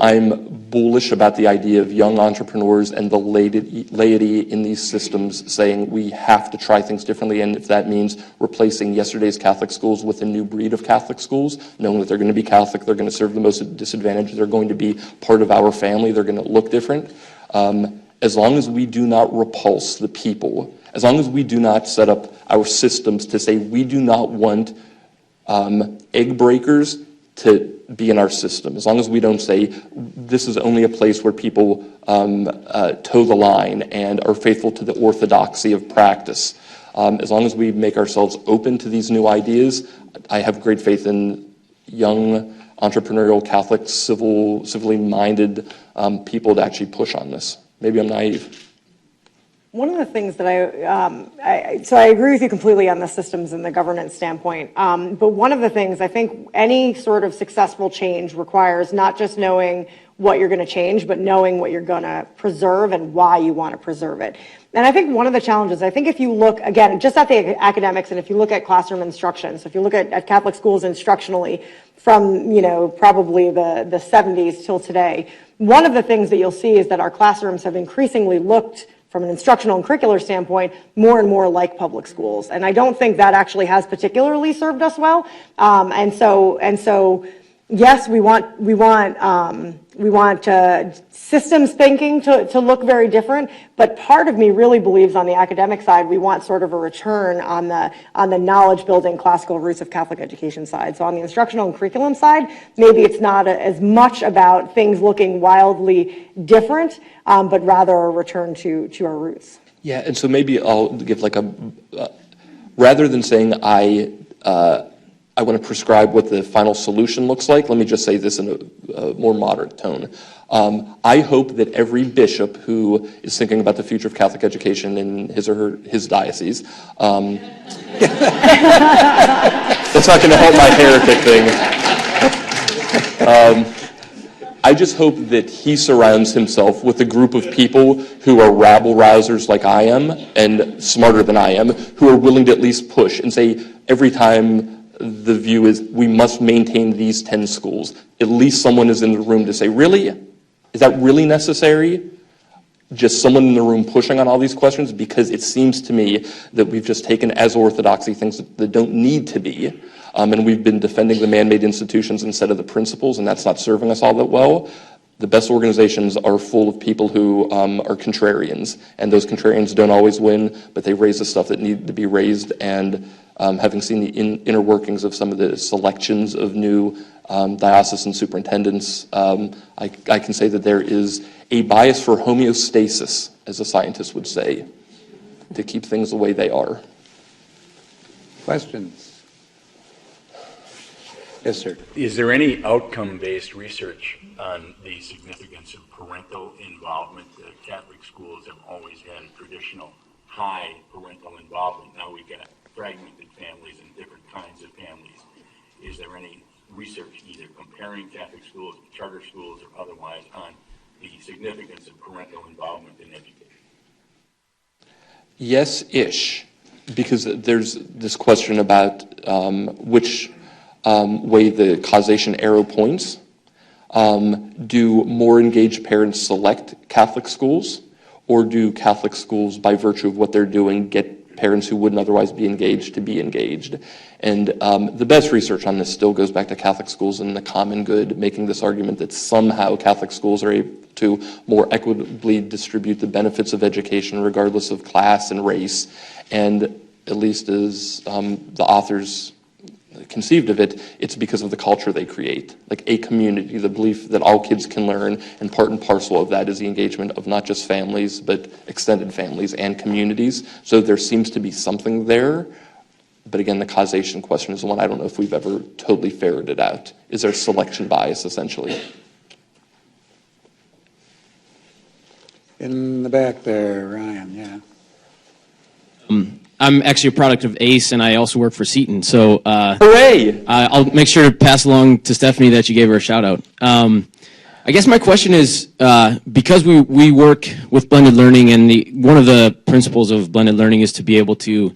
I'm bullish about the idea of young entrepreneurs and the laity in these systems saying we have to try things differently, and if that means replacing yesterday's Catholic schools with a new breed of Catholic schools, knowing that they're going to be Catholic, they're going to serve the most disadvantaged, they're going to be part of our family, they're going to look different. As long as we do not repulse the people, as long as we do not set up our systems to say we do not want egg breakers to be in our system, as long as we don't say this is only a place where people toe the line and are faithful to the orthodoxy of practice, as long as we make ourselves open to these new ideas, I have great faith in young, entrepreneurial, Catholic, civilly minded people to actually push on this. Maybe I'm naive. One of the things that I agree with you completely on the systems and the governance standpoint, but one of the things I think any sort of successful change requires not just knowing what you're going to change, but knowing what you're going to preserve and why you want to preserve it. And I think one of the challenges, I think if you look, again, just at the academics, and if you look at classroom instruction, so if you look at Catholic schools instructionally from, probably the 70s till today, one of the things that you'll see is that our classrooms have increasingly looked, from an instructional and curricular standpoint, more and more like public schools. And I don't think that actually has particularly served us well. And so, yes, we want systems thinking to look very different, but part of me really believes on the academic side we want sort of a return on the knowledge building classical roots of Catholic education side. So on the instructional and curriculum side, maybe it's not as much about things looking wildly different, but rather a return to our roots. Yeah, and so maybe I'll give rather than saying I want to prescribe what the final solution looks like, let me just say this in a more moderate tone. I hope that every bishop who is thinking about the future of Catholic education in his or his diocese, that's not going to help my heretic thing. I just hope that he surrounds himself with a group of people who are rabble-rousers like I am and smarter than I am, who are willing to at least push and say every time the view is we must maintain these 10 schools. at least someone is in the room to say, really? Is that really necessary? Just someone in the room pushing on all these questions, because it seems to me that we've just taken as orthodoxy things that don't need to be, and we've been defending the man-made institutions instead of the principles, and that's not serving us all that well. The best organizations are full of people who are contrarians, and those contrarians don't always win, but they raise the stuff that need to be raised, and having seen the inner workings of some of the selections of new diocesan superintendents, I can say that there is a bias for homeostasis, as a scientist would say, to keep things the way they are. Questions? Yes, sir. Is there any outcome-based research on the significance of parental involvement? Catholic schools have always had traditional high parental involvement. Now we've got fragmented families and different kinds of families. Is there any research either comparing Catholic schools to charter schools or otherwise on the significance of parental involvement in education? Yes-ish, because there's this question about which way the causation arrow points. Do more engaged parents select Catholic schools, or do Catholic schools, by virtue of what they're doing, get parents who wouldn't otherwise be engaged to be engaged? And the best research on this still goes back to Catholic schools and the common good, making this argument that somehow Catholic schools are able to more equitably distribute the benefits of education regardless of class and race. And at least as the authors conceived of it, it's because of the culture they create, like a community, the belief that all kids can learn, and part and parcel of that is the engagement of not just families, but extended families and communities. So there seems to be something there. But again, the causation question is one I don't know if we've ever totally ferreted out. Is there selection bias, essentially? In the back there, Ryan, yeah. I'm actually a product of ACE, and I also work for Seton. So hooray! I'll make sure to pass along to Stephanie that you gave her a shout-out. I guess my question is, because we work with blended learning, and one of the principles of blended learning is to be able to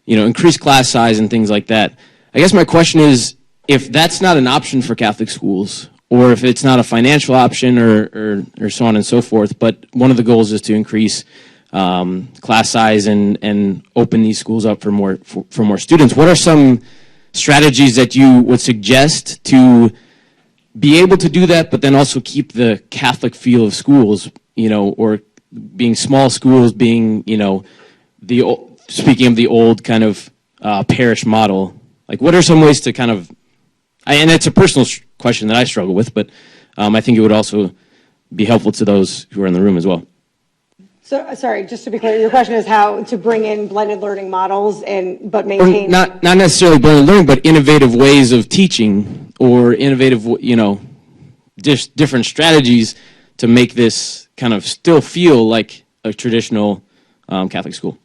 increase class size and things like that. I guess my question is, if that's not an option for Catholic schools, or if it's not a financial option or so on and so forth, but one of the goals is to increase class size and open these schools up for more students, what are some strategies that you would suggest to be able to do that, but then also keep the Catholic feel of schools, or being small schools, being, speaking of the old kind of parish model? Like, what are some ways to kind of, and it's a personal question that I struggle with, but I think it would also be helpful to those who are in the room as well. So, sorry, just to be clear, your question is how to bring in blended learning models but maintain... Or not necessarily blended learning, but innovative ways of teaching, or innovative, just different strategies to make this kind of still feel like a traditional Catholic school.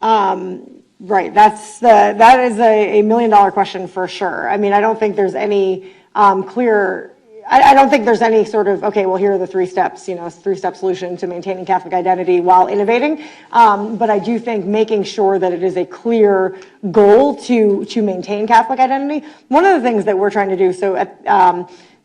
Right, that is a $1 million question for sure. I mean, I don't think there's any clear... I don't think there's any sort of, okay, well, here are the 3 steps, three-step solution to maintaining Catholic identity while innovating. But I do think making sure that it is a clear goal to maintain Catholic identity. One of the things that we're trying to do, so at,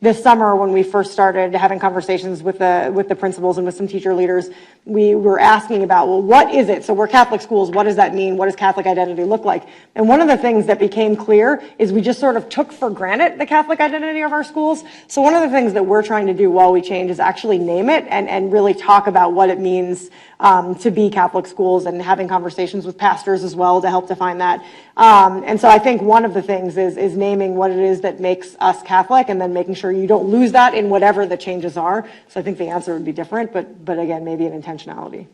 this summer when we first started having conversations with the principals and with some teacher leaders, we were asking about, well, what is it? So we're Catholic schools, what does that mean? What does Catholic identity look like? And one of the things that became clear is we just sort of took for granted the Catholic identity of our schools. So one of the things that we're trying to do while we change is actually name it and really talk about what it means to be Catholic schools, and having conversations with pastors as well to help define that. And so I think one of the things is naming what it is that makes us Catholic, and then making sure you don't lose that in whatever the changes are. So I think the answer would be different, but again, maybe an intentionality.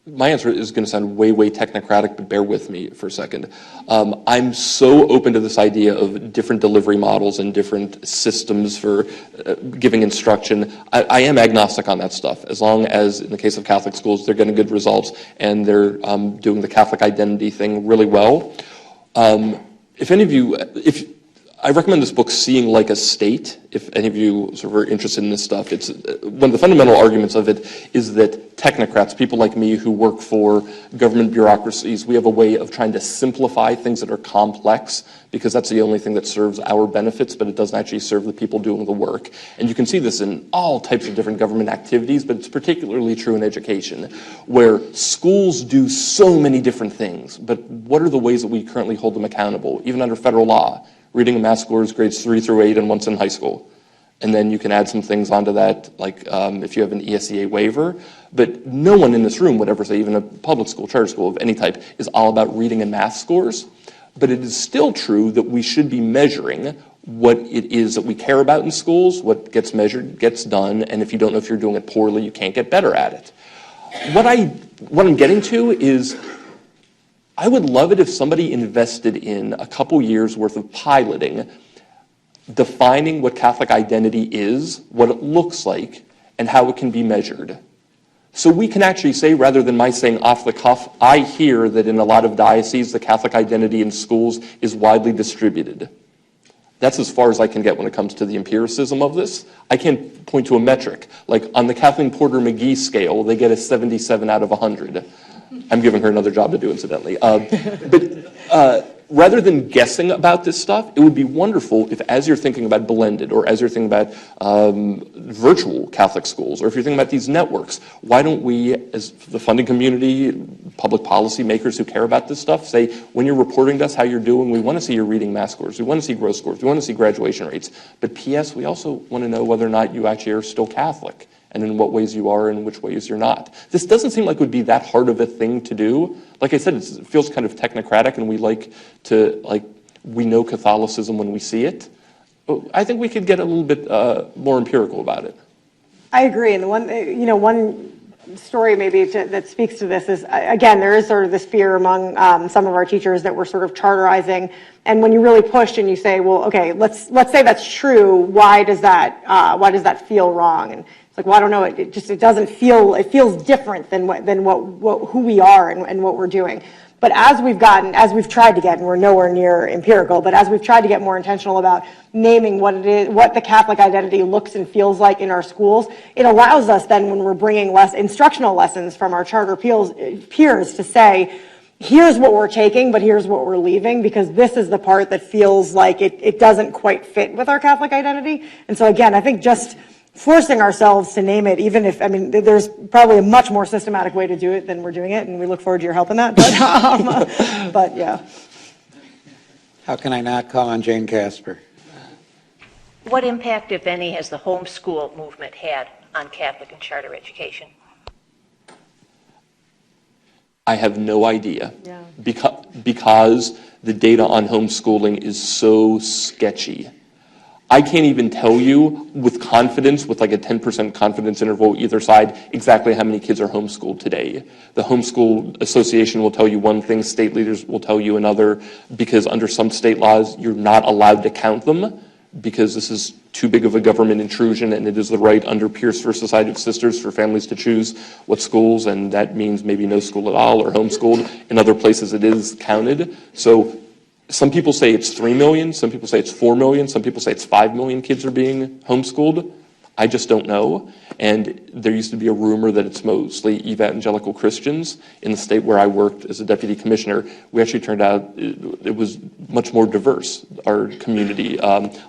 My answer is going to sound way, way technocratic, but bear with me for a second. I'm so open to this idea of different delivery models and different systems for giving instruction. I am agnostic on that stuff, as long as, in the case of Catholic schools, they're getting good results and they're doing the Catholic identity thing really well. If any of you, I recommend this book, Seeing Like a State, if any of you sort of are interested in this stuff. It's one of the fundamental arguments of it is that technocrats, people like me who work for government bureaucracies, we have a way of trying to simplify things that are complex because that's the only thing that serves our benefits, but it doesn't actually serve the people doing the work. And you can see this in all types of different government activities, but it's particularly true in education, where schools do so many different things, but what are the ways that we currently hold them accountable, even under federal law? Reading and math scores, grades 3 through 8, and once in high school. And then you can add some things onto that, like if you have an ESEA waiver. But no one in this room would ever say, even a public school, charter school of any type, is all about reading and math scores. But it is still true that we should be measuring what it is that we care about in schools. What gets measured gets done, and if you don't know if you're doing it poorly, you can't get better at it. What I'm getting to is, I would love it if somebody invested in a couple years worth of piloting, defining what Catholic identity is, what it looks like, and how it can be measured. So we can actually say, rather than my saying off the cuff, I hear that in a lot of dioceses, the Catholic identity in schools is widely distributed. That's as far as I can get when it comes to the empiricism of this. I can't point to a metric. Like on the Kathleen Porter McGee scale, they get a 77 out of 100. I'm giving her another job to do, incidentally. Rather than guessing about this stuff, it would be wonderful if, as you're thinking about blended, or as you're thinking about virtual Catholic schools, or if you're thinking about these networks, why don't we, as the funding community, public policy makers who care about this stuff, say, when you're reporting to us how you're doing, we want to see your reading math scores, we want to see growth scores, we want to see graduation rates, but P.S., we also want to know whether or not you actually are still Catholic, and in what ways you are and in which ways you're not. This doesn't seem like it would be that hard of a thing to do. Like I said, it feels kind of technocratic, and we we know Catholicism when we see it. But I think we could get a little bit more empirical about it. I agree, and one story maybe that speaks to this is, again, there is sort of this fear among some of our teachers that we're sort of charterizing, and when you really push and you say, well, okay, let's say that's true, why does that feel wrong? And it's like, well, I don't know. It doesn't feel. It feels different than who we are and what we're doing. But as we've tried to get, and we're nowhere near empirical, but as we've tried to get more intentional about naming what it is, what the Catholic identity looks and feels like in our schools, it allows us then, when we're bringing instructional lessons from our charter peers, to say, here's what we're taking, but here's what we're leaving, because this is the part that feels like it doesn't quite fit with our Catholic identity. And so again, I think just forcing ourselves to name it, even if, there's probably a much more systematic way to do it than we're doing it, and we look forward to your help in that, but yeah. How can I not call on Jane Casper? What impact, if any, has the homeschool movement had on Catholic and charter education? I have no idea, because the data on homeschooling is so sketchy. I can't even tell you with confidence, with like a 10% confidence interval either side, exactly how many kids are homeschooled today. The Homeschool Association will tell you one thing, state leaders will tell you another, because under some state laws, you're not allowed to count them, because this is too big of a government intrusion, and it is the right under Pierce v. Society of Sisters for families to choose what schools, and that means maybe no school at all or homeschooled. In other places, it is counted. So some people say it's 3 million, some people say it's 4 million, some people say it's 5 million kids are being homeschooled. I just don't know. And there used to be a rumor that it's mostly evangelical Christians. In the state where I worked as a deputy commissioner, we actually turned out it was much more diverse, our community.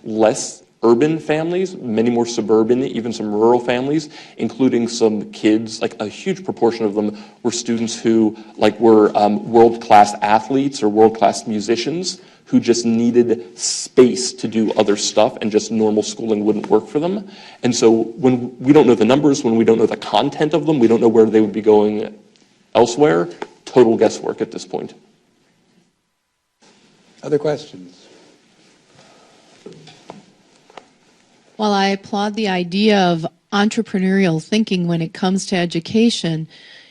Less urban families, many more suburban, even some rural families, including some kids, like a huge proportion of them were students who were world-class athletes or world-class musicians who just needed space to do other stuff, and just normal schooling wouldn't work for them. And so when we don't know the numbers, when we don't know the content of them, we don't know where they would be going elsewhere, total guesswork at this point. Other questions? While I applaud the idea of entrepreneurial thinking when it comes to education,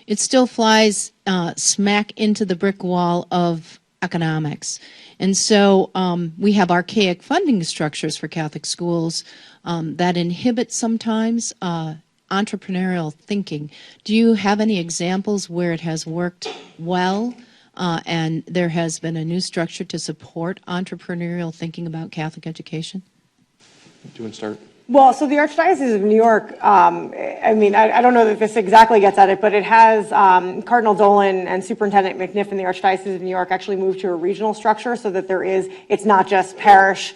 it still flies smack into the brick wall of economics. And so we have archaic funding structures for Catholic schools that inhibit sometimes entrepreneurial thinking. Do you have any examples where it has worked well and there has been a new structure to support entrepreneurial thinking about Catholic education? Do you want to start? Well, so the Archdiocese of New York, I don't know that this exactly gets at it, but it has Cardinal Dolan and Superintendent McNiff in the Archdiocese of New York actually moved to a regional structure so that it's not just parish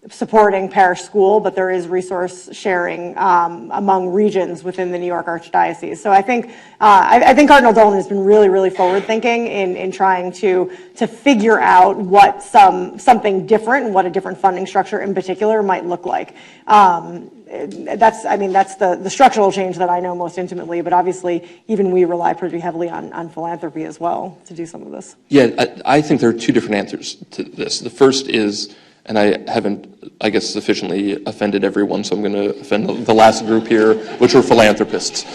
supporting parish school, but there is resource sharing among regions within the New York Archdiocese. So I think Cardinal Dolan has been really, really forward thinking in trying to figure out what something different and what a different funding structure in particular might look like. That's the structural change that I know most intimately, but obviously even we rely pretty heavily on philanthropy as well to do some of this. Yeah, I think there are two different answers to this. The first is, and I haven't, I guess, sufficiently offended everyone, so I'm going to offend the last group here, which are philanthropists.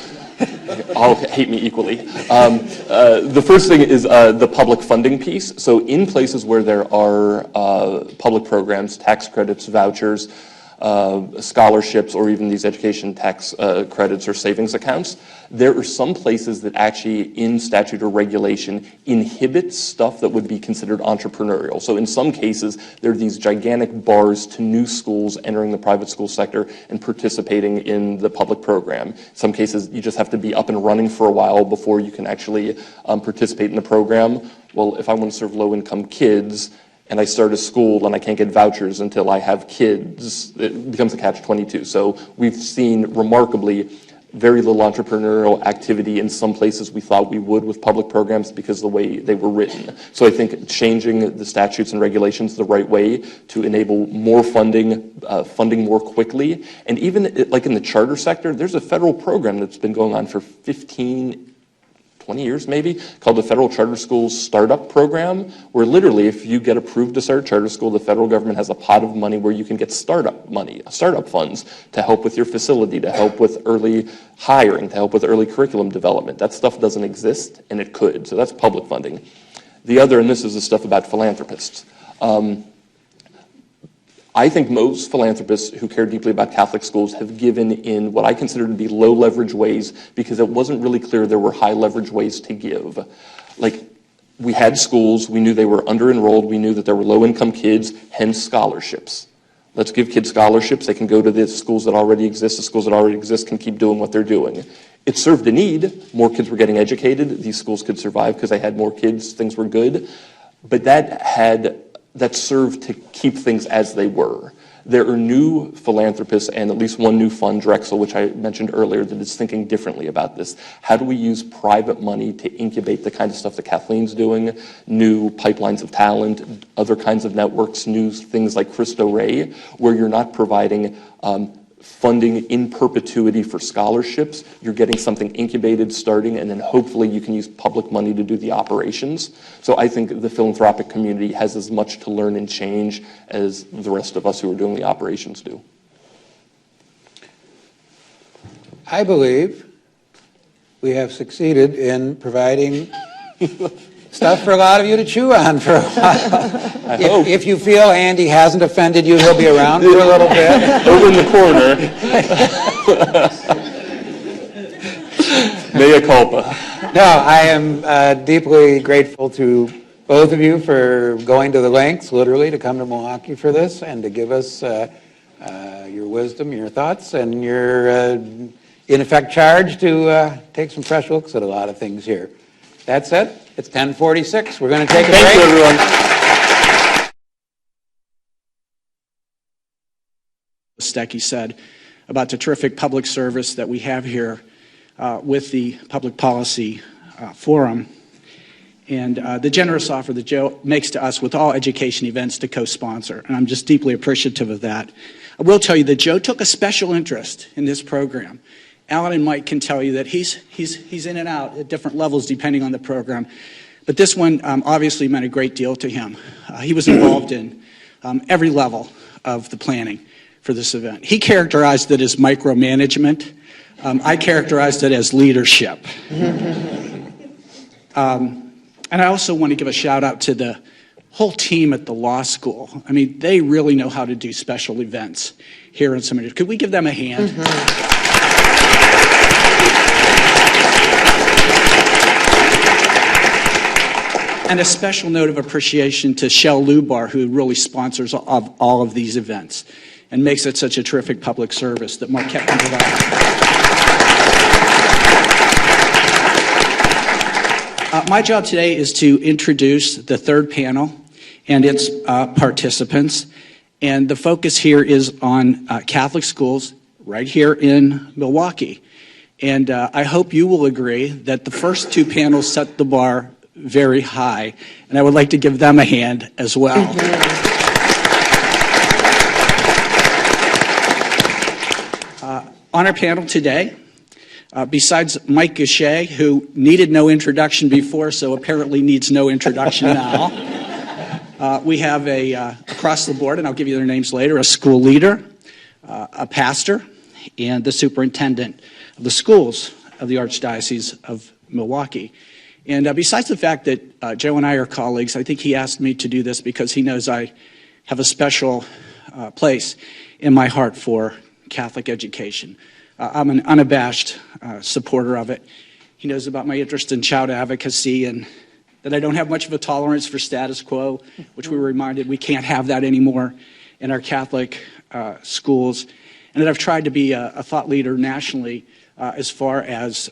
All hate me equally. The first thing is the public funding piece. So in places where there are public programs, tax credits, vouchers, scholarships, or even these education tax credits or savings accounts, there are some places that actually in statute or regulation inhibit stuff that would be considered entrepreneurial. So in some cases, there are these gigantic bars to new schools entering the private school sector and participating in the public program. In some cases, you just have to be up and running for a while before you can actually participate in the program. Well, if I want to serve low-income kids, and I start a school and I can't get vouchers until I have kids, it becomes a catch-22. So we've seen remarkably very little entrepreneurial activity in some places we thought we would with public programs because of the way they were written. So I think changing the statutes and regulations the right way to enable more funding, funding more quickly, and even like in the charter sector, there's a federal program that's been going on for 20 years maybe, called the Federal Charter Schools Startup Program, where literally if you get approved to start a charter school, the federal government has a pot of money where you can get startup money, startup funds, to help with your facility, to help with early hiring, to help with early curriculum development. That stuff doesn't exist, and it could, so that's public funding. The other, and this is the stuff about philanthropists. I think most philanthropists who care deeply about Catholic schools have given in what I consider to be low leverage ways because it wasn't really clear there were high leverage ways to give. Like, we had schools, we knew they were under enrolled, we knew that there were low income kids, hence scholarships. Let's give kids scholarships, they can go to the schools that already exist, the schools that already exist can keep doing what they're doing. It served a need, more kids were getting educated, these schools could survive because they had more kids, things were good, but that served to keep things as they were. There are new philanthropists and at least one new fund, Drexel, which I mentioned earlier, that is thinking differently about this. How do we use private money to incubate the kind of stuff that Kathleen's doing, new pipelines of talent, other kinds of networks, new things like Cristo Rey, where you're not providing funding in perpetuity for scholarships, you're getting something incubated, starting, and then hopefully you can use public money to do the operations. So I think the philanthropic community has as much to learn and change as the rest of us who are doing the operations do. I believe we have succeeded in providing stuff for a lot of you to chew on for a while. If you feel Andy hasn't offended you, he'll be around for a little bit. Over in the corner. Mea culpa. No, I am deeply grateful to both of you for going to the lengths, literally, to come to Milwaukee for this and to give us your wisdom, your thoughts, and your, in effect, charge to take some fresh looks at a lot of things here. That said, it's 10:46. We're going to take a break. Thank you, everyone. Stecky said about the terrific public service that we have here with the Public Policy Forum and the generous offer that Joe makes to us with all education events to co-sponsor. And I'm just deeply appreciative of that. I will tell you that Joe took a special interest in this program. Alan and Mike can tell you that he's in and out at different levels depending on the program. But this one obviously meant a great deal to him. He was involved in every level of the planning for this event. He characterized it as micromanagement. I characterized it as leadership. And I also want to give a shout out to the whole team at the law school. I mean, they really know how to do special events here in Seminary. Could we give them a hand? And a special note of appreciation to Shell Lubar, who really sponsors all of these events and makes it such a terrific public service that Marquette can provide. My job today is to introduce the third panel and its participants. And the focus here is on Catholic schools right here in Milwaukee. And I hope you will agree that the first two panels set the bar very high, and I would like to give them a hand as well. On our panel today, besides Mike Goucher, who needed no introduction before, so apparently needs no introduction now, we have across the board, and I'll give you their names later, a school leader, a pastor, and the superintendent of the schools of the Archdiocese of Milwaukee. And besides the fact that Joe and I are colleagues, I think he asked me to do this because he knows I have a special place in my heart for Catholic education. I'm an unabashed supporter of it. He knows about my interest in child advocacy and that I don't have much of a tolerance for status quo, which we were reminded we can't have that anymore in our Catholic schools, and that I've tried to be a thought leader nationally as far as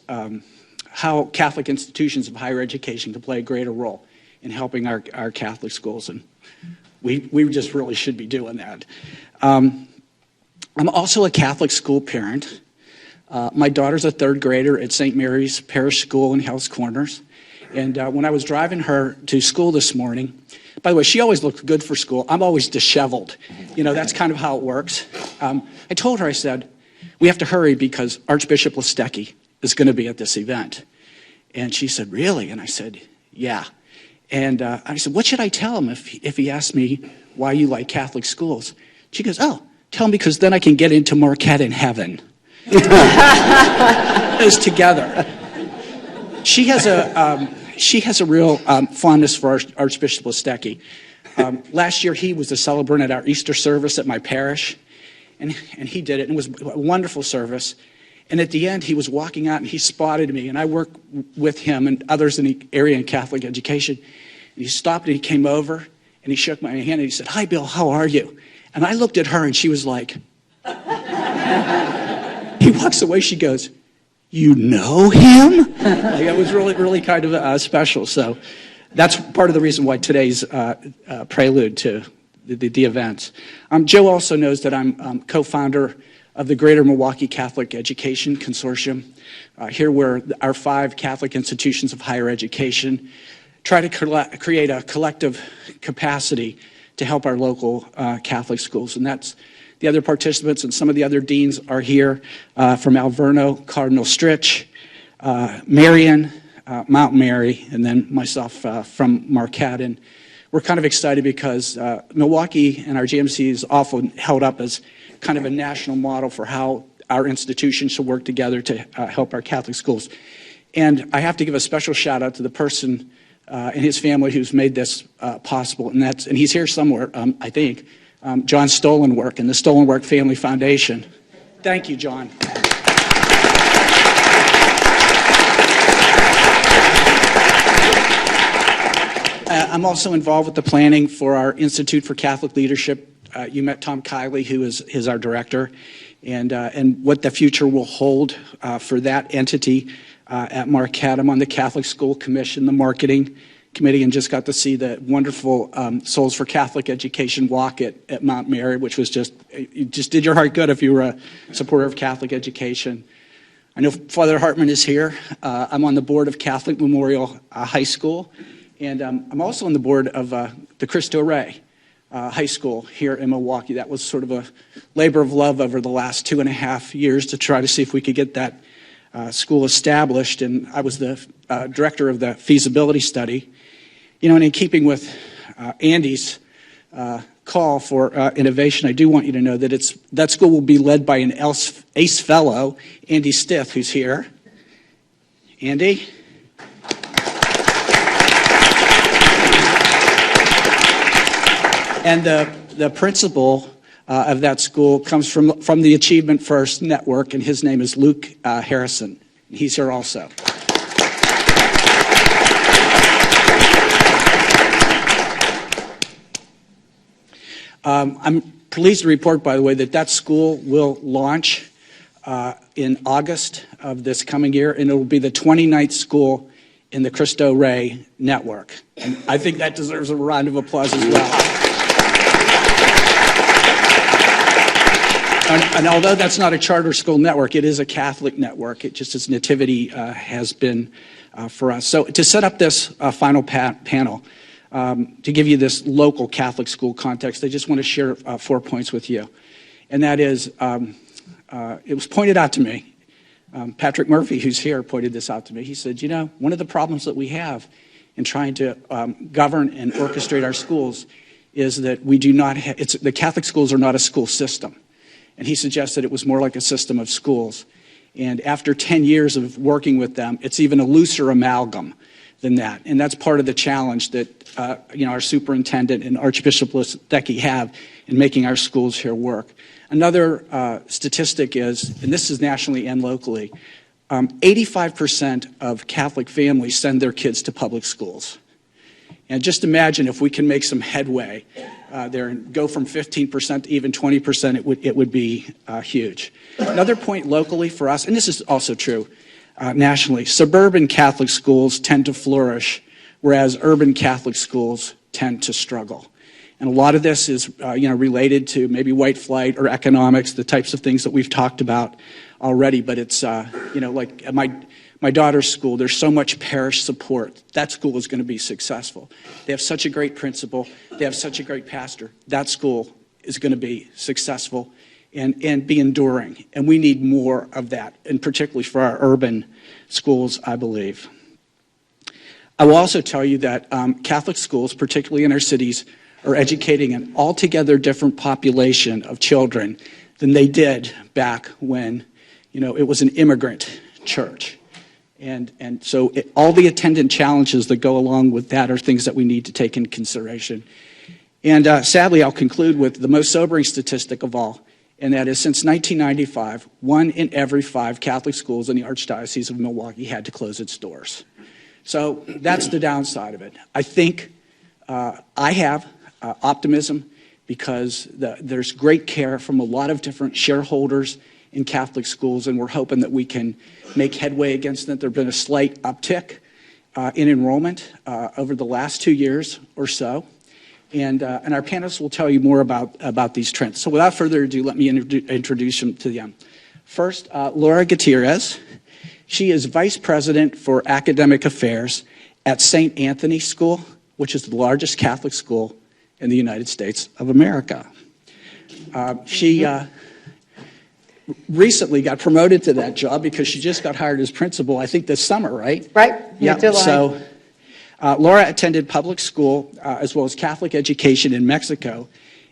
how Catholic institutions of higher education can play a greater role in helping our Catholic schools, and we just really should be doing that. I'm also a Catholic school parent. My daughter's a third grader at St. Mary's Parish School in Hell's Corners, and when I was driving her to school this morning, by the way, she always looked good for school. I'm always disheveled. You know, that's kind of how it works. I told her, I said, we have to hurry because Archbishop Listecki is going to be at this event. And she said, really? And I said, yeah. And I said, what should I tell him if he asks me why you like Catholic schools? She goes, oh, tell him because then I can get into Marquette in heaven. Those together. She has a real fondness for Archbishop Listecki. Last year he was the celebrant at our Easter service at my parish, and he did it, and it was a wonderful service. And at the end, he was walking out, and he spotted me, and I work with him and others in the area in Catholic education. And he stopped, and he came over, and he shook my hand, and he said, hi, Bill, how are you? And I looked at her, and she was like, he walks away, she goes, you know him? Like, it was really, really kind of special. So that's part of the reason why today's prelude to the event. Joe also knows that I'm co-founder of the Greater Milwaukee Catholic Education Consortium, here where our 5 Catholic institutions of higher education try to create a collective capacity to help our local Catholic schools. And that's the other participants, and some of the other deans are here from Alverno, Cardinal Stritch, Marion, Mount Mary, and then myself from Marquette. And we're kind of excited because Milwaukee and our GMC is often held up as kind of a national model for how our institutions should work together to help our Catholic schools. And I have to give a special shout out to the person and his family who's made this possible, and he's here somewhere, I think, John Stolenwerk and the Stolenwerk Family Foundation. Thank you, John. I'm also involved with the planning for our Institute for Catholic Leadership. You met Tom Kiley, who is our director, and what the future will hold for that entity at Marquette. I'm on the Catholic School Commission, the marketing committee, and just got to see the wonderful Souls for Catholic Education walk at Mount Mary, which was you just did your heart good if you were a supporter of Catholic education. I know Father Hartman is here. I'm on the board of Catholic Memorial High School, and I'm also on the board of the Cristo Rey High School here in Milwaukee. That was sort of a labor of love over the last 2.5 years to try to see if we could get that school established, and I was the director of the feasibility study. You know, and in keeping with Andy's call for innovation, I do want you to know that that school will be led by an ACE fellow, Andy Stith, who's here. Andy? And the principal of that school comes from the Achievement First Network, and his name is Luke Harrison. He's here also. I'm pleased to report, by the way, that school will launch in August of this coming year, and it will be the 29th school in the Cristo Rey network. And I think that deserves a round of applause as well. And although that's not a charter school network, it is a Catholic network. It just as nativity has been for us. So to set up this final panel, to give you this local Catholic school context, I just want to share 4 points with you. And that is, it was pointed out to me, Patrick Murphy, who's here, pointed this out to me. He said, one of the problems that we have in trying to govern and orchestrate our schools is that we do not have, the Catholic schools are not a school system. And he suggested it was more like a system of schools. And after 10 years of working with them, it's even a looser amalgam than that. And that's part of the challenge that our superintendent and Archbishop Lezdecki have in making our schools here work. Another statistic is, and this is nationally and locally, 85% of Catholic families send their kids to public schools. And just imagine if we can make some headway there and go from 15% to even 20%, it would be huge. Another point locally for us, and this is also true nationally, suburban Catholic schools tend to flourish, whereas urban Catholic schools tend to struggle. And a lot of this is related to maybe white flight or economics, the types of things that we've talked about already. But it's, like at my daughter's school, there's so much parish support. That school is going to be successful. They have such a great principal. They have such a great pastor. That school is going to be successful and be enduring. And we need more of that, and particularly for our urban schools, I believe. I will also tell you that Catholic schools, particularly in our cities, are educating an altogether different population of children than they did back when, it was an immigrant church. And so all the attendant challenges that go along with that are things that we need to take into consideration. And sadly, I'll conclude with the most sobering statistic of all, and that is since 1995, 1 in every 5 Catholic schools in the Archdiocese of Milwaukee had to close its doors. So that's the downside of it. I think I have optimism because there's great care from a lot of different shareholders in Catholic schools, and we're hoping that we can make headway against it. There has been a slight uptick in enrollment over the last 2 years or so, and our panelists will tell you more about these trends. So without further ado, let me introduce them to them. First, Laura Gutierrez. She is Vice President for Academic Affairs at St. Anthony School, which is the largest Catholic school in the United States of America. She recently got promoted to that job because she just got hired as principal, I think this summer, right? Right. Yeah. So Laura attended public school as well as Catholic education in Mexico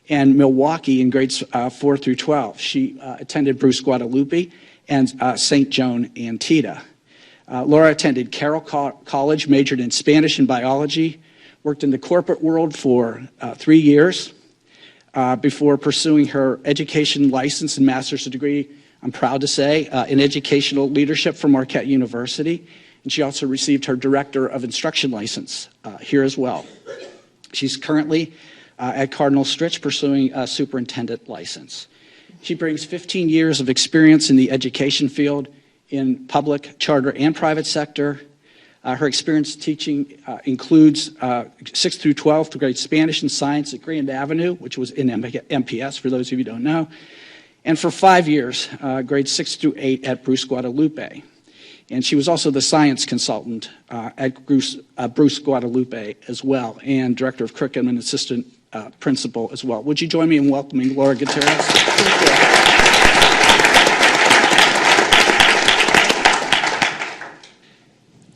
and Milwaukee in grades 4 through 12. She attended Bruce Guadalupe and St. Joan Antietam. Laura attended Carroll College, majored in Spanish and biology, worked in the corporate world for 3 years before pursuing her education license and master's degree, I'm proud to say, in educational leadership from Marquette University. And she also received her Director of Instruction license here as well. She's currently at Cardinal Stritch pursuing a superintendent license. She brings 15 years of experience in the education field in public, charter, and private sector. Her experience teaching includes 6th through 12th grade Spanish and science at Grand Avenue, which was in MPS, for those of you who don't know, and for 5 years, grades 6 through 8 at Bruce Guadalupe. And she was also the science consultant at Bruce Guadalupe as well, and director of curriculum and assistant principal as well. Would you join me in welcoming Laura Gutierrez?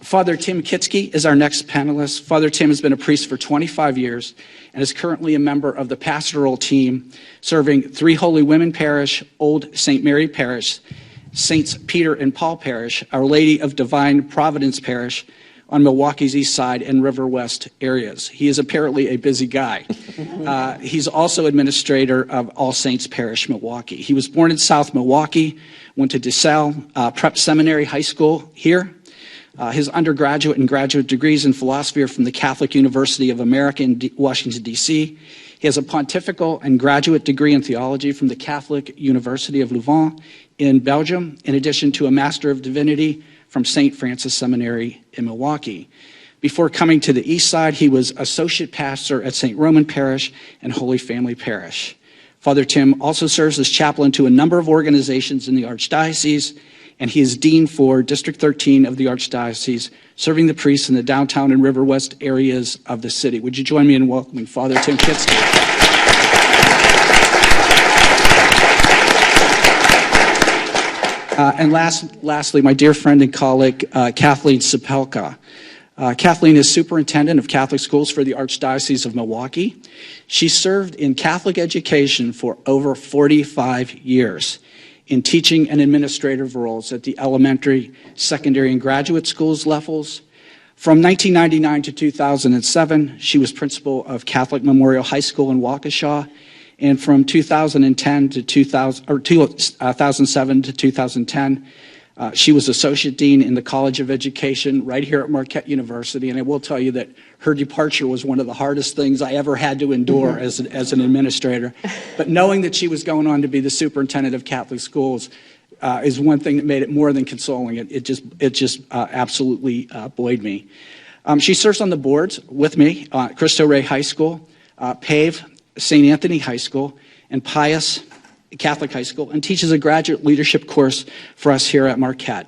Father Tim Kitsky is our next panelist. Father Tim has been a priest for 25 years and is currently a member of the pastoral team serving Three Holy Women Parish, Old St. Mary Parish, Saints Peter and Paul Parish, Our Lady of Divine Providence Parish on Milwaukee's east side and River West areas. He is apparently a busy guy. He's also administrator of All Saints Parish, Milwaukee. He was born in South Milwaukee, went to DeSalle Prep Seminary High School here. His undergraduate and graduate degrees in philosophy are from the Catholic University of America in Washington, D.C. He has a pontifical and graduate degree in theology from the Catholic University of Louvain in Belgium, in addition to a Master of Divinity from St. Francis Seminary in Milwaukee. Before coming to the East Side, he was associate pastor at St. Roman Parish and Holy Family Parish. Father Tim also serves as chaplain to a number of organizations in the Archdiocese, and he is dean for District 13 of the Archdiocese, serving the priests in the downtown and River West areas of the city. Would you join me in welcoming Father Tim Kitsky? And lastly, my dear friend and colleague, Kathleen Sapelka. Kathleen is superintendent of Catholic schools for the Archdiocese of Milwaukee. She served in Catholic education for over 45 years in teaching and administrative roles at the elementary, secondary, and graduate schools levels. From 1999 to 2007, she was principal of Catholic Memorial High School in Waukesha, and from 2007 to 2010, she was associate dean in the College of Education right here at Marquette University, and I will tell you that her departure was one of the hardest things I ever had to endure as an administrator. But knowing that she was going on to be the superintendent of Catholic schools is one thing that made it more than consoling. It just absolutely buoyed me. She serves on the boards with me, Cristo Rey High School, PAVE, St. Anthony High School, and Pius Catholic High School, and teaches a graduate leadership course for us here at Marquette.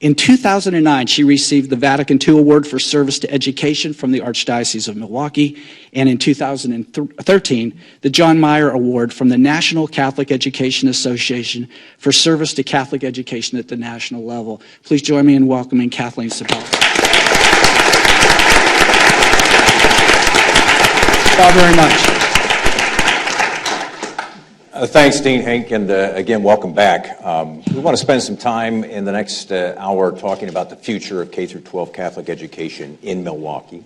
In 2009, she received the Vatican II Award for Service to Education from the Archdiocese of Milwaukee, and in 2013, the John Meyer Award from the National Catholic Education Association for Service to Catholic Education at the national level. Please join me in welcoming Kathleen Sapelka. Thank you all very much. Thanks, Dean Hink, and again, welcome back. We want to spend some time in the next hour talking about the future of K-12 Catholic education in Milwaukee,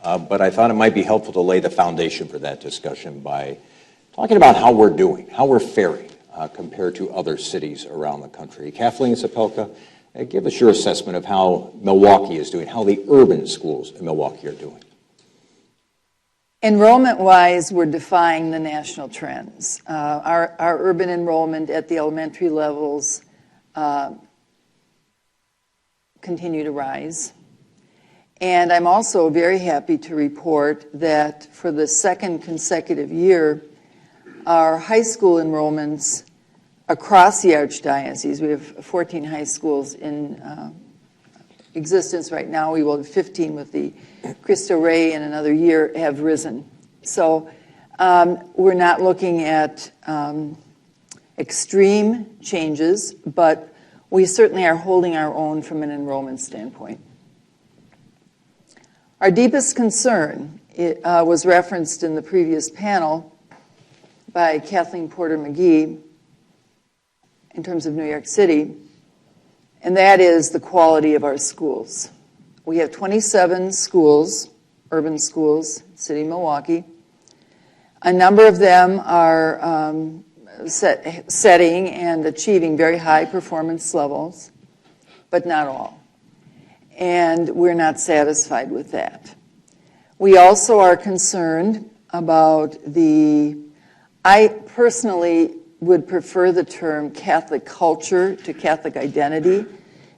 but I thought it might be helpful to lay the foundation for that discussion by talking about how we're doing, how we're faring compared to other cities around the country. Kathleen Sapelka, give us your assessment of how Milwaukee is doing, how the urban schools in Milwaukee are doing. Enrollment-wise, we're defying the national trends. Our urban enrollment at the elementary levels continue to rise. And I'm also very happy to report that for the second consecutive year, our high school enrollments across the Archdiocese, we have 14 high schools in existence right now. We will have 15 with the Cristo Rey in another year, have risen. So we're not looking at extreme changes, but we certainly are holding our own from an enrollment standpoint. Our deepest concern was referenced in the previous panel by Kathleen Porter McGee in terms of New York City, and that is the quality of our schools. We have 27 schools, urban schools, city of Milwaukee. A number of them are setting and achieving very high performance levels, but not all. And we're not satisfied with that. We also are concerned about I personally would prefer the term Catholic culture to Catholic identity,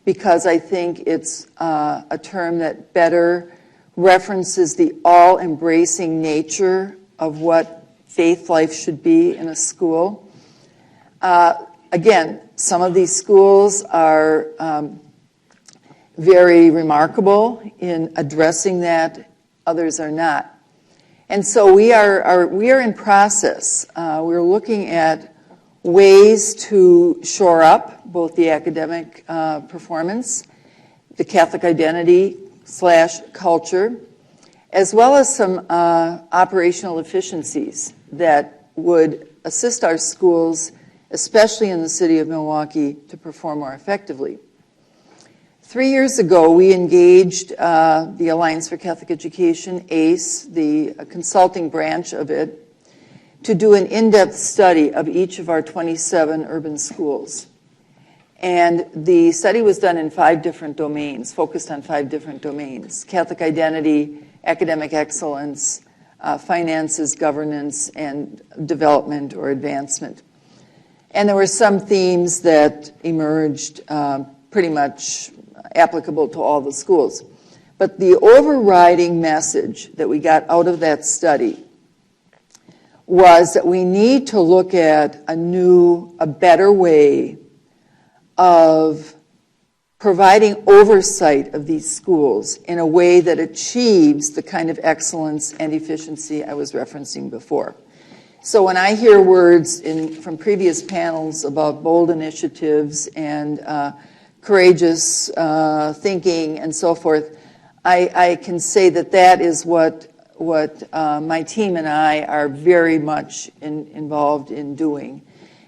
because I think it's a term that better references the all-embracing nature of what faith life should be in a school. Again, some of these schools are very remarkable in addressing that, others are not. And so we are in process. We're looking at ways to shore up both the academic performance, the Catholic identity / culture, as well as some operational efficiencies that would assist our schools, especially in the city of Milwaukee, to perform more effectively. 3 years ago, we engaged the Alliance for Catholic Education, ACE, the consulting branch of it, to do an in-depth study of each of our 27 urban schools. And the study was done in 5 different domains, focused on 5 different domains: Catholic identity, academic excellence, finances, governance, and development or advancement. And there were some themes that emerged pretty much applicable to all the schools. But the overriding message that we got out of that study was that we need to look at a better way of providing oversight of these schools in a way that achieves the kind of excellence and efficiency I was referencing before. So when I hear words from previous panels about bold initiatives and courageous thinking and so forth, I can say that that is what my team and I are very much involved in doing.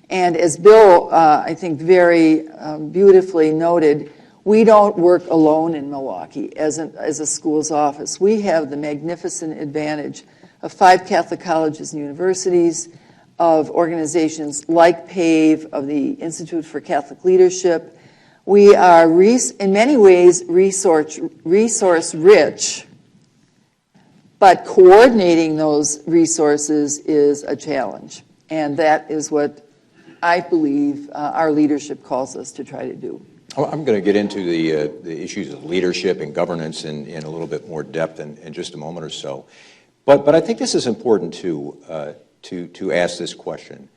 And as Bill, I think, very beautifully noted, we don't work alone in Milwaukee as a school's office. We have the magnificent advantage of 5 Catholic colleges and universities, of organizations like PAVE, of the Institute for Catholic Leadership. We are, in many ways, resource rich, but coordinating those resources is a challenge. And that is what I believe our leadership calls us to try to do. I'm going to get into the issues of leadership and governance in a little bit more depth in just a moment or so. But I think this is important to ask this question.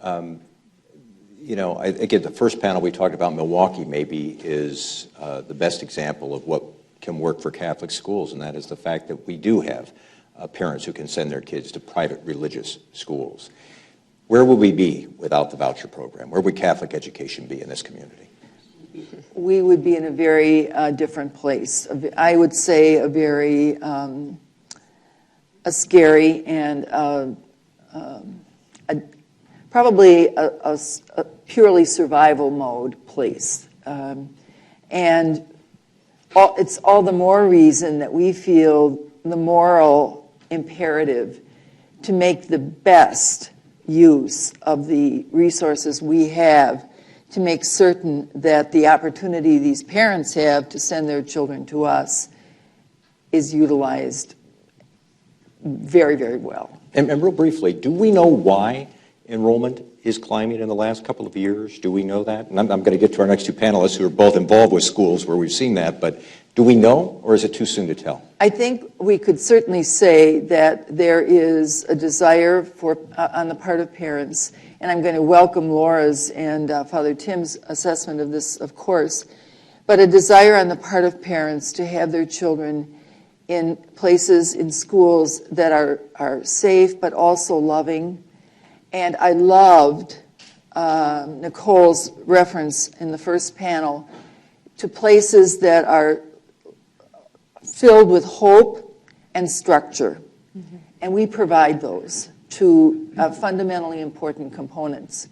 Again, the first panel we talked about Milwaukee maybe is the best example of what can work for Catholic schools, and that is the fact that we do have parents who can send their kids to private religious schools. Where would we be without the voucher program? Where would Catholic education be in this community? We would be in a very different place. I would say a very a scary and probably a purely survival mode place. And it's all the more reason that we feel the moral imperative to make the best use of the resources we have to make certain that the opportunity these parents have to send their children to us is utilized very, very well. And real briefly, do we know why enrollment is climbing in the last couple of years? Do we know that? And I'm going to get to our next two panelists who are both involved with schools where we've seen that, but do we know, or is it too soon to tell? I think we could certainly say that there is a desire on the part of parents, and I'm going to welcome Laura's and Father Tim's assessment of this, of course, but a desire on the part of parents to have their children in places, in schools that are safe but also loving. And I loved Nicole's reference in the first panel to places that are filled with hope and structure. Mm-hmm. And we provide those to fundamentally important components.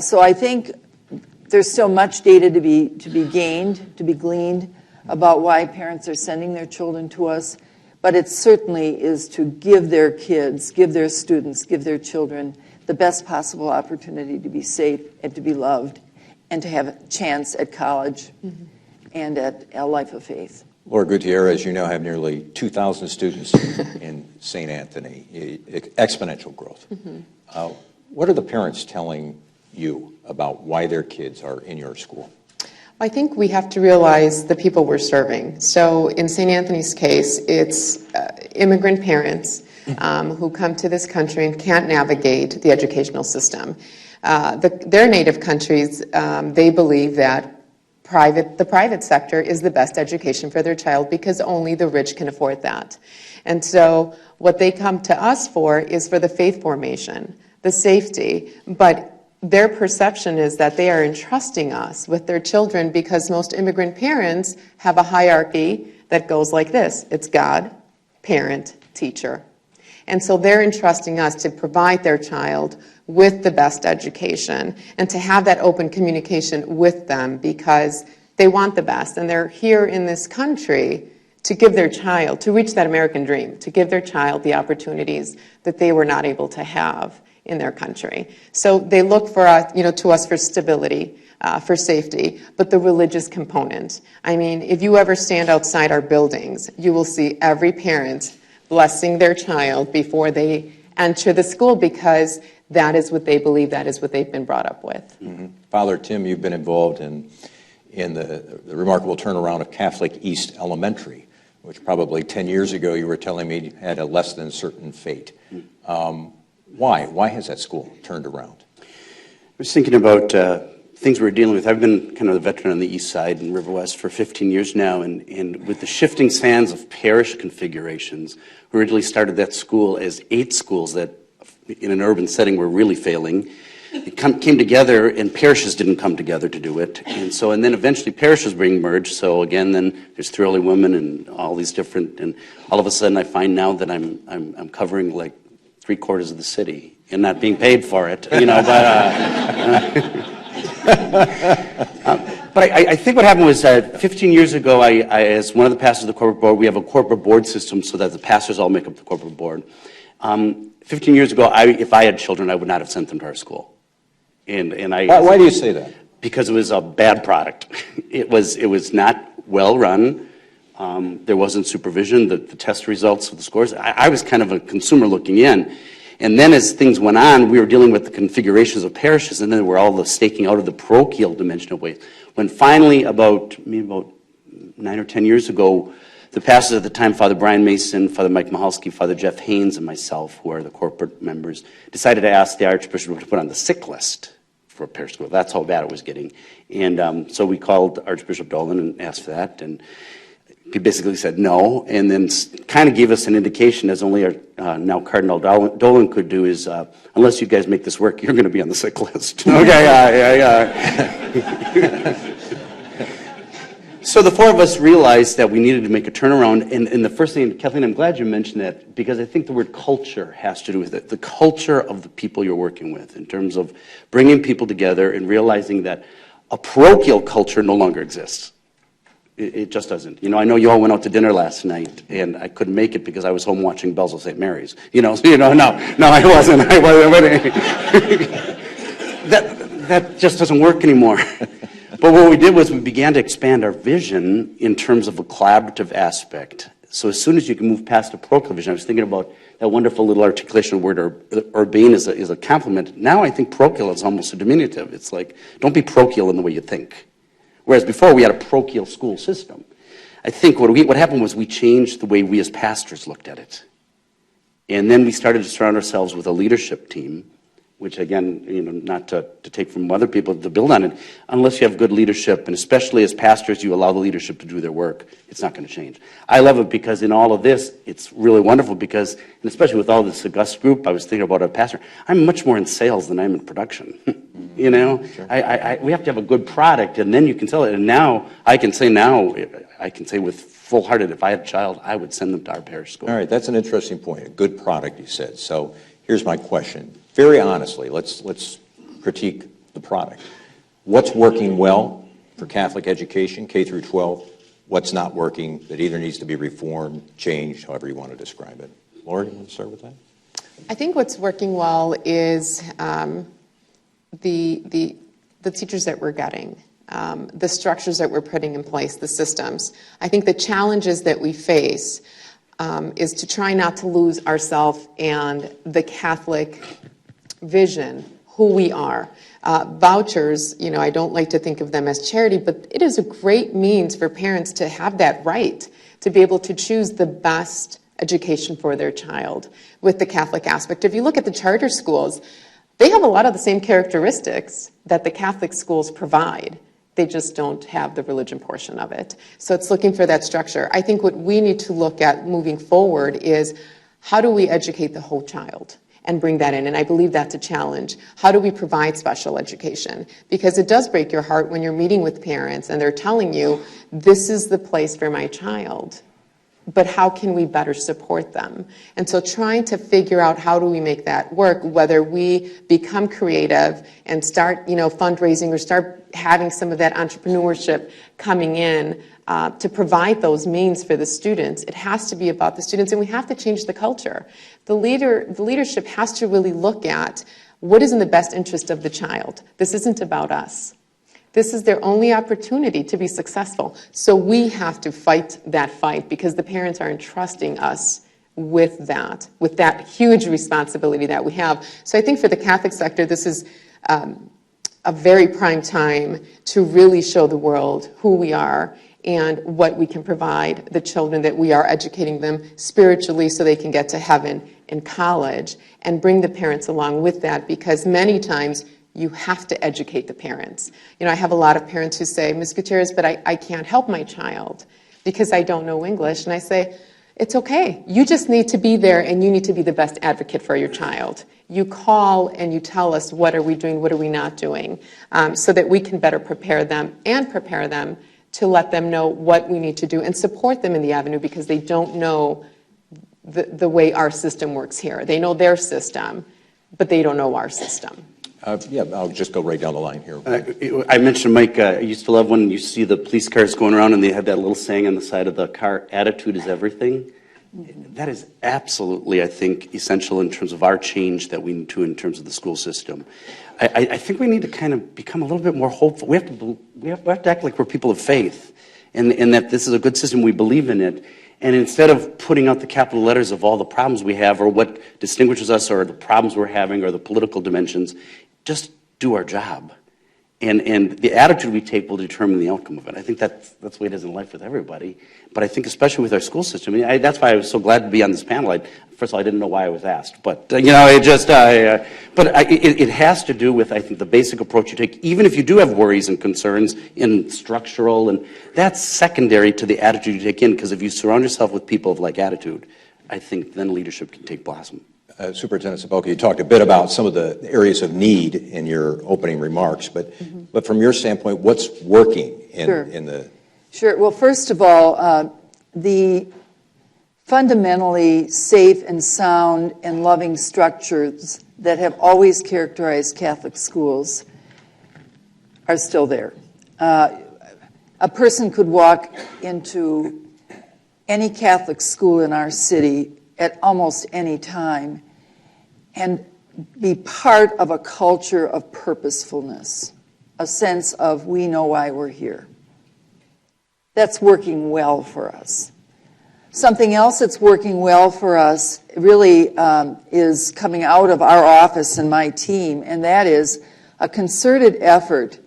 So I think there's still much data to be gleaned about why parents are sending their children to us, but it certainly is to give their kids, give their students, give their children the best possible opportunity to be safe and to be loved and to have a chance at college mm-hmm. and at a life of faith. Laura Gutierrez, you now have nearly 2,000 students in St. Anthony, exponential growth. Mm-hmm. What are the parents telling you about why their kids are in your school? I think we have to realize the people we're serving. So in St. Anthony's case, it's immigrant parents who come to this country and can't navigate the educational system. Their native countries, they believe that the private sector is the best education for their child because only the rich can afford that. And so what they come to us for is for the faith formation, the safety, but their perception is that they are entrusting us with their children because most immigrant parents have a hierarchy that goes like this. It's God, parent, teacher. And so they're entrusting us to provide their child with the best education and to have that open communication with them because they want the best. And they're here in this country to give their child, to reach that American dream, to give their child the opportunities that they were not able to have in their country. So they look for us, to us for stability, for safety, but the religious component. I mean, if you ever stand outside our buildings, you will see every parent blessing their child before they enter the school, because that is what they believe, that is what they've been brought up with. Mm-hmm. Father Tim, you've been involved in the remarkable turnaround of Catholic East Elementary, which probably 10 years ago you were telling me had a less than certain fate. Why? Why has that school turned around? I was thinking about things we're dealing with. I've been kind of the veteran on the east side in River West for 15 years now, and with the shifting sands of parish configurations, we originally started that school as 8 schools that, in an urban setting, were really failing. It came together, and parishes didn't come together to do it, and then eventually parishes were being merged. So again, then there's 3 Holy Women and all these different, and all of a sudden I find now that I'm covering like 3/4 of the city and not being paid for it, you know. But I think what happened was 15 years ago, I, as one of the pastors of the corporate board, we have a corporate board system so that the pastors all make up the corporate board. 15 years ago, if I had children, I would not have sent them to our school. Why do you say that? Because it was a bad product. It was not well run. There wasn't supervision. The test results of the scores. I was kind of a consumer looking in. And then as things went on, we were dealing with the configurations of parishes, and then there were all the staking out of the parochial dimension of ways. When finally, about 9 or 10 years ago, the pastors at the time, Father Brian Mason, Father Mike Mahalski, Father Jeff Haynes, and myself, who are the corporate members, decided to ask the Archbishop to put on the sick list for a parish school. That's how bad it was getting. And so we called Archbishop Dolan and asked for that, and he basically said no, and then kind of gave us an indication, as only our now Cardinal Dolan could do, is unless you guys make this work, you're going to be on the sick list. Okay, yeah. So the 4 of us realized that we needed to make a turnaround, and the first thing, Kathleen, I'm glad you mentioned that, because I think the word culture has to do with it. The culture of the people you're working with, in terms of bringing people together and realizing that a parochial culture no longer exists. It just doesn't. You know, I know you all went out to dinner last night, and I couldn't make it because I was home watching Bells of St. Mary's. No, I wasn't. That just doesn't work anymore. But what we did was we began to expand our vision in terms of a collaborative aspect. So as soon as you can move past a parochial vision, I was thinking about that wonderful little articulation of word, urbane is a compliment. Now I think parochial is almost a diminutive. It's like, don't be parochial in the way you think. Whereas before we had a parochial school system. I think what happened was we changed the way we as pastors looked at it. And then we started to surround ourselves with a leadership team, which again, not to take from other people, to build on it, unless you have good leadership, and especially as pastors, you allow the leadership to do their work, it's not going to change. I love it because in all of this, it's really wonderful because, and especially with all this august group, I was thinking about a pastor, I'm much more in sales than I'm in production. Sure. We have to have a good product, and then you can sell it. And now, I can say with full-hearted, if I had a child, I would send them to our parish school. All right, that's an interesting point. A good product, you said. So here's my question. Very honestly, let's critique the product. What's working well for Catholic education, K through 12? What's not working that either needs to be reformed, changed, however you want to describe it? Laura, you want to start with that? I think what's working well is the teachers that we're getting, the structures that we're putting in place, the systems. I think the challenges that we face is to try not to lose ourselves and the Catholic vision, who we are. Vouchers, I don't like to think of them as charity, but it is a great means for parents to have that right to be able to choose the best education for their child with the Catholic aspect. If you look at the charter schools, they have a lot of the same characteristics that the Catholic schools provide. They just don't have the religion portion of it. So it's looking for that structure. I think what we need to look at moving forward is how do we educate the whole child and bring that in? And I believe that's a challenge. How do we provide special education? Because it does break your heart when you're meeting with parents and they're telling you, this is the place for my child. But how can we better support them? And so trying to figure out how do we make that work, whether we become creative and start, fundraising or start having some of that entrepreneurship coming in to provide those means for the students. It has to be about the students, and we have to change the culture. The leadership has to really look at what is in the best interest of the child. This isn't about us. This is their only opportunity to be successful. So we have to fight that fight because the parents are entrusting us with that huge responsibility that we have. So I think for the Catholic sector, this is a very prime time to really show the world who we are and what we can provide the children, that we are educating them spiritually so they can get to heaven in college, and bring the parents along with that, because many times you have to educate the parents. I have a lot of parents who say, Ms. Gutierrez, but I can't help my child because I don't know English. And I say, it's okay. You just need to be there, and you need to be the best advocate for your child. You call and you tell us, what are we doing, what are we not doing, so that we can better prepare them to let them know what we need to do and support them in the avenue, because they don't know the way our system works here. They know their system, but they don't know our system. I'll just go right down the line here. I mentioned, Mike, I used to love when you see the police cars going around and they have that little saying on the side of the car, attitude is everything. That is absolutely, I think, essential in terms of our change that we need to in terms of the school system. I think we need to kind of become a little bit more hopeful. We have to act like we're people of faith, and that this is a good system, we believe in it. And instead of putting out the capital letters of all the problems we have, or what distinguishes us, or the problems we're having, or the political dimensions, just do our job. And the attitude we take will determine the outcome of it. I think that's the way it is in life with everybody. But I think especially with our school system, that's why I was so glad to be on this panel. First of all, I didn't know why I was asked. But, it has to do with, I think, the basic approach you take, even if you do have worries and concerns in structural, and that's secondary to the attitude you take in, because if you surround yourself with people of like attitude, I think then leadership can take blossom. Superintendent Sapolka, you talked a bit about some of the areas of need in your opening remarks, but from your standpoint, what's working in the... Sure. Well, first of all, the fundamentally safe and sound and loving structures that have always characterized Catholic schools are still there. A person could walk into any Catholic school in our city at almost any time and be part of a culture of purposefulness, a sense of we know why we're here. That's working well for us. Something else that's working well for us really is coming out of our office and my team, and that is a concerted effort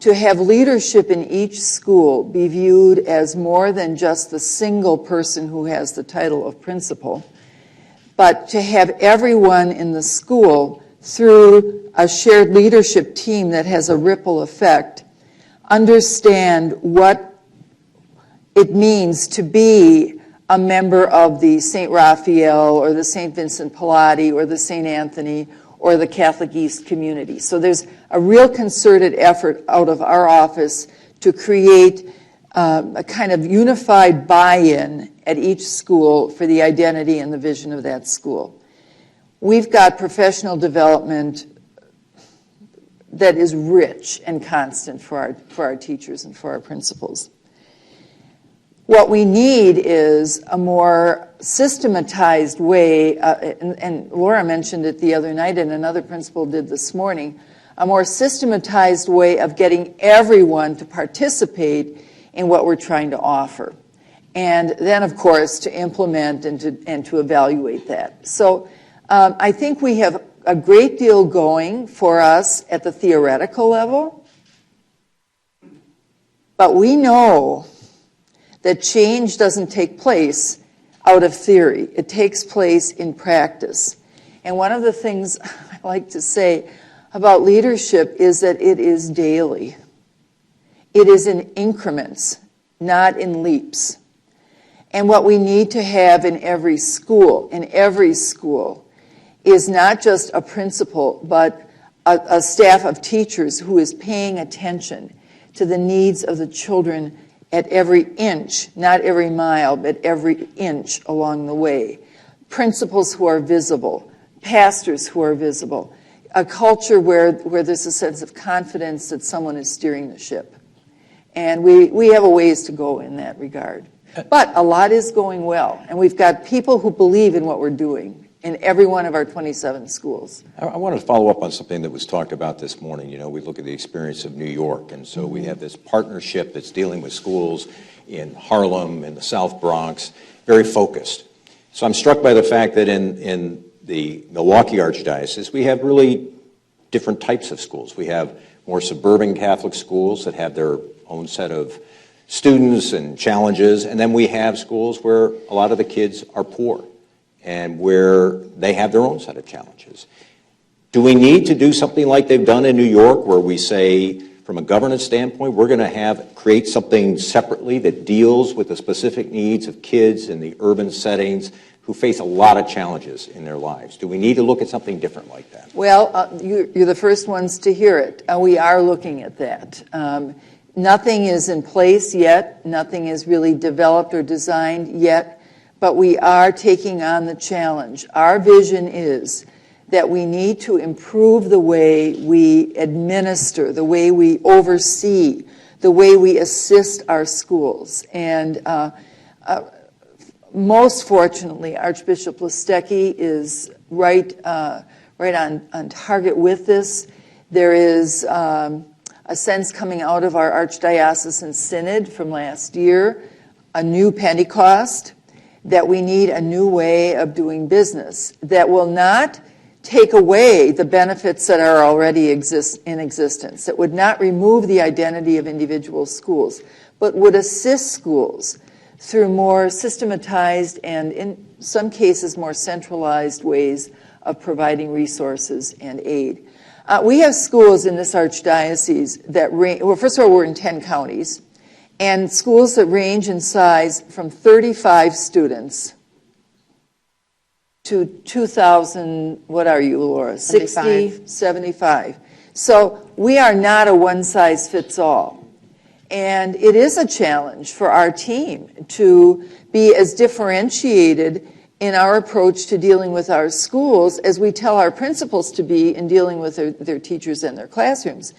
to have leadership in each school be viewed as more than just the single person who has the title of principal, but to have everyone in the school, through a shared leadership team that has a ripple effect, understand what it means to be a member of the St. Raphael or the St. Vincent Pallotti or the St. Anthony or the Catholic East community. So there's a real concerted effort out of our office to create a kind of unified buy-in at each school for the identity and the vision of that school. We've got professional development that is rich and constant for our teachers and for our principals. What we need is a more systematized way, and Laura mentioned it the other night and another principal did this morning, a more systematized way of getting everyone to participate in what we're trying to offer. And then, of course, to implement and to evaluate that. So I think we have a great deal going for us at the theoretical level, but we know that change doesn't take place out of theory. It takes place in practice. And one of the things I like to say about leadership is that it is daily. It is in increments, not in leaps. And what we need to have in every school, is not just a principal, but a staff of teachers who is paying attention to the needs of the children at every inch, not every mile, but every inch along the way. Principals who are visible, pastors who are visible, a culture where there's a sense of confidence that someone is steering the ship. And we have a ways to go in that regard. But a lot is going well, and we've got people who believe in what we're doing in every one of our 27 schools. I wanted to follow up on something that was talked about this morning. You know, we look at the experience of New York, and so we have this partnership that's dealing with schools in Harlem, in the South Bronx, very focused. So I'm struck by the fact that in the Milwaukee Archdiocese, we have really different types of schools. We have more suburban Catholic schools that have their own set of students and challenges, and then we have schools where a lot of the kids are poor and where they have their own set of challenges. Do we need to do something like they've done in New York, where we say, from a governance standpoint, we're going to create something separately that deals with the specific needs of kids in the urban settings who face a lot of challenges in their lives? Do we need to look at something different like that? Well, you're the first ones to hear it. We are looking at that. Nothing is in place yet. Nothing is really developed or designed yet, but we are taking on the challenge. Our vision is that we need to improve the way we administer, the way we oversee, the way we assist our schools. And most fortunately, Archbishop Listecki is right on target with this. There is a sense coming out of our Archdiocesan Synod from last year, a new Pentecost, that we need a new way of doing business that will not take away the benefits that are already in existence, that would not remove the identity of individual schools, but would assist schools through more systematized and, in some cases, more centralized ways of providing resources and aid. We have schools in this archdiocese that well, first of all, we're in 10 counties, and schools that range in size from 35 students to 2,000, what are you, Laura? 60, 75. So we are not a one-size-fits-all. And it is a challenge for our team to be as differentiated in our approach to dealing with our schools as we tell our principals to be in dealing with their teachers and their classrooms.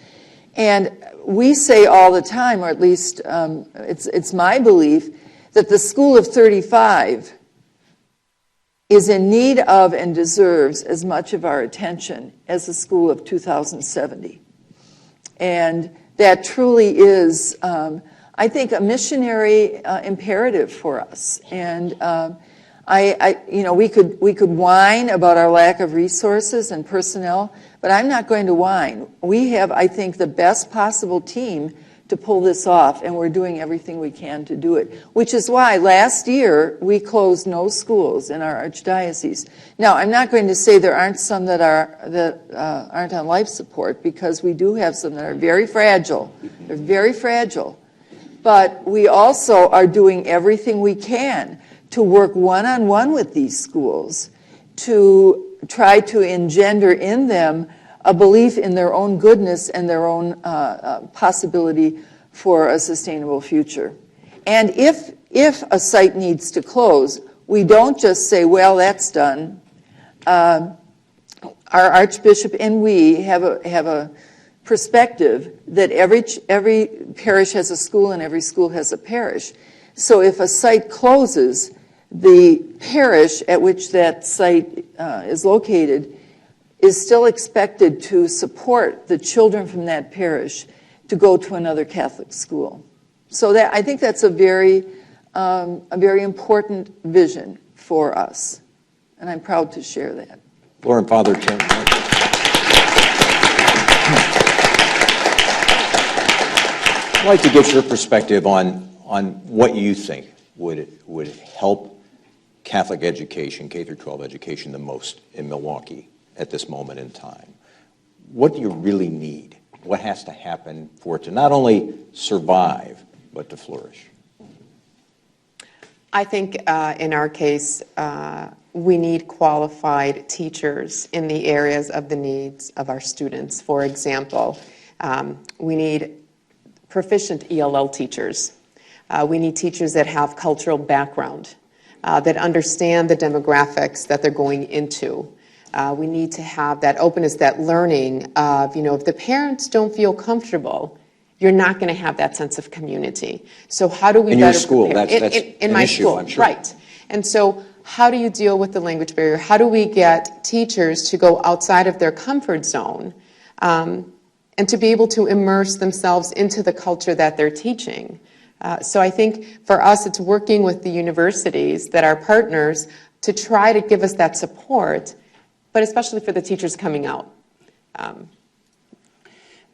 And we say all the time, or at least it's my belief, that the school of 35 is in need of and deserves as much of our attention as the school of 2070. And that truly is, I think, a missionary imperative for us. And we could whine about our lack of resources and personnel, but I'm not going to whine. We have, I think, the best possible team to pull this off, and we're doing everything we can to do it, which is why last year we closed no schools in our archdiocese. Now, I'm not going to say there aren't some that aren't on life support, because we do have some that are very fragile. They're very fragile. But we also are doing everything we can to work one-on-one with these schools to try to engender in them a belief in their own goodness and their own possibility for a sustainable future. And if a site needs to close, we don't just say, well, that's done. Our Archbishop and we have a perspective that every parish has a school and every school has a parish. So if a site closes, the parish at which that site is located is still expected to support the children from that parish to go to another Catholic school. So I think that's a very important vision for us, and I'm proud to share that. Laura and Father Tim. I'd like to get your perspective on what you think would help Catholic education, K-12 education, the most in Milwaukee at this moment in time. What do you really need? What has to happen for it to not only survive, but to flourish? I think in our case, we need qualified teachers in the areas of the needs of our students. For example, we need proficient ELL teachers. We need teachers that have cultural background, that understand the demographics that they're going into. We need to have that openness, that learning of, if the parents don't feel comfortable, you're not going to have that sense of community. So how do we in better your school? prepare? That's in an my issue, school, I'm sure. right? And so how do you deal with the language barrier? How do we get teachers to go outside of their comfort zone and to be able to immerse themselves into the culture that they're teaching? So I think for us, it's working with the universities that are partners, to try to give us that support, but especially for the teachers coming out. I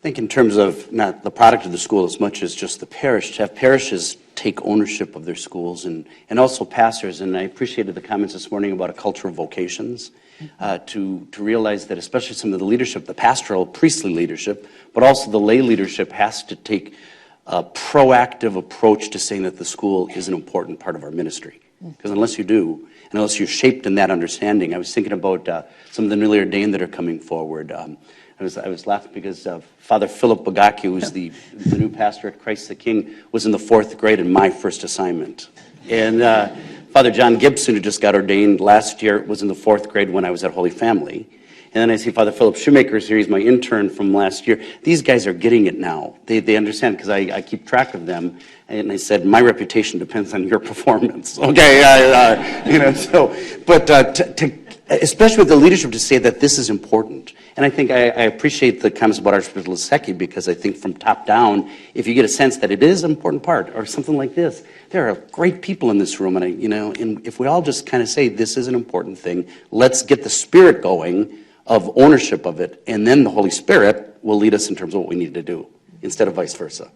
think in terms of not the product of the school as much as just the parish, to have parishes take ownership of their schools and also pastors. And I appreciated the comments this morning about a culture of vocations, to realize that especially some of the leadership, the pastoral, priestly leadership, but also the lay leadership has to take a proactive approach to saying that the school is an important part of our ministry. Because unless you do, and unless you're shaped in that understanding, I was thinking about some of the newly ordained that are coming forward. I was laughing because Father Philip Bagaki, who's the new pastor at Christ the King, was in the 4th grade in my first assignment. And Father John Gibson, who just got ordained last year, was in the 4th grade when I was at Holy Family. And then I see Father Philip Shoemaker here. He's my intern from last year. These guys are getting it now. They understand because I keep track of them. And I said, my reputation depends on your performance. Okay, especially with the leadership to say that this is important. And I think I appreciate the comments about Archbishop Lasecki, because I think from top down, if you get a sense that it is an important part, or something like this, there are great people in this room, and and if we all just kind of say this is an important thing, let's get the spirit going of ownership of it, and then the Holy Spirit will lead us in terms of what we need to do, instead of vice versa.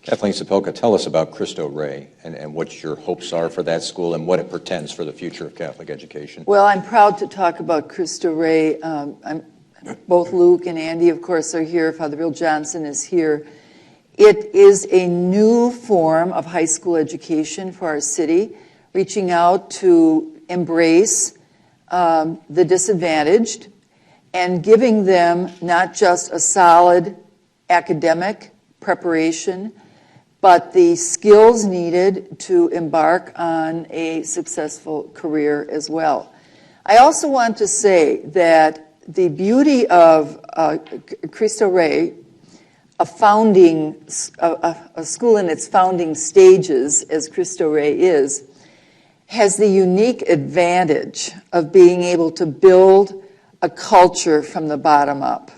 Kathleen Sapelka, tell us about Cristo Rey and what your hopes are for that school and what it portends for the future of Catholic education. Well, I'm proud to talk about Cristo Rey. Both Luke and Andy, of course, are here. Father Bill Johnson is here. It is a new form of high school education for our city, reaching out to embrace the disadvantaged and giving them not just a solid academic preparation, but the skills needed to embark on a successful career as well. I also want to say that the beauty of Cristo Rey, a school in its founding stages, as Cristo Rey is, has the unique advantage of being able to build a culture from the bottom up,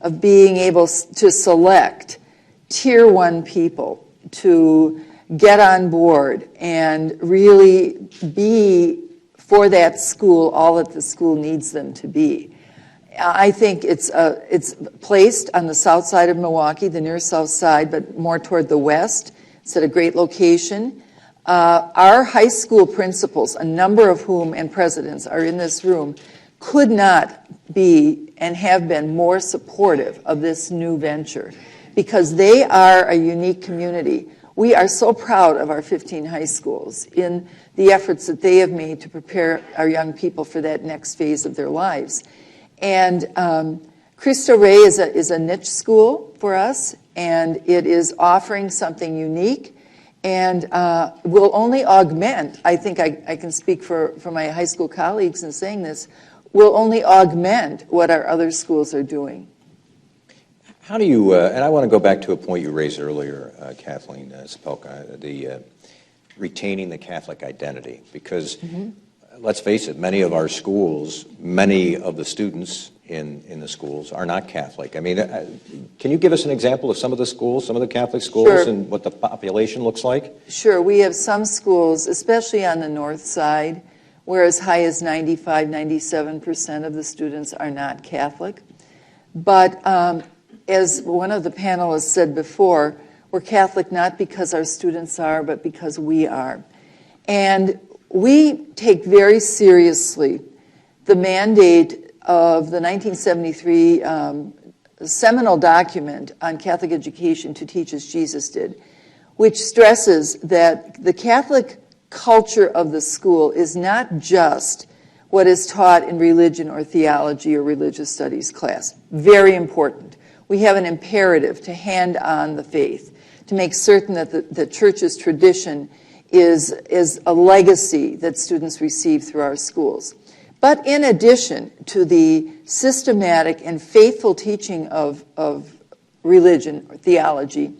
of being able to select tier 1 people to get on board and really be for that school all that the school needs them to be. I think it's placed on the south side of Milwaukee, the near south side, but more toward the west. It's at a great location. Our high school principals, a number of whom and presidents are in this room, could not be and have been more supportive of this new venture because they are a unique community. We are so proud of our 15 high schools in the efforts that they have made to prepare our young people for that next phase of their lives. And Cristo Rey is a niche school for us, and it is offering something unique and will only augment, I think I can speak for my high school colleagues in saying this, will only augment what our other schools are doing. How do you, and I want to go back to a point you raised earlier, Kathleen Sapelka, the retaining the Catholic identity, because let's face it, many of our schools, many of the students in the schools are not Catholic. I mean, can you give us an example of some of the schools, some of the Catholic schools, Sure. and what the population looks like? Sure, we have some schools, especially on the north side, where as high as 95, 97% of the students are not Catholic. But as one of the panelists said before, we're Catholic not because our students are, but because we are. And we take very seriously the mandate of the 1973 seminal document on Catholic education to teach as Jesus did, which stresses that the Catholic culture of the school is not just what is taught in religion or theology or religious studies class. Very important. We have an imperative to hand on the faith, to make certain that the church's tradition is a legacy that students receive through our schools. But in addition to the systematic and faithful teaching of religion or theology,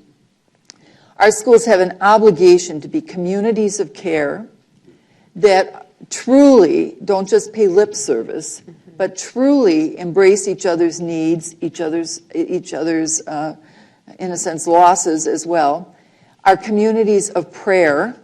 our schools have an obligation to be communities of care that truly don't just pay lip service, but truly embrace each other's needs, each other's in a sense, losses as well. Our communities of prayer,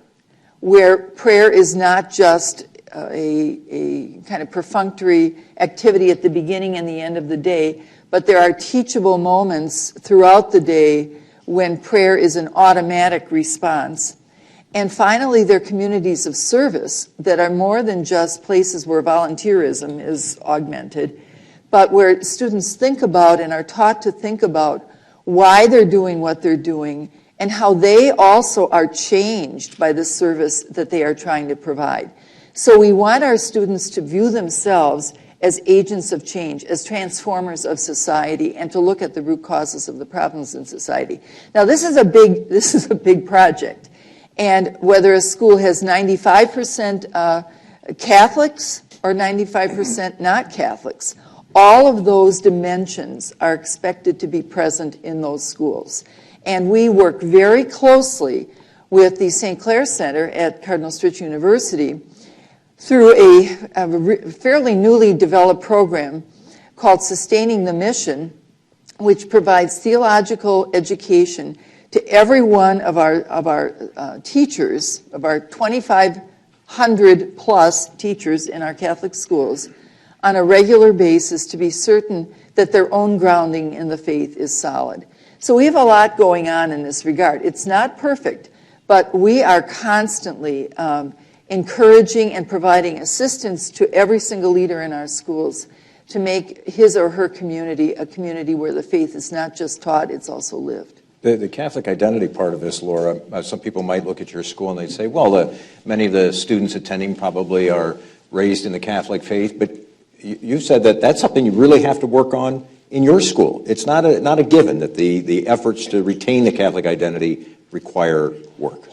where prayer is not just a kind of perfunctory activity at the beginning and the end of the day, but there are teachable moments throughout the day when prayer is an automatic response. And finally, there are communities of service that are more than just places where volunteerism is augmented, but where students think about and are taught to think about why they're doing what they're doing and how they also are changed by the service that they are trying to provide. So we want our students to view themselves as agents of change, as transformers of society, and to look at the root causes of the problems in society. Now, this is a big project. And whether a school has 95% Catholics or 95% not Catholics, all of those dimensions are expected to be present in those schools. And we work very closely with the St. Clair Center at Cardinal Stritch University through a fairly newly developed program called Sustaining the Mission, which provides theological education to every one of our teachers, of our 2,500 plus teachers in our Catholic schools, on a regular basis to be certain that their own grounding in the faith is solid. So we have a lot going on in this regard. It's not perfect, but we are constantly encouraging and providing assistance to every single leader in our schools to make his or her community a community where the faith is not just taught, it's also lived. The Catholic identity part of this, Laura, some people might look at your school and they'd say, well, many of the students attending probably are raised in the Catholic faith, but you said that that's something you really have to work on in your school. It's not a given that the efforts to retain the Catholic identity require work.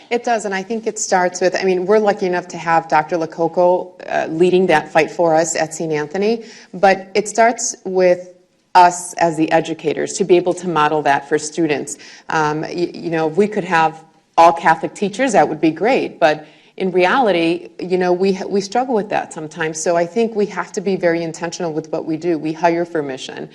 It does, and I think it starts with, we're lucky enough to have Dr. Lococo leading that fight for us at St. Anthony, but it starts with us as the educators to be able to model that for students. If we could have all Catholic teachers, that would be great, but in reality, we struggle with that sometimes, so I think we have to be very intentional with what we do. We hire for mission.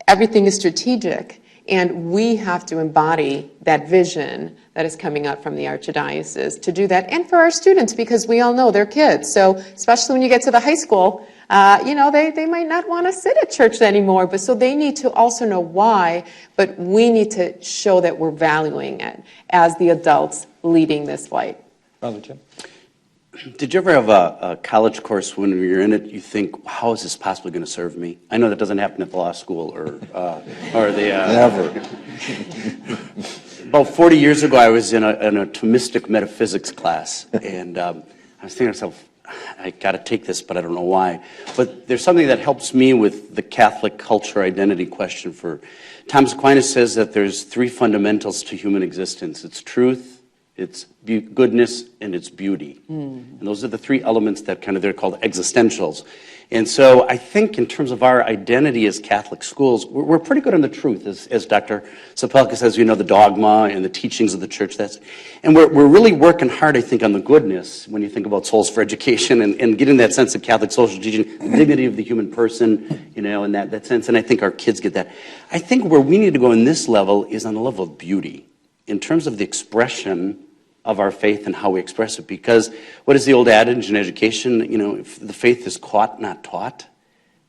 Everything is strategic, and we have to embody that vision that is coming out from the Archdiocese to do that, and for our students, because we all know they're kids. So especially when you get to the high school, they might not want to sit at church anymore, but so they need to also know why, but we need to show that we're valuing it as the adults leading this fight. Father Jim? Did you ever have a college course when you're in it, you think, how is this possibly going to serve me? I know that doesn't happen at the law school or the... Never. About 40 years ago, I was in a Thomistic metaphysics class, and I was thinking to myself, I got to take this, but I don't know why. But there's something that helps me with the Catholic culture identity question. For Thomas Aquinas says that there's three fundamentals to human existence. It's truth, it's goodness, and it's beauty. And those are the three elements that they're called existentials. And so I think in terms of our identity as Catholic schools, we're pretty good on the truth, as Dr. Sapelka says, the dogma and the teachings of the church. And we're really working hard, I think, on the goodness when you think about Souls for Education and getting that sense of Catholic social teaching, the dignity of the human person, in that sense. And I think our kids get that. I think where we need to go in this level is on the level of beauty, in terms of the expression of our faith and how we express it. Because what is the old adage in education? If the faith is caught, not taught.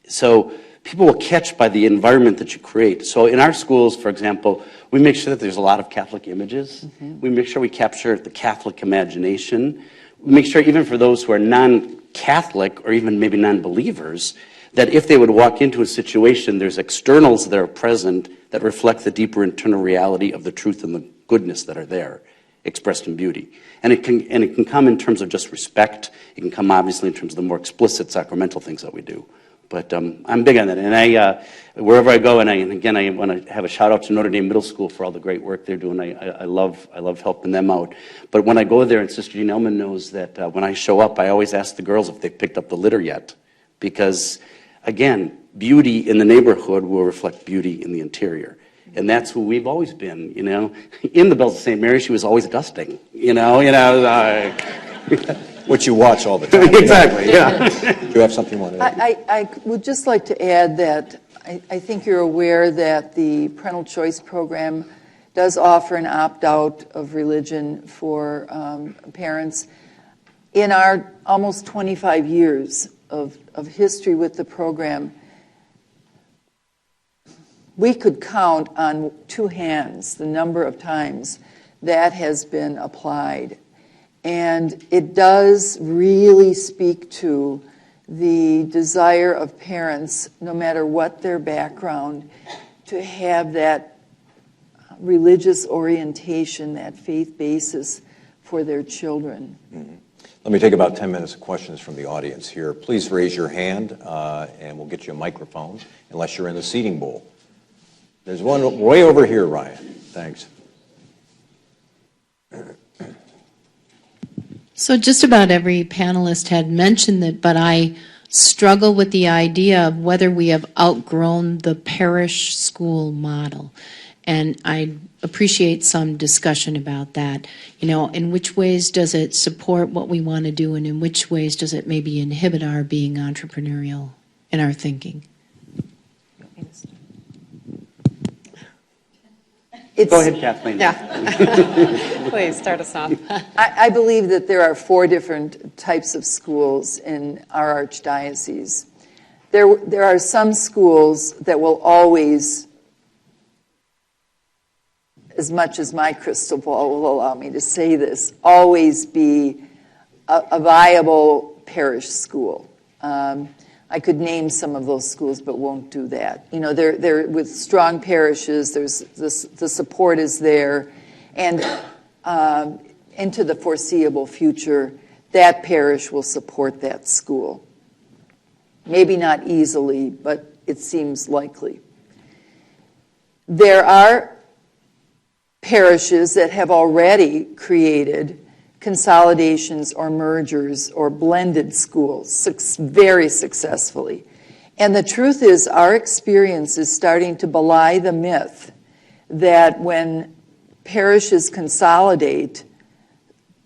So people will catch by the environment that you create. So in our schools, for example, we make sure that there's a lot of Catholic images. We make sure we capture the Catholic imagination. We make sure even for those who are non-Catholic or even maybe non-believers, that if they would walk into a situation, there's externals that are present that reflect the deeper internal reality of the truth and the goodness that are there, expressed in beauty. And it can come in terms of just respect. It can come obviously in terms of the more explicit sacramental things that we do. But I'm big on that. And wherever I go, and again, I want to have a shout out to Notre Dame Middle School for all the great work they're doing. I love helping them out. But when I go there, and Sister Jean Elman knows that when I show up, I always ask the girls if they picked up the litter yet. Because, again, beauty in the neighborhood will reflect beauty in the interior. And that's who we've always been, In the Bells of St. Mary, she was always dusting, Which you watch all the time. Exactly, yeah. Do you have something you want to add? I would just like to add that I think you're aware that the parental choice program does offer an opt-out of religion for parents. In our almost 25 years of history with the program, we could count on two hands the number of times that has been applied. And it does really speak to the desire of parents, no matter what their background, to have that religious orientation, that faith basis for their children. Mm-hmm. Let me take about 10 minutes of questions from the audience here. Please raise your hand, and we'll get you a microphone, unless you're in the seating bowl. There's one way over here, Ryan. Thanks. So just about every panelist had mentioned that, but I struggle with the idea of whether we have outgrown the parish school model. And I appreciate some discussion about that. You know, in which ways does it support what we want to do, and in which ways does it maybe inhibit our being entrepreneurial in our thinking? Go ahead, Kathleen. Yeah. Please, start us off. I believe that there are 4 different types of schools in our archdiocese. There are some schools that will always, as much as my crystal ball will allow me to say this, always be a viable parish school. I could name some of those schools, but won't do that. You know, they're with strong parishes. There's the support is there, and into the foreseeable future, that parish will support that school. Maybe not easily, but it seems likely. There are parishes that have already created consolidations or mergers or blended schools very successfully. And the truth is, our experience is starting to belie the myth that when parishes consolidate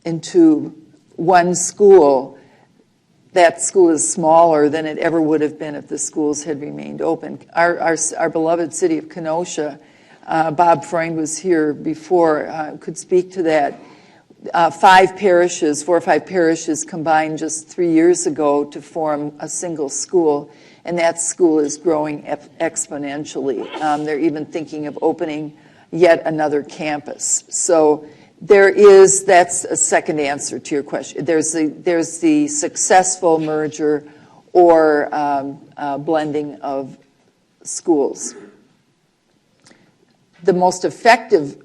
into one school, that school is smaller than it ever would have been if the schools had remained open. Our beloved city of Kenosha, Bob Freund was here before, could speak to that. 4 or 5 parishes combined just 3 years ago to form a single school, and that school is growing exponentially. They're even thinking of opening yet another campus. So that's a second answer to your question. There's the successful merger or blending of schools. The most effective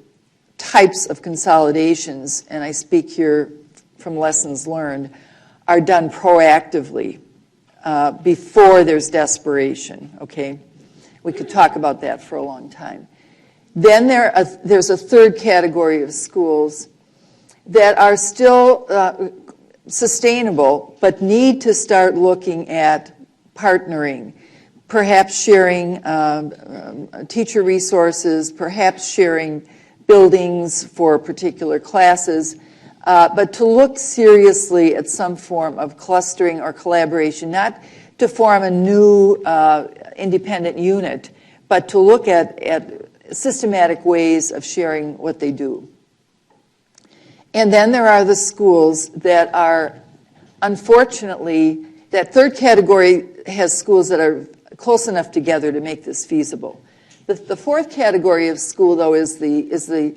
types of consolidations, and I speak here from lessons learned, are done proactively before there's desperation, okay? We could talk about that for a long time. Then there's a third category of schools that are still sustainable, but need to start looking at partnering, perhaps sharing teacher resources, perhaps sharing buildings for particular classes, but to look seriously at some form of clustering or collaboration, not to form a new independent unit, but to look at systematic ways of sharing what they do. And then there are the schools that are, unfortunately, that third category has schools that are close enough together to make this feasible. The fourth category of school, though, is the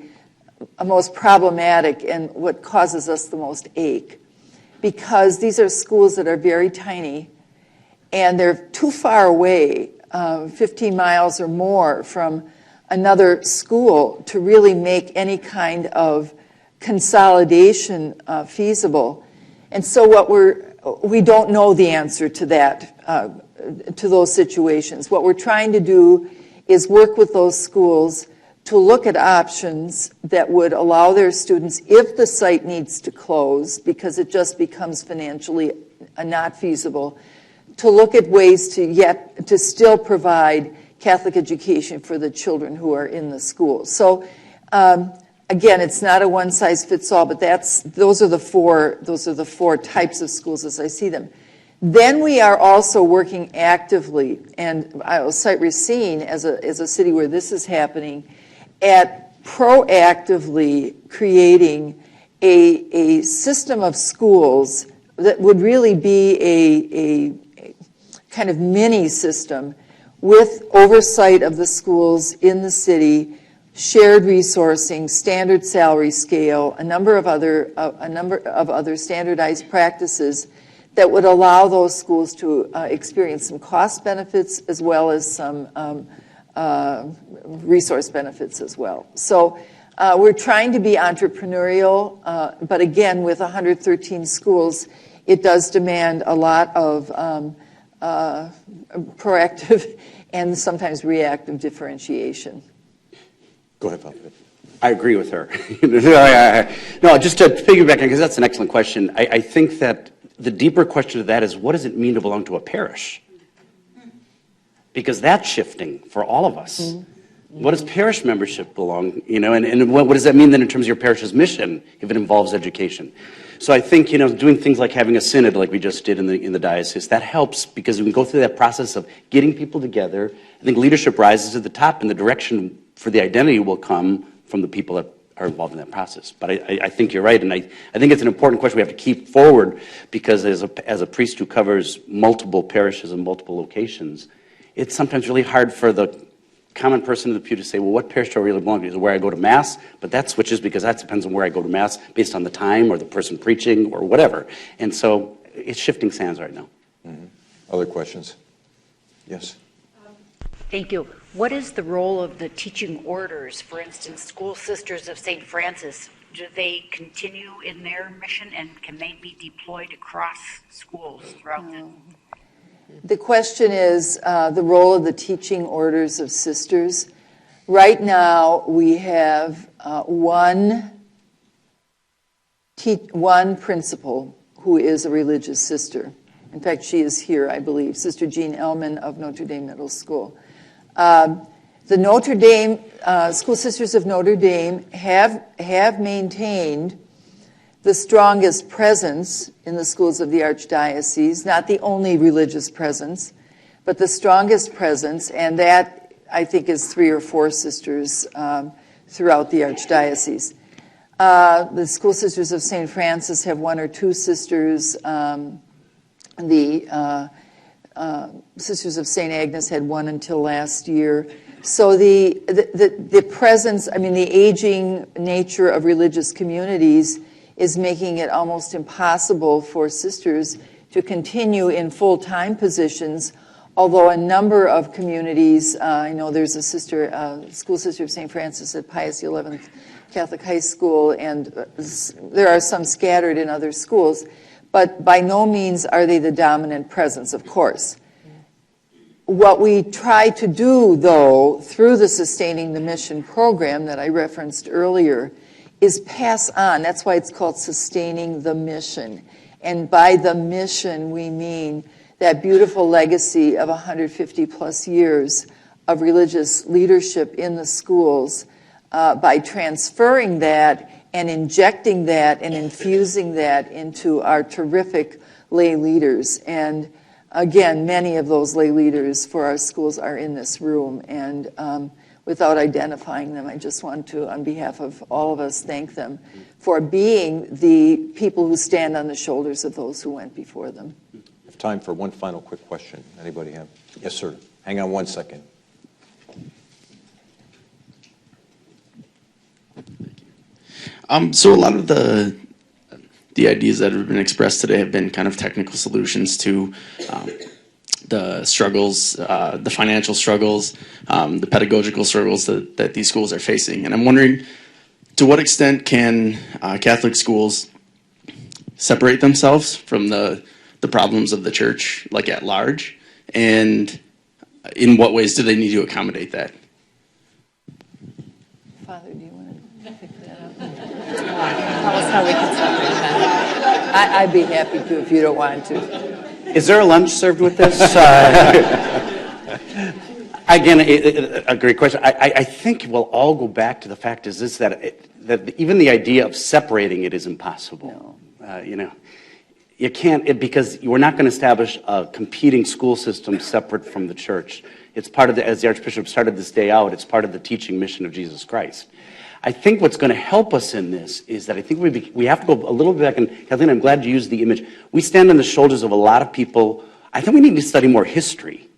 most problematic and what causes us the most ache, because these are schools that are very tiny and they're too far away, 15 miles or more from another school to really make any kind of consolidation feasible. And so we don't know the answer to that, to those situations. What we're trying to do is work with those schools to look at options that would allow their students, if the site needs to close because it just becomes financially not feasible, to look at ways to still provide Catholic education for the children who are in the school. So again, it's not a one-size-fits-all, but those are the four types of schools as I see them. Then we are also working actively, and I will cite Racine as a city where this is happening, at proactively creating a system of schools that would really be a kind of mini system with oversight of the schools in the city, shared resourcing, standard salary scale, a number of other standardized practices that would allow those schools to experience some cost benefits as well as some resource benefits as well. So we're trying to be entrepreneurial, but again, with 113 schools, it does demand a lot of proactive and sometimes reactive differentiation. Go ahead, Bob. I agree with her. No, just to piggyback, because that's an excellent question. I think that the deeper question to that is, what does it mean to belong to a parish? Because that's shifting for all of us. Mm-hmm. What does parish membership belong, and what does that mean then in terms of your parish's mission if it involves education? So I think, doing things like having a synod like we just did in the diocese, that helps because we can go through that process of getting people together. I think leadership rises at the top and the direction for the identity will come from the people that are involved in that process. But I think you're right, and I think it's an important question we have to keep forward because as a priest who covers multiple parishes and multiple locations, it's sometimes really hard for the common person in the pew to say, well, what parish do I really belong to? Is it where I go to Mass? But that switches because that depends on where I go to Mass based on the time or the person preaching or whatever. And so it's shifting sands right now. Mm-hmm. Other questions? Yes. Thank you. What is the role of the teaching orders? For instance, School Sisters of St. Francis, do they continue in their mission and can they be deployed across schools throughout The question is the role of the teaching orders of sisters. Right now, we have one principal who is a religious sister. In fact, she is here, I believe, Sister Jean Ellman of Notre Dame Middle School. The Notre Dame School Sisters of Notre Dame have maintained the strongest presence in the schools of the Archdiocese, not the only religious presence, but the strongest presence, and that, I think, is 3 or 4 sisters throughout the Archdiocese. The School Sisters of St. Francis have 1 or 2 sisters. The Sisters of St. Agnes had 1 until last year. So the presence, the aging nature of religious communities is making it almost impossible for sisters to continue in full-time positions, although a number of communities, I know there's a school sister of St. Francis at Pius XI Catholic High School, and there are some scattered in other schools, but by no means are they the dominant presence, of course. What we try to do, though, through the Sustaining the Mission program that I referenced earlier, is pass on. That's why it's called Sustaining the Mission. And by the mission, we mean that beautiful legacy of 150 plus years of religious leadership in the schools by transferring that and injecting that and infusing that into our terrific lay leaders. And again, many of those lay leaders for our schools are in this room. And without identifying them, I just want to, on behalf of all of us, thank them for being the people who stand on the shoulders of those who went before them. We have time for one final quick question. Anybody have? Yes, sir. Hang on 1 second. So a lot of the ideas that have been expressed today have been kind of technical solutions to the struggles, the financial struggles, the pedagogical struggles that these schools are facing. And I'm wondering, to what extent can Catholic schools separate themselves from the problems of the church, like at large? And in what ways do they need to accommodate that? Father, do you want to pick that up? Tell us how we can separate that. I'd be happy to if you don't want to. Is there a lunch served with this? Again, a great question. I think we'll all go back to the fact is that even the idea of separating it is impossible. No. You can't, because we're not going to establish a competing school system separate from the church. It's part of as the Archbishop started this day out, it's part of the teaching mission of Jesus Christ. I think what's going to help us in this is that I think we have to go a little bit back, and Kathleen, I'm glad you used the image. We stand on the shoulders of a lot of people. I think we need to study more history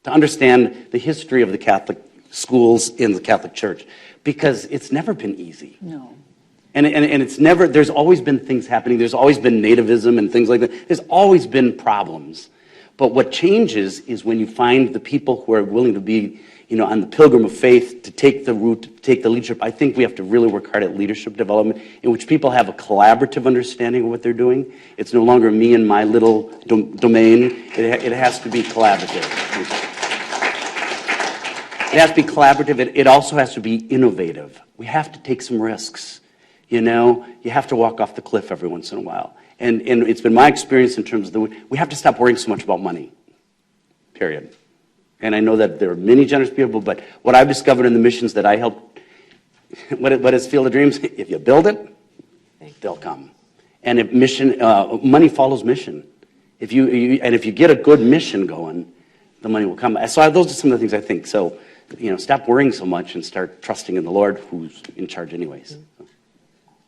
to understand the history of the Catholic schools in the Catholic Church, because it's never been easy. No. And it's never, there's always been things happening. There's always been nativism and things like that. There's always been problems. But what changes is when you find the people who are willing to be, on the pilgrim of faith, to take the route, to take the leadership. I think we have to really work hard at leadership development, in which people have a collaborative understanding of what they're doing. It's no longer me and my little domain. It has to be collaborative. It has to be collaborative. It also has to be innovative. We have to take some risks. You have to walk off the cliff every once in a while. And it's been my experience in terms of we have to stop worrying so much about money, period. And I know that there are many generous people, but what I've discovered in the missions that I help, what is Field of Dreams? If you build it, they'll come. And if money follows mission. If you get a good mission going, the money will come. So those are some of the things I think. So, stop worrying so much and start trusting in the Lord, who's in charge anyways.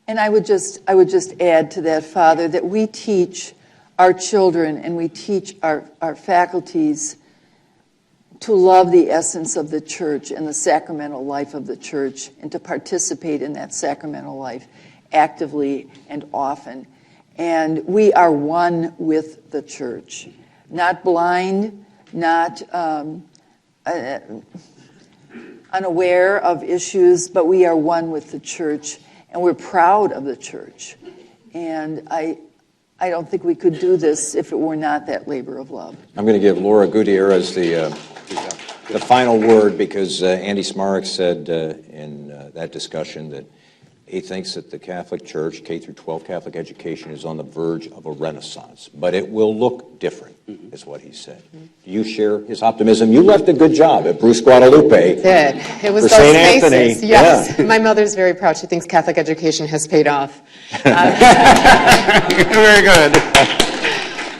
And I would just add to that, Father, that we teach our children and we teach our faculties to love the essence of the church and the sacramental life of the church, and to participate in that sacramental life actively and often. And we are one with the church, not blind, not unaware of issues, but we are one with the church, and we're proud of the church. And I don't think we could do this if it were not that labor of love. I'm going to give Laura Gutierrez the final word, because Andy Smarek said in that discussion that he thinks that the Catholic Church, K-12 Catholic education, is on the verge of a renaissance. But it will look different, is what he said. Do you share his optimism? You left a good job at Bruce Guadalupe. I did. It was for those St. spaces. Anthony. Yes. Yeah. My mother's very proud. She thinks Catholic education has paid off. Very good.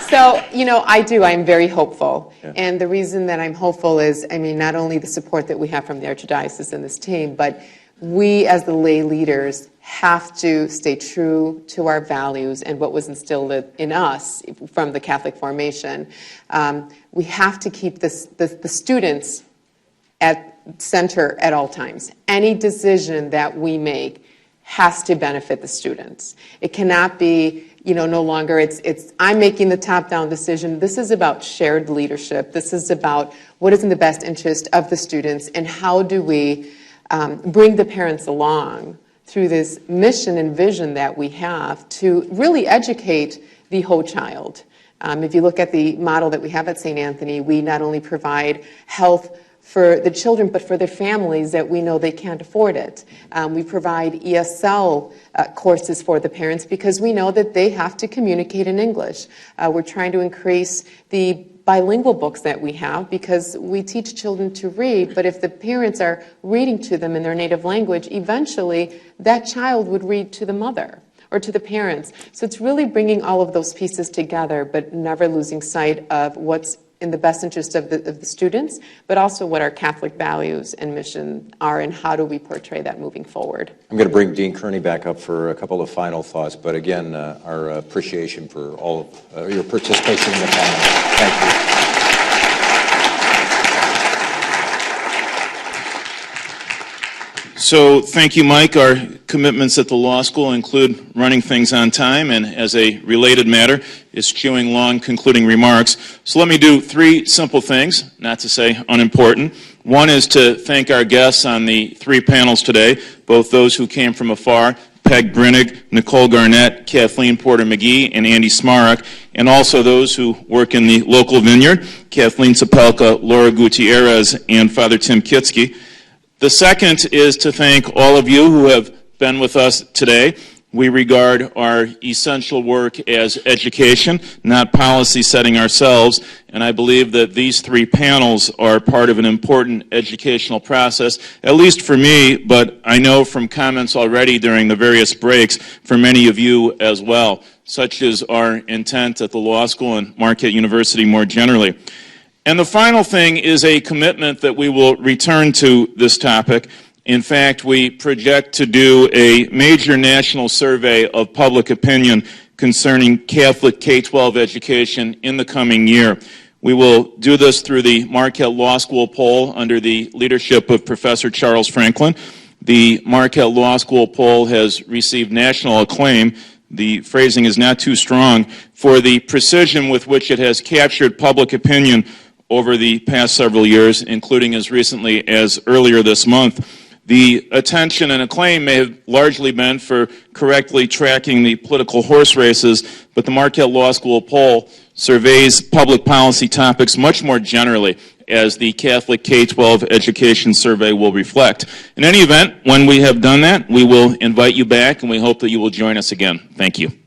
So, I do. I'm very hopeful. Yeah. And the reason that I'm hopeful is, not only the support that we have from the Archdiocese and this team, but we as the lay leaders have to stay true to our values and what was instilled in us from the Catholic formation. We have to keep the students at center at all times. Any decision that we make has to benefit the students. It cannot be, no longer it's I'm making the top-down decision. This is about shared leadership. This is about what is in the best interest of the students, and how do we bring the parents along through this mission and vision that we have to really educate the whole child. If you look at the model that we have at St. Anthony, we not only provide health for the children, but for their families that we know they can't afford it. We provide ESL courses for the parents because we know that they have to communicate in English. We're trying to increase the bilingual books that we have because we teach children to read, but if the parents are reading to them in their native language, eventually that child would read to the mother or to the parents. So it's really bringing all of those pieces together, but never losing sight of what's in the best interest of the students, but also what our Catholic values and mission are, and how do we portray that moving forward. I'm going to bring Dean Kearney back up for a couple of final thoughts, but again, our appreciation for all of your participation in the panel. Thank you. So thank you, Mike. Our commitments at the law school include running things on time, and as a related matter, eschewing long concluding remarks. So let me do three simple things, not to say unimportant. One is to thank our guests on the three panels today, both those who came from afar, Peg Brinnig, Nicole Garnett, Kathleen Porter-McGee, and Andy Smarek, and also those who work in the local vineyard, Kathleen Sapelka, Laura Gutierrez, and Father Tim Kitsky. The second is to thank all of you who have been with us today. We regard our essential work as education, not policy setting ourselves, and I believe that these three panels are part of an important educational process, at least for me, but I know from comments already during the various breaks for many of you as well. Such is our intent at the law school and Marquette University more generally. And the final thing is a commitment that we will return to this topic In fact, we project to do a major national survey of public opinion concerning Catholic K-12 education in the coming year. We will do this through the Marquette Law School poll under the leadership of Professor Charles Franklin. The Marquette Law School poll has received national acclaim. The phrasing is not too strong for the precision with which it has captured public opinion over the past several years, including as recently as earlier this month. The attention and acclaim may have largely been for correctly tracking the political horse races, but the Marquette Law School poll surveys public policy topics much more generally, as the Catholic K-12 education survey will reflect. In any event, when we have done that, we will invite you back, and we hope that you will join us again. Thank you.